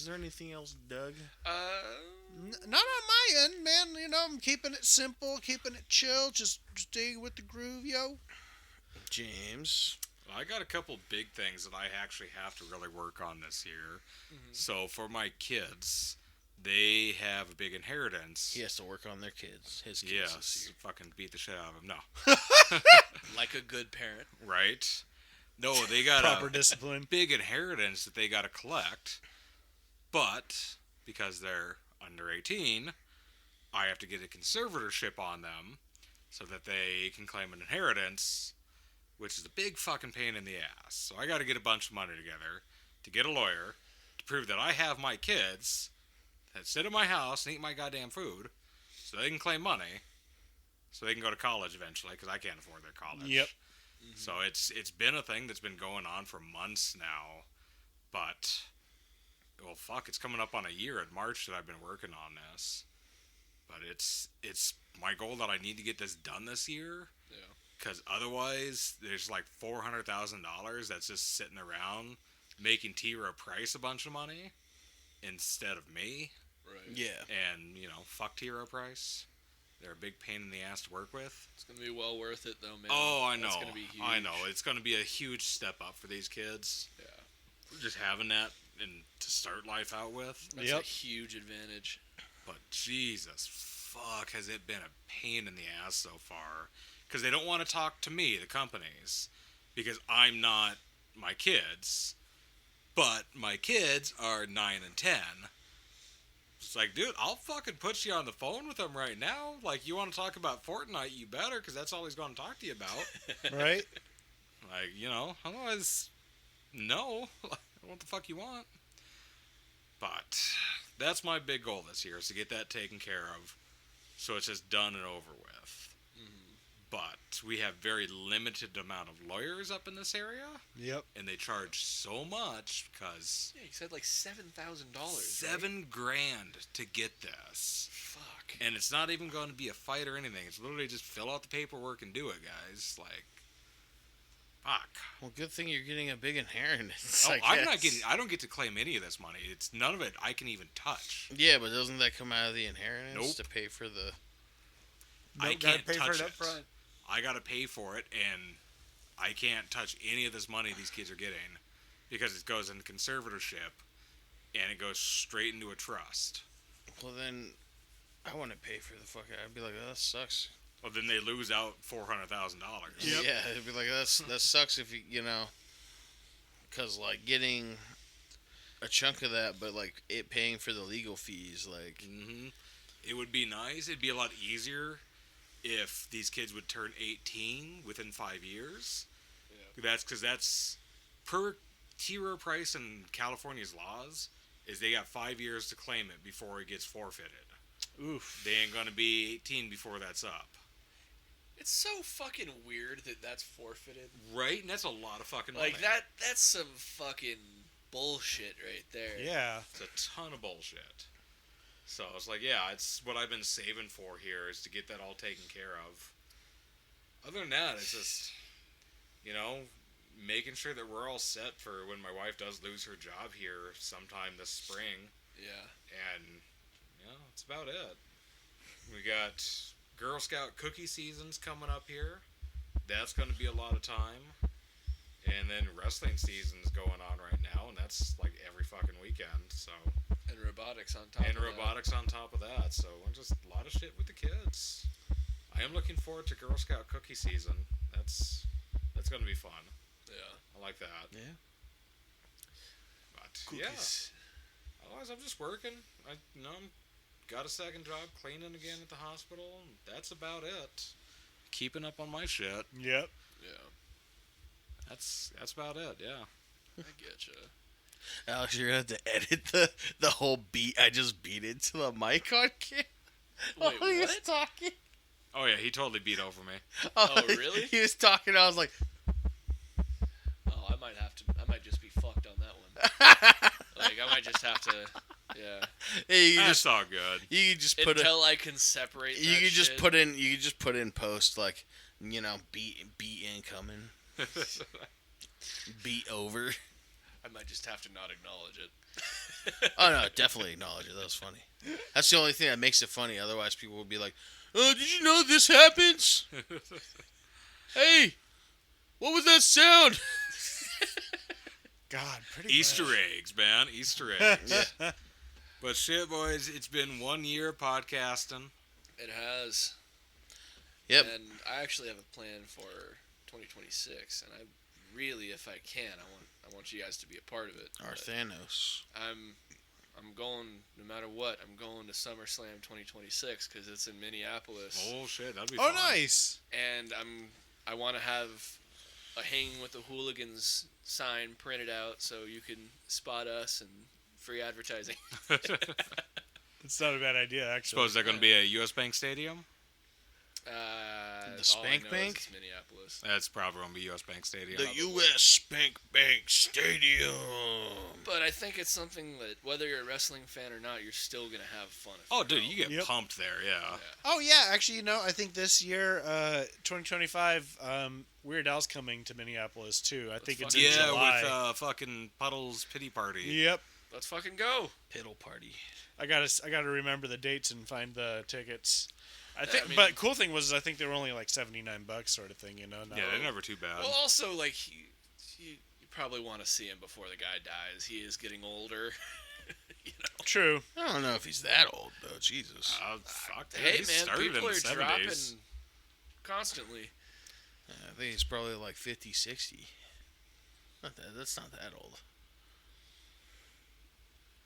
there anything else, Doug? Not on my end, man. I'm keeping it simple, keeping it chill, just staying with the groove, yo. James. I got a couple big things that I actually have to really work on this year. Mm-hmm. So for my kids, they have a big inheritance. He has to work on their kids. His kids. Yes. this year. Fucking beat the shit out of them. No. Like a good parent. Right? No, they got Proper a discipline. big inheritance that they got to collect. But because they're under 18, I have to get a conservatorship on them so that they can claim an inheritance, which is a big fucking pain in the ass. So I got to get a bunch of money together to get a lawyer to prove that I have my kids that sit in my house and eat my goddamn food so they can claim money so they can go to college eventually because I can't afford their college. Yep. So it's been a thing that's been going on for months now, but well, fuck, it's coming up on a year in March that I've been working on this. But it's my goal that I need to get this done this year. Yeah. Because otherwise, there's like $400,000 that's just sitting around making T. Rowe Price a bunch of money instead of me. Right. Yeah. And, fuck T. Rowe Price. They're a big pain in the ass to work with. It's gonna be well worth it, though, man. Oh, I know. It's gonna be huge. I know. It's going to be a huge step up for these kids. Yeah. Just having that and to start life out with. That's Yep. a huge advantage. But Jesus, fuck, has it been a pain in the ass so far? Because they don't want to talk to me, the companies, because I'm not my kids. But my kids are 9 and 10. It's like, dude, I'll fucking put you on the phone with them right now. Like, you want to talk about Fortnite, you better, because that's all he's going to talk to you about. Right. Like, otherwise, no. What the fuck you want? But that's my big goal this year, is to get that taken care of so it's just done and over with. But we have very limited amount of lawyers up in this area, Yep. and they charge so much because Yeah, you said like $7,000. $7,000 to get this. Fuck. And it's not even going to be a fight or anything. It's literally just fill out the paperwork and do it, guys. Like, Fuck. Well, good thing you're getting a big inheritance. Oh, I I'm not guess. getting. I don't get to claim any of this money. It's none of it I can even touch. Yeah, but doesn't that come out of the inheritance Nope. to pay for the? I Gotta can't pay for touch it it. up front. I gotta pay for it, and I can't touch any of this money these kids are getting because it goes into conservatorship, and it goes straight into a trust. Well, then I wouldn't pay for the fuck. I'd be like, oh, that sucks. Well, then they lose out $400,000. Yep. Yeah, it'd be like that sucks if you know, because like getting a chunk of that, but like it paying for the legal fees, like Mm-hmm. It would be nice. It'd be a lot easier if these kids would turn 18 within 5 years. Yeah. That's because that's per T-Row price in California's laws is they got 5 years to claim it before it gets forfeited. Oof. They ain't gonna be 18 before that's up. It's so fucking weird that that's forfeited. Right? And that's a lot of fucking money. Like that's some fucking bullshit right there. Yeah. It's a ton of bullshit. So it's like, yeah, it's what I've been saving for here is to get that all taken care of. Other than that, it's just, you know, making sure that we're all set for when my wife does lose her job here sometime this spring. Yeah. And, yeah, that's about it. We got Girl Scout cookie seasons coming up here. That's going to be a lot of time. And then wrestling season's going on right now, and that's like every fucking weekend, so... And robotics on top And of robotics on top of that, so just a lot of shit with the kids. I am looking forward to Girl Scout cookie season. That's going to be fun. that. Yeah. I like that. yeah. But, yeah. Otherwise, I'm just working. I got a second job cleaning again at the hospital. And that's about it. Keeping up on my shit. Yep. Yeah. That's about it. Yeah. I getcha. Alex, you're gonna have to edit the whole beat. I just beat it to the mic on camera. Wait, While he was what? talking. Oh yeah, he totally beat over me. Oh, really? He was talking. I was like, Oh, I might just be fucked on that one. Like I might just have to. Yeah. hey, you That's just all good. you could just put it. Until I can separate. You that could just shit. put in. You could just put in post like, beat incoming, beat over. I might just have to not acknowledge it. Oh no, definitely acknowledge it. That was funny. That's the only thing that makes it funny. Otherwise, people would be like, "Oh, did you know this happens? Hey, what was that sound?" God, pretty Easter much. eggs, man. Easter eggs. But shit, boys, it's been 1 year of podcasting. It has. Yep. And I actually have a plan for 2026, and I really, if I can, I want you guys to be a part of it. Our But Thanos. I'm going no matter what. I'm going to SummerSlam 2026 because it's in Minneapolis, Oh shit, that'd be Oh, fun. nice. and I want to have a hanging with the Hooligans sign printed out so you can spot us and free advertising. It's not a bad idea, actually. Suppose they're going to be a U.S. Bank Stadium? The Spank all I know is Bank? it's Minneapolis. That's probably going to be U.S. Bank Stadium. The U.S. Spank Bank Stadium. But I think it's something that whether you're a wrestling fan or not, you're still gonna have fun. If Oh, you dude, go. you get Yep. pumped there, yeah. Yeah. Oh, yeah. Actually, I think this year, 2025, Weird Al's coming to Minneapolis, too. I think it's in Yeah, July. with fucking Puddle's Pity Party. Yep. Let's fucking go. Piddle party. I gotta remember the dates and find the tickets. I think, I mean- but cool thing was I think they were only like $79 sort of thing, not- Yeah, they're never too bad. Well, also like you probably want to see him before the guy dies. He is getting older. You know. True. I don't know if he's that old though. Jesus. Fuck, dude, Hey he man, started people in are the 70s. dropping constantly. I think he's probably like 50, 60. That's not that old.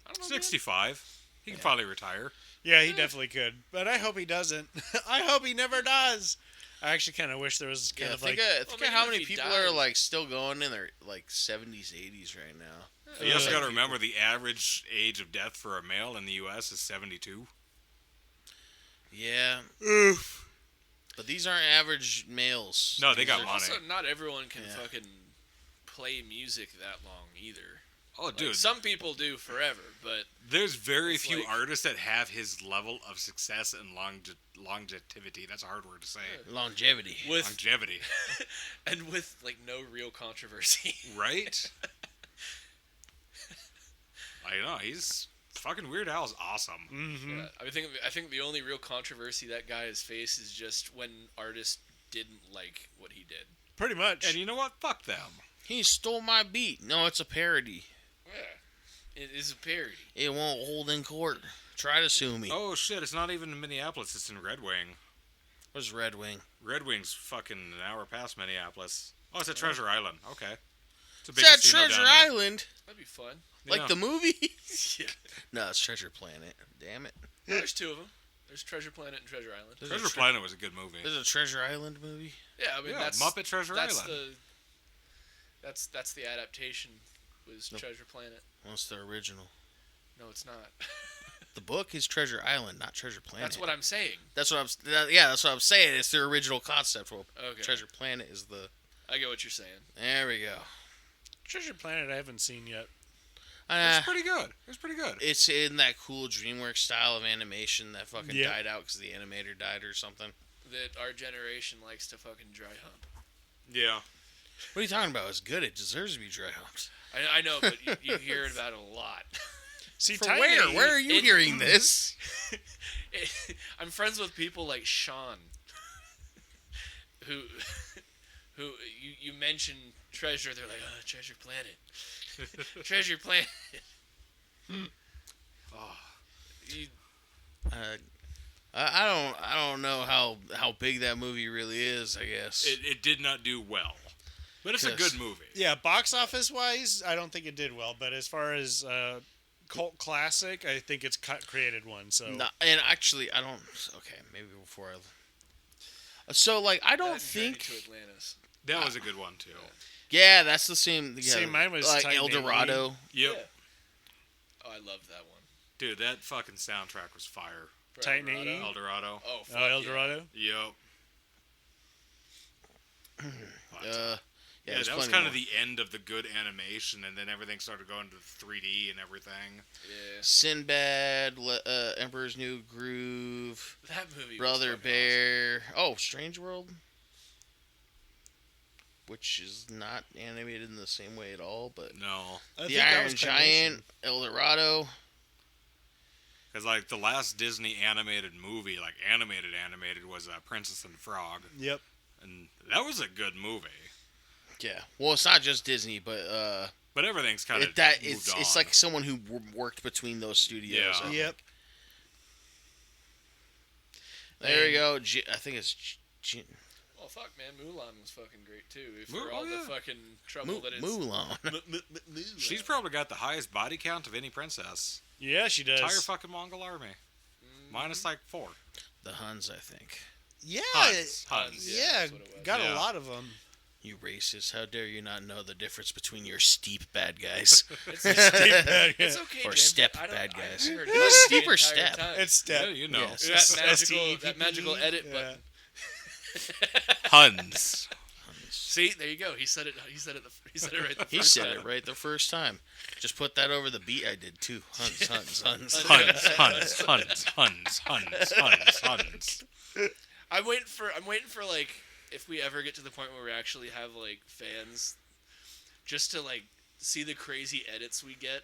I don't know. man. 65. He can probably retire. Yeah, he definitely could, but I hope he doesn't. I hope he never does. I actually kind of wish there was kind Yeah, of think like. of, think Well, of how maybe many if he people dies. are like still going in their like 70s, 80s right now. You also Yeah. got to remember the average age of death for a male in the U.S. is 72. Yeah, Oof. but these aren't average males. No, they got Well, money. also, not everyone can Yeah. fucking play music that long either. Oh, Like, dude. some people do forever, but There's very It's few like- artists that have his level of success and longevity. That's a hard word to say. Longevity. with Longevity, and with like no real controversy. right? I know he's fucking Weird Al is awesome. Mm-hmm. Yeah, I think the only real controversy that guy has faced is just when artists didn't like what he did. Pretty much. And you know what? Fuck them. He stole my beat. No, it's a parody. Yeah, it is a parody. It won't hold in court. Try to sue me. Oh shit! It's not even in Minneapolis. It's in Red Wing. Where's Red Wing? Red Wing's fucking an hour past Minneapolis. Oh, it's at Treasure Island. Okay. It's a Is that casino Treasure down there. Island? That'd be fun. Like Yeah. the movie? Yeah, No, it's Treasure Planet. Damn it. there's two of them. There's Treasure Planet and Treasure Island. There's Treasure a tre- Planet was a good movie. There's a Treasure Island movie? Yeah, I mean Yeah, that's Muppet Treasure that's Island. that's the adaptation was Nope. Treasure Planet. What's the original? No, it's not. The book is Treasure Island, not Treasure Planet. That's what I'm saying. That's what that's what I'm saying. It's the original concept. Well, Okay, Treasure Planet is the. I get what you're saying. There we go. Treasure Planet I haven't seen yet. It's pretty good. It's pretty good. It's in that cool DreamWorks style of animation that fucking Yeah. died out because the animator died or something. That our generation likes to fucking dry hump. Yeah. What are you talking about? It's good. It deserves to be dry humped. I know, but you hear about it a lot. See, For Tiny, where? Where are you it- hearing this? I'm friends with people like Sean, who you mention Treasure, they're like, oh, Treasure Planet, Treasure Planet. Oh. You, I don't know how big that movie really is. I guess. It did not do well. But it's a Yes. good movie. Yeah, box office wise, I don't think it did well. But as far as cult classic, I think it's created one. So No, and actually, I don't. Okay, maybe before I. So like, I don't that Journey think. to Atlantis. That was a good one too. Yeah, that's the same. Yeah, See, mine was like Titan El Dorado. Yep. Yeah. Oh, I love that one. Dude, that fucking soundtrack was fire. Titan Dorado? AE? El Dorado. Oh, fuck El yeah. Dorado. Yep. Yeah, Yeah, there's that was plenty kind more. of the end of the good animation, and then everything started going to 3D and everything. Yeah, Sinbad, Emperor's New Groove, that movie. was Brother fucking Bear. Oh, Strange World, which is not animated in the same way at all, but No. I The think that Iron was Giant, El Dorado. Because, like, the last Disney animated movie, like, animated, was Princess and the Frog. Claymation. Yep. And that was a good movie. Yeah, well, it's not just Disney, but But everything's kind of it's like someone who worked between those studios. Yeah. I think. Yep. There you go. I think it's Oh fuck, man, Mulan was fucking great too. Mu- For oh, all yeah. the fucking trouble that it's. Mulan. Mulan. She's probably got the highest body count of any princess. Yeah, she does. Entire fucking Mongol army. Minus, like, 4. The Huns, I think. Yeah. Huns. Yeah, Yeah, that's what it was. got Yeah. a lot of them. You racist! How dare you not know the difference between your steep bad guys? It's, Step. it's okay, Or James. step I don't- bad I guys. heard It's it steep the or entire step? time. It's step. Yeah, you know. Yes. that magical edit button. Huns. See, there you go. He said it. He said it right. The He first said time. it right the first time. Just put that over the beat I did too. Huns, Huns, Huns. Huns. I'm waiting for like if we ever get to the point where we actually have like fans, just to like see the crazy edits we get.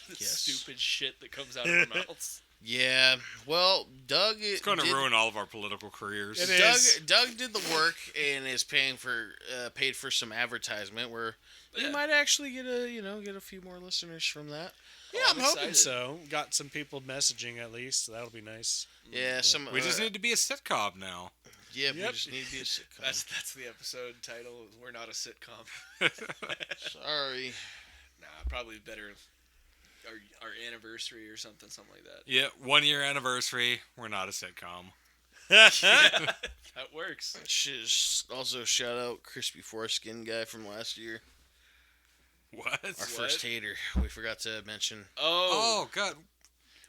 The Yes. stupid shit that comes out of our mouths. Yeah. Well, Doug. It's going to ruin all of our political careers. It is. Doug did the work and is paid for some advertisement where we Yeah. might actually get a few more listeners from that. Yeah, Oh, I'm I'm hoping excited. so. Got some people messaging at least. So that'll be nice. Yeah, some. We just need to be a sitcom now. Yeah, we Yep. just need to be a sitcom. That's the episode title. We're not a sitcom. Sorry. Nah, probably better. Our anniversary or something like that. Yeah, 1 year anniversary. We're not a sitcom. That works. Also, shout out Crispy Foreskin guy from last year. What? Our first hater. We forgot to mention. Oh, God.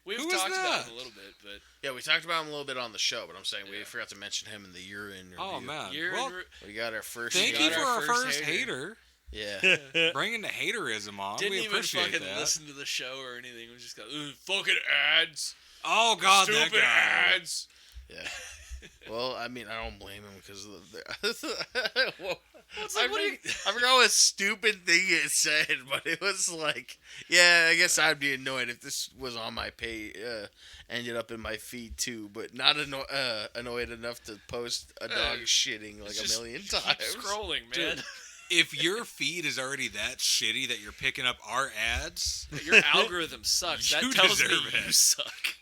We've who was talked about that? it a little bit, but Yeah, we talked about him a little bit on the show, but I'm saying we Yeah. forgot to mention him in the year-end review. Oh, man. you're Well, We got our first. thank got you hater. for our our first first hater. hater. Yeah. Bringing the haterism on. Didn't we even appreciate fucking that. listen to the show or anything. We just got fucking ads. Oh God, that Stupid guy. ads. Yeah. Well, I mean, I don't blame him because of the. Well, It's like, what do you? I forgot what stupid thing it said, but it was like, yeah, I guess I'd be annoyed if this was on my page, ended up in my feed too, but not annoyed enough to post a dog shitting like a million Keep times. scrolling, man. Dude. If your feed is already that shitty that you're picking up our ads, Your algorithm sucks. That You tells me deserve it. you suck.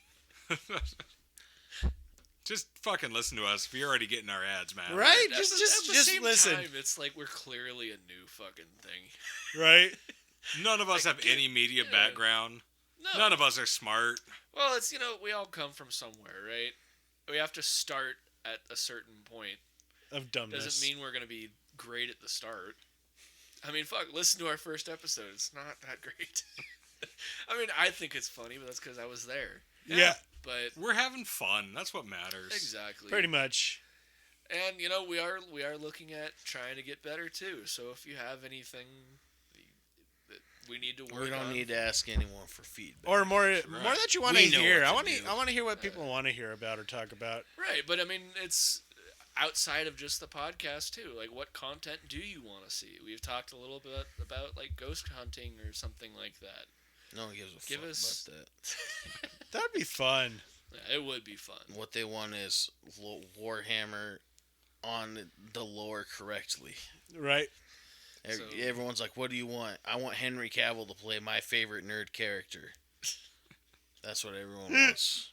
just fucking listen to us. If you're already getting our ads, man. Right? At Just the just same listen. time, it's like we're clearly a new fucking thing. Right? None of us have any media background. No. None of us are smart. Well, it's we all come from somewhere, right? We have to start at a certain point. Of dumbness. Doesn't mean we're gonna be great at the start. I mean, fuck. Listen to our first episode. It's not that great. I mean, I think it's funny, but that's because I was there. Yeah, But We're having fun. That's what matters. exactly. pretty much. And we are looking at trying to get better too. So if you have anything that we need to work We don't on, need to ask anyone for feedback. Or more that you want to We know hear. what I to want do. I want to hear what people want to hear about or talk about. right? But I mean, it's outside of just the podcast too. Like, what content do you want to see? We've talked a little bit about like ghost hunting or something like that. No one gives a Give fuck us- about that. That'd be fun. Yeah, it would be fun. What they want is Warhammer on the lore correctly. Right? So- Everyone's like, what do you want? I want Henry Cavill to play my favorite nerd character. That's what everyone wants.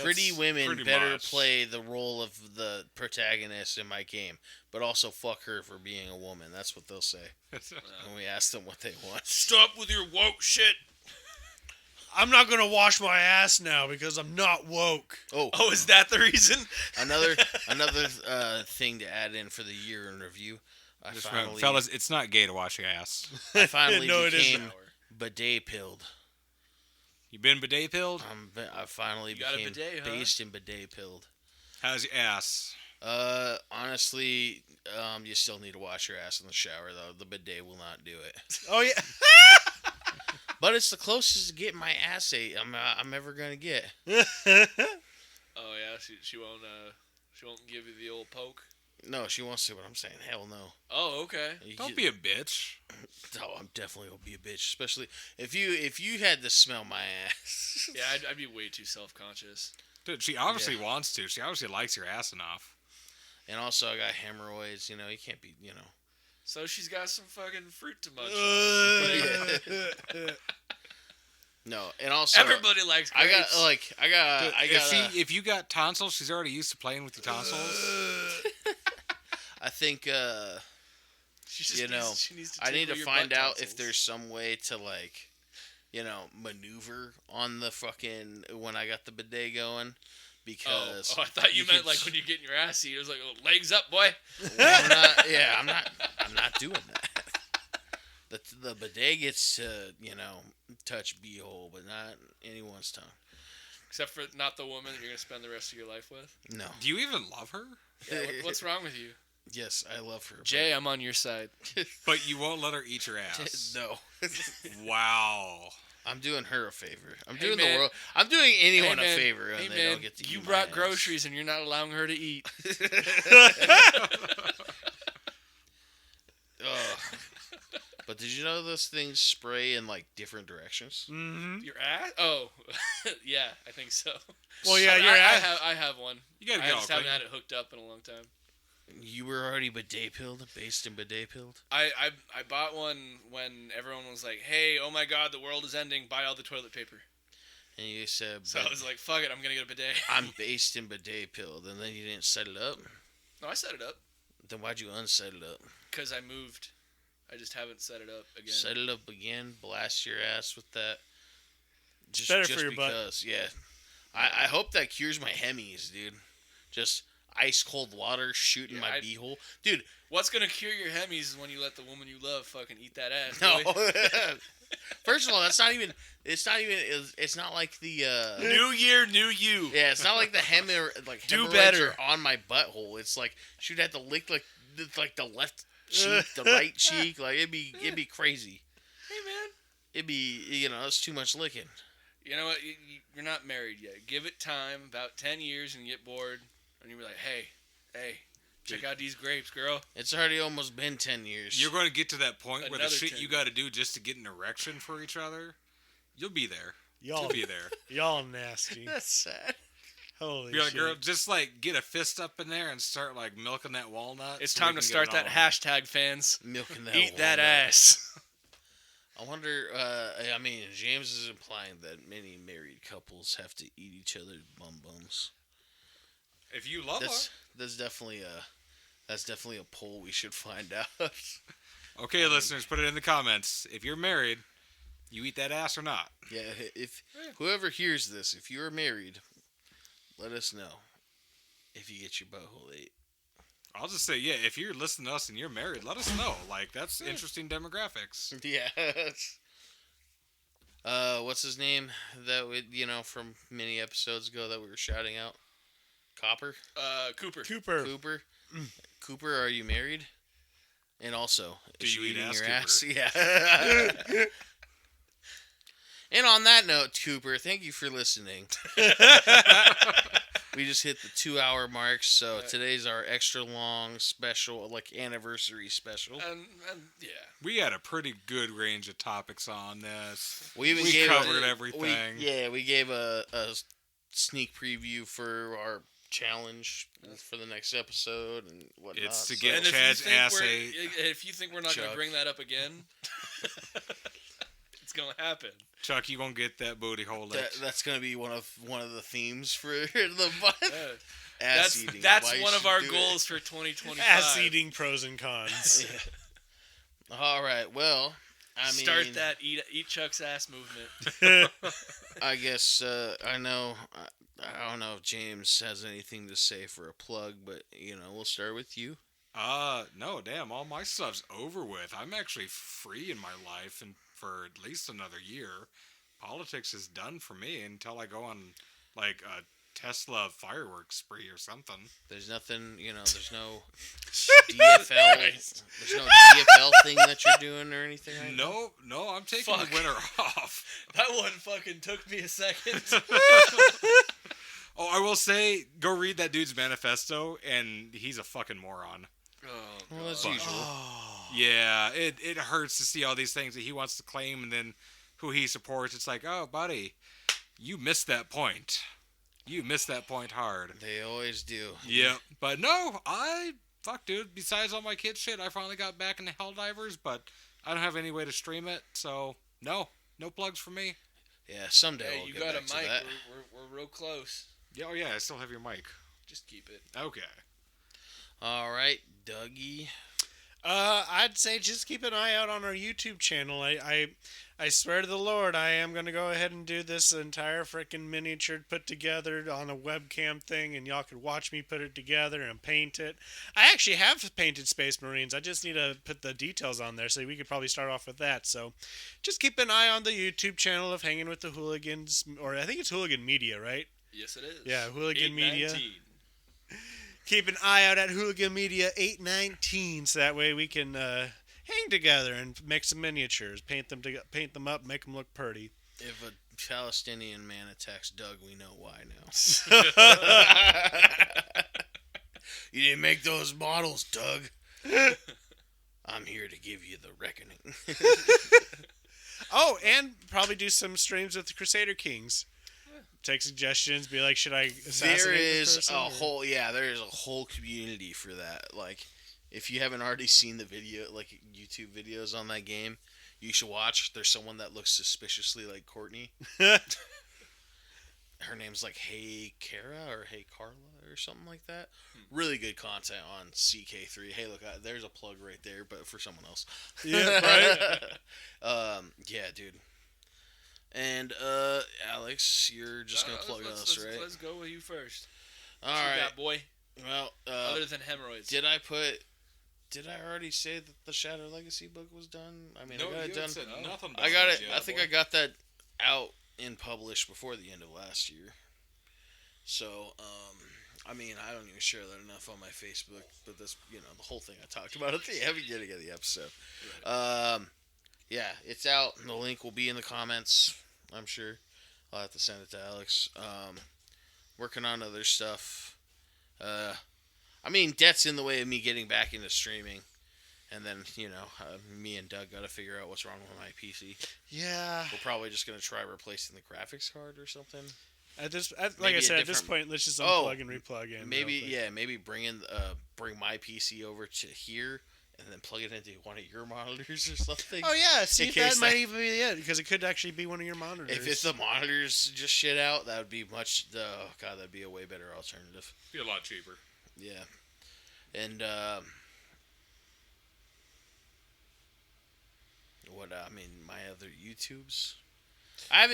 Pretty women pretty better much. play the role of the protagonist in my game, but also fuck her for being a woman. That's what they'll say when we ask them what they want. Stop with your woke shit. I'm not gonna wash my ass now because I'm not woke. Oh, Oh, is that the reason? another thing to add in for the year in review. I Just finally, remember, fellas, it's not gay to wash your ass. I finally No, it became isn't. bidet pilled. You been bidet pilled? I finally You got a became bidet, huh? based in bidet pilled. How's your ass? Honestly, you still need to wash your ass in the shower though. The bidet will not do it. Oh yeah. But it's the closest to getting my ass ate I'm ever gonna get. Oh yeah, she won't give you the old poke. No, she wants to, but I'm saying hell no. Oh, okay. Don't be a bitch. Oh, I'm definitely gonna be a bitch, especially if you had to smell my ass. Yeah, I'd be way too self-conscious. Dude, she obviously wants to. She obviously likes your ass enough. And also, I got hemorrhoids. You can't be. So she's got some fucking fruit to munch on. No, and also Everybody likes I grapes. got. If you got tonsils, she's already used to playing with your tonsils. I think She just you know, needs, she needs to I need to tickle your find butt out if tonsils. there's some way to maneuver on the fucking when I got the bidet going because I thought you meant could like when you're getting your ass eaten. It was like, oh, legs up, boy. Well, I'm not doing that. The bidet gets to touch b-hole, but not anyone's tongue. Except for not the woman that you're gonna spend the rest of your life with. No. Do you even love her? Yeah, what's wrong with you, Yes, I love her. Jay? I'm on your side. But you won't let her eat your ass. No. Wow. I'm doing her a favor. I'm Hey, doing man. the world. I'm doing anyone Hey, a man. favor, and Hey, they man, don't get to you eat brought my groceries and you're not allowing her to eat. Ugh. But did you know those things spray in like different directions? Mm-hmm. Your ass? Oh, yeah, I think so. Well, yeah, I, your I ass. have one. You gotta I go. just haven't had it hooked up in a long time. You were already bidet pilled, based in bidet pilled. I bought one when everyone was like, "Hey, oh my God, the world is ending. Buy all the toilet paper." And you said, So I was like, "Fuck it, I'm gonna get a bidet." I'm based in bidet pilled, and then you didn't set it up. No, I set it up Then why'd you unset it up? because I moved. I just haven't set it up again. Set it up again, blast your ass with that. Just, better just for your butt. because, yeah. I hope that cures my hemis, dude. Just ice cold water shooting Yeah, my I- beehole, dude. What's gonna cure your hemis is when you let the woman you love fucking eat that ass. No. boy. First of all, that's not even. It's not even. It's not like the. New year, new you. Yeah, it's not like the Do hemorrhoids better. are on my butthole. It's like she'd have to lick like like the left cheek, the right cheek. Like it'd be crazy. Hey, man. It'd be it's too much licking. You know what? You're not married yet. Give it time, about 10 years, and you get bored, and you'll be like, hey, check out these grapes, girl. It's already almost been 10 years. You're going to get to that point where the Another shit 10 you got to do just to get an erection for each other, you'll be there. Y'all, You'll be there. y'all nasty. That's sad. Holy Be like, shit. girl, just like get a fist up in there and start like milking that walnut. It's so we time to can get start it that on. hashtag, fans. Milking that Eat that walnut. ass. I wonder, I mean, James is implying that many married couples have to eat each other's bum-bums. If you love That's definitely a poll we should find out. Okay, listeners, put it in the comments. If you're married, you eat that ass or not? Yeah, if whoever hears this, if you're married, let us know if you get your butthole ate. I'll just say, yeah, if you're listening to us and you're married, let us know. Like, that's interesting demographics. Yeah. What's his name that we, from many episodes ago that we were shouting out? Cooper? Cooper. Cooper? Cooper, are you married? And also, Do is you she eat eating ass, your Cooper? ass? Yeah. And on that note, Cooper, thank you for listening. We just hit the 2-hour mark, so today's our extra long special, like anniversary special. Yeah. We had a pretty good range of topics on this. We We covered everything. We gave a sneak preview for our challenge for the next episode and whatnot. It's to so- get And if you Chad's think ass we're- ate. if you think we're not going Chuck. to bring that up again, it's going to happen. Chuck, you won't get that booty hole licked. that's gonna be one of the themes for the Yeah. ass eating. That's Why you one of should our do it. goals for 2025. Ass eating pros and cons. Yeah. All right. Well, I mean, Start that eat Chuck's ass movement. I guess I know. I don't know if James has anything to say for a plug, but we'll start with you. No, damn, all my stuff's over with. I'm actually free in my life and for at least another year. Politics is done for me until I go on like a Tesla fireworks spree or something. There's nothing. There's no DFL. There's no DFL thing that you're doing or anything. Right now? No, I'm taking Fuck. the winter off. That one fucking took me a second. Oh, I will say, go read that dude's manifesto, and he's a fucking moron. Oh, Well, as God. usual. Yeah, it hurts to see all these things that he wants to claim, and then who he supports. It's like, oh, buddy, you missed that point. You missed that point hard. They always do. Yep. But no, fuck, dude. Besides all my kid shit, I finally got back into Helldivers, but I don't have any way to stream it, so no plugs for me. Yeah, someday Hey, we'll you get got a back to mic. that. We're real close. Yeah, oh yeah, I still have your mic. Just keep it. Okay. All right, Dougie. I'd say just keep an eye out on our YouTube channel. I swear to the Lord, I am going to go ahead and do this entire freaking miniature put together on a webcam thing, and y'all could watch me put it together and paint it. I actually have painted Space Marines. I just need to put the details on there, so we could probably start off with that. So just keep an eye on the YouTube channel of Hanging with the Hooligans, or I think it's Hooligan Media, right? Yes, it is. Yeah, Hooligan Media. 819. Keep an eye out at Hooligan Media 819, so that way we can hang together and make some miniatures, paint them up, make them look pretty. If a Palestinian man attacks Doug, we know why now. You didn't make those models, Doug. I'm here to give you the reckoning. Oh, and probably do some streams with the Crusader Kings. Take suggestions, be like, should I assassinate There this is person, a or- whole there is a whole community for that. Like, if you haven't already seen the video, like YouTube videos on that game, you should watch. There's someone that looks suspiciously like Courtney. Her name's like Hey Kara or Hey Carla or something like that. Really good content on CK3. Hey, look, there's a plug right there, but for someone else. Yeah, right? Yeah, dude. And Alex, you're just gonna plug us, right? Let's go with you first. All What you right. got, boy. Well, Other than hemorrhoids. did I already say that the Shadow Legacy book was done? I mean, I got it done. nothing. I got it. I think I got that out and published before the end of last year. So, I mean, I don't even share that enough on my Facebook, but that's, the whole thing I talked about at the beginning of the episode. Yeah, it's out. The link will be in the comments, I'm sure. I'll have to send it to Alex. Working on other stuff. I mean, debt's in the way of me getting back into streaming. And then, me and Doug got to figure out what's wrong with my PC. Yeah. We're probably just going to try replacing the graphics card or something. Like Maybe I said, at this point, let's just unplug and replug in. Maybe bring my PC over to here and then plug it into one of your monitors or something. Oh yeah, see, that might even be it, because it could actually be one of your monitors. If the monitors just shit out, that would be that'd be a way better alternative. Be a lot cheaper. Yeah, and my other YouTubes. I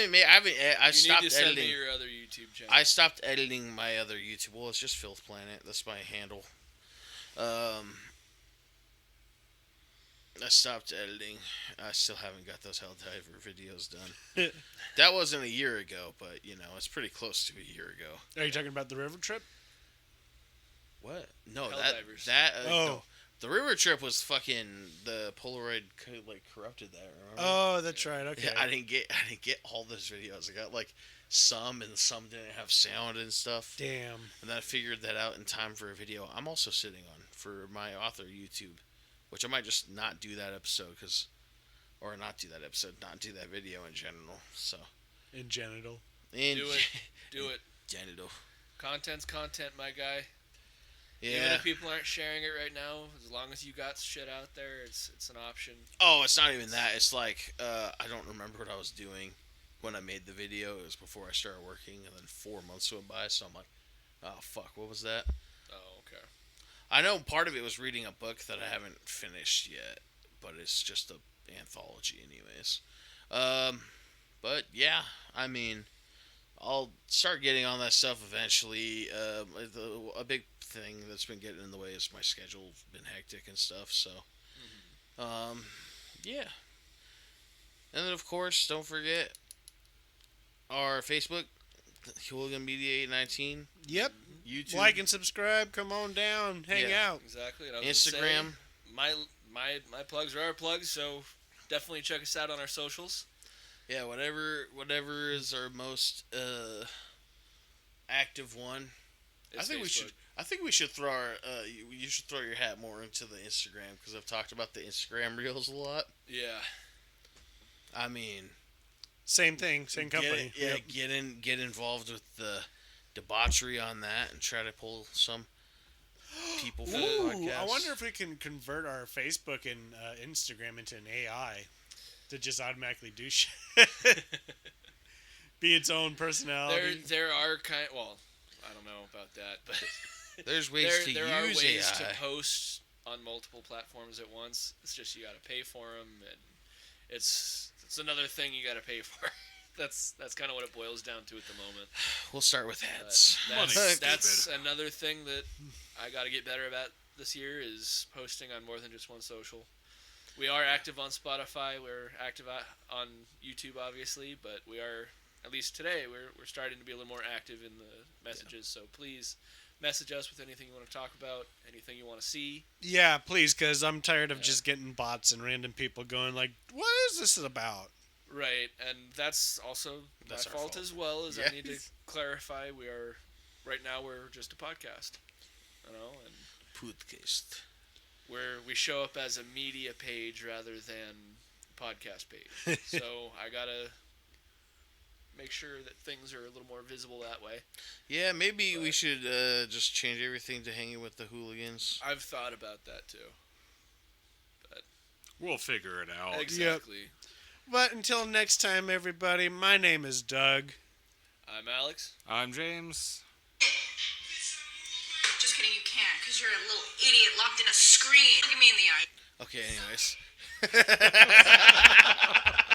stopped need to send editing. me your other YouTube channel. I stopped editing my other YouTube. Well, it's just Filth Planet. That's my handle. I stopped editing. I still haven't got those Helldiver videos done. That wasn't a year ago, but it's pretty close to a year ago. Are you talking about the river trip? What? No, Helldivers. no. The river trip was fucking the Polaroid corrupted that. Remember? Oh, that's right. Okay. Yeah, I didn't get all those videos. I got some, and some didn't have sound and stuff. Damn. And then I figured that out in time for a video I'm also sitting on for my author YouTube, which I might just not do that episode not do that video in general. So. In genital. Do it. Genital. Content's content, my guy. Yeah. Even if people aren't sharing it right now, as long as you got shit out there, it's an option. Oh, it's not even that. It's like, I don't remember what I was doing when I made the video. It was before I started working, and then 4 months went by, so I'm like, oh, fuck, what was that? Oh, okay. I know part of it was reading a book that I haven't finished yet, but it's just an anthology anyways. But, yeah, I mean, I'll start getting on that stuff eventually. A big thing that's been getting in the way is my schedule's been hectic and stuff, so yeah. And then of course, don't forget our Facebook, Hooligan Media 819. Yep. YouTube, Like and subscribe. Come on down. Hang out. Exactly. And I was Instagram. Gonna say, my plugs are our plugs, so definitely check us out on our socials. Yeah, whatever is our most active one. It's I Facebook. think we should throw you should throw your hat more into the Instagram, because I've talked about the Instagram reels a lot. Yeah. I mean, Same thing. Same company. Get involved with the debauchery on that and try to pull some people for the Ooh, podcast. I wonder if we can convert our Facebook and Instagram into an AI to just automatically do shit. Be its own personality. There are I don't know about that, but There's ways to there use are ways AI. to post on multiple platforms at once. It's just you got to pay for them, and it's another thing you got to pay for. That's kind of what it boils down to at the moment. We'll start with ads. That's another thing that I got to get better about this year is posting on more than just one social. We are active on Spotify. We're active on YouTube, obviously, but we are, at least today, we're starting to be a little more active in the messages. So please message us with anything you want to talk about, anything you want to see. Yeah, please, because I'm tired of just getting bots and random people going like, "What is this about?" Right, and that's also That's my our fault fault. as well. Is Yes. I need to clarify right now we're just a podcast, and Podcast. we show up as a media page rather than a podcast page. So I gotta make sure that things are a little more visible that way. Yeah, maybe we should just change everything to hanging with the hooligans. I've thought about that too. We'll figure it out. Exactly. But until next time, everybody, my name is Doug. I'm Alex. I'm James. Just kidding, you can't, because you're a little idiot locked in a screen. Look at me in the eye. Okay, anyways.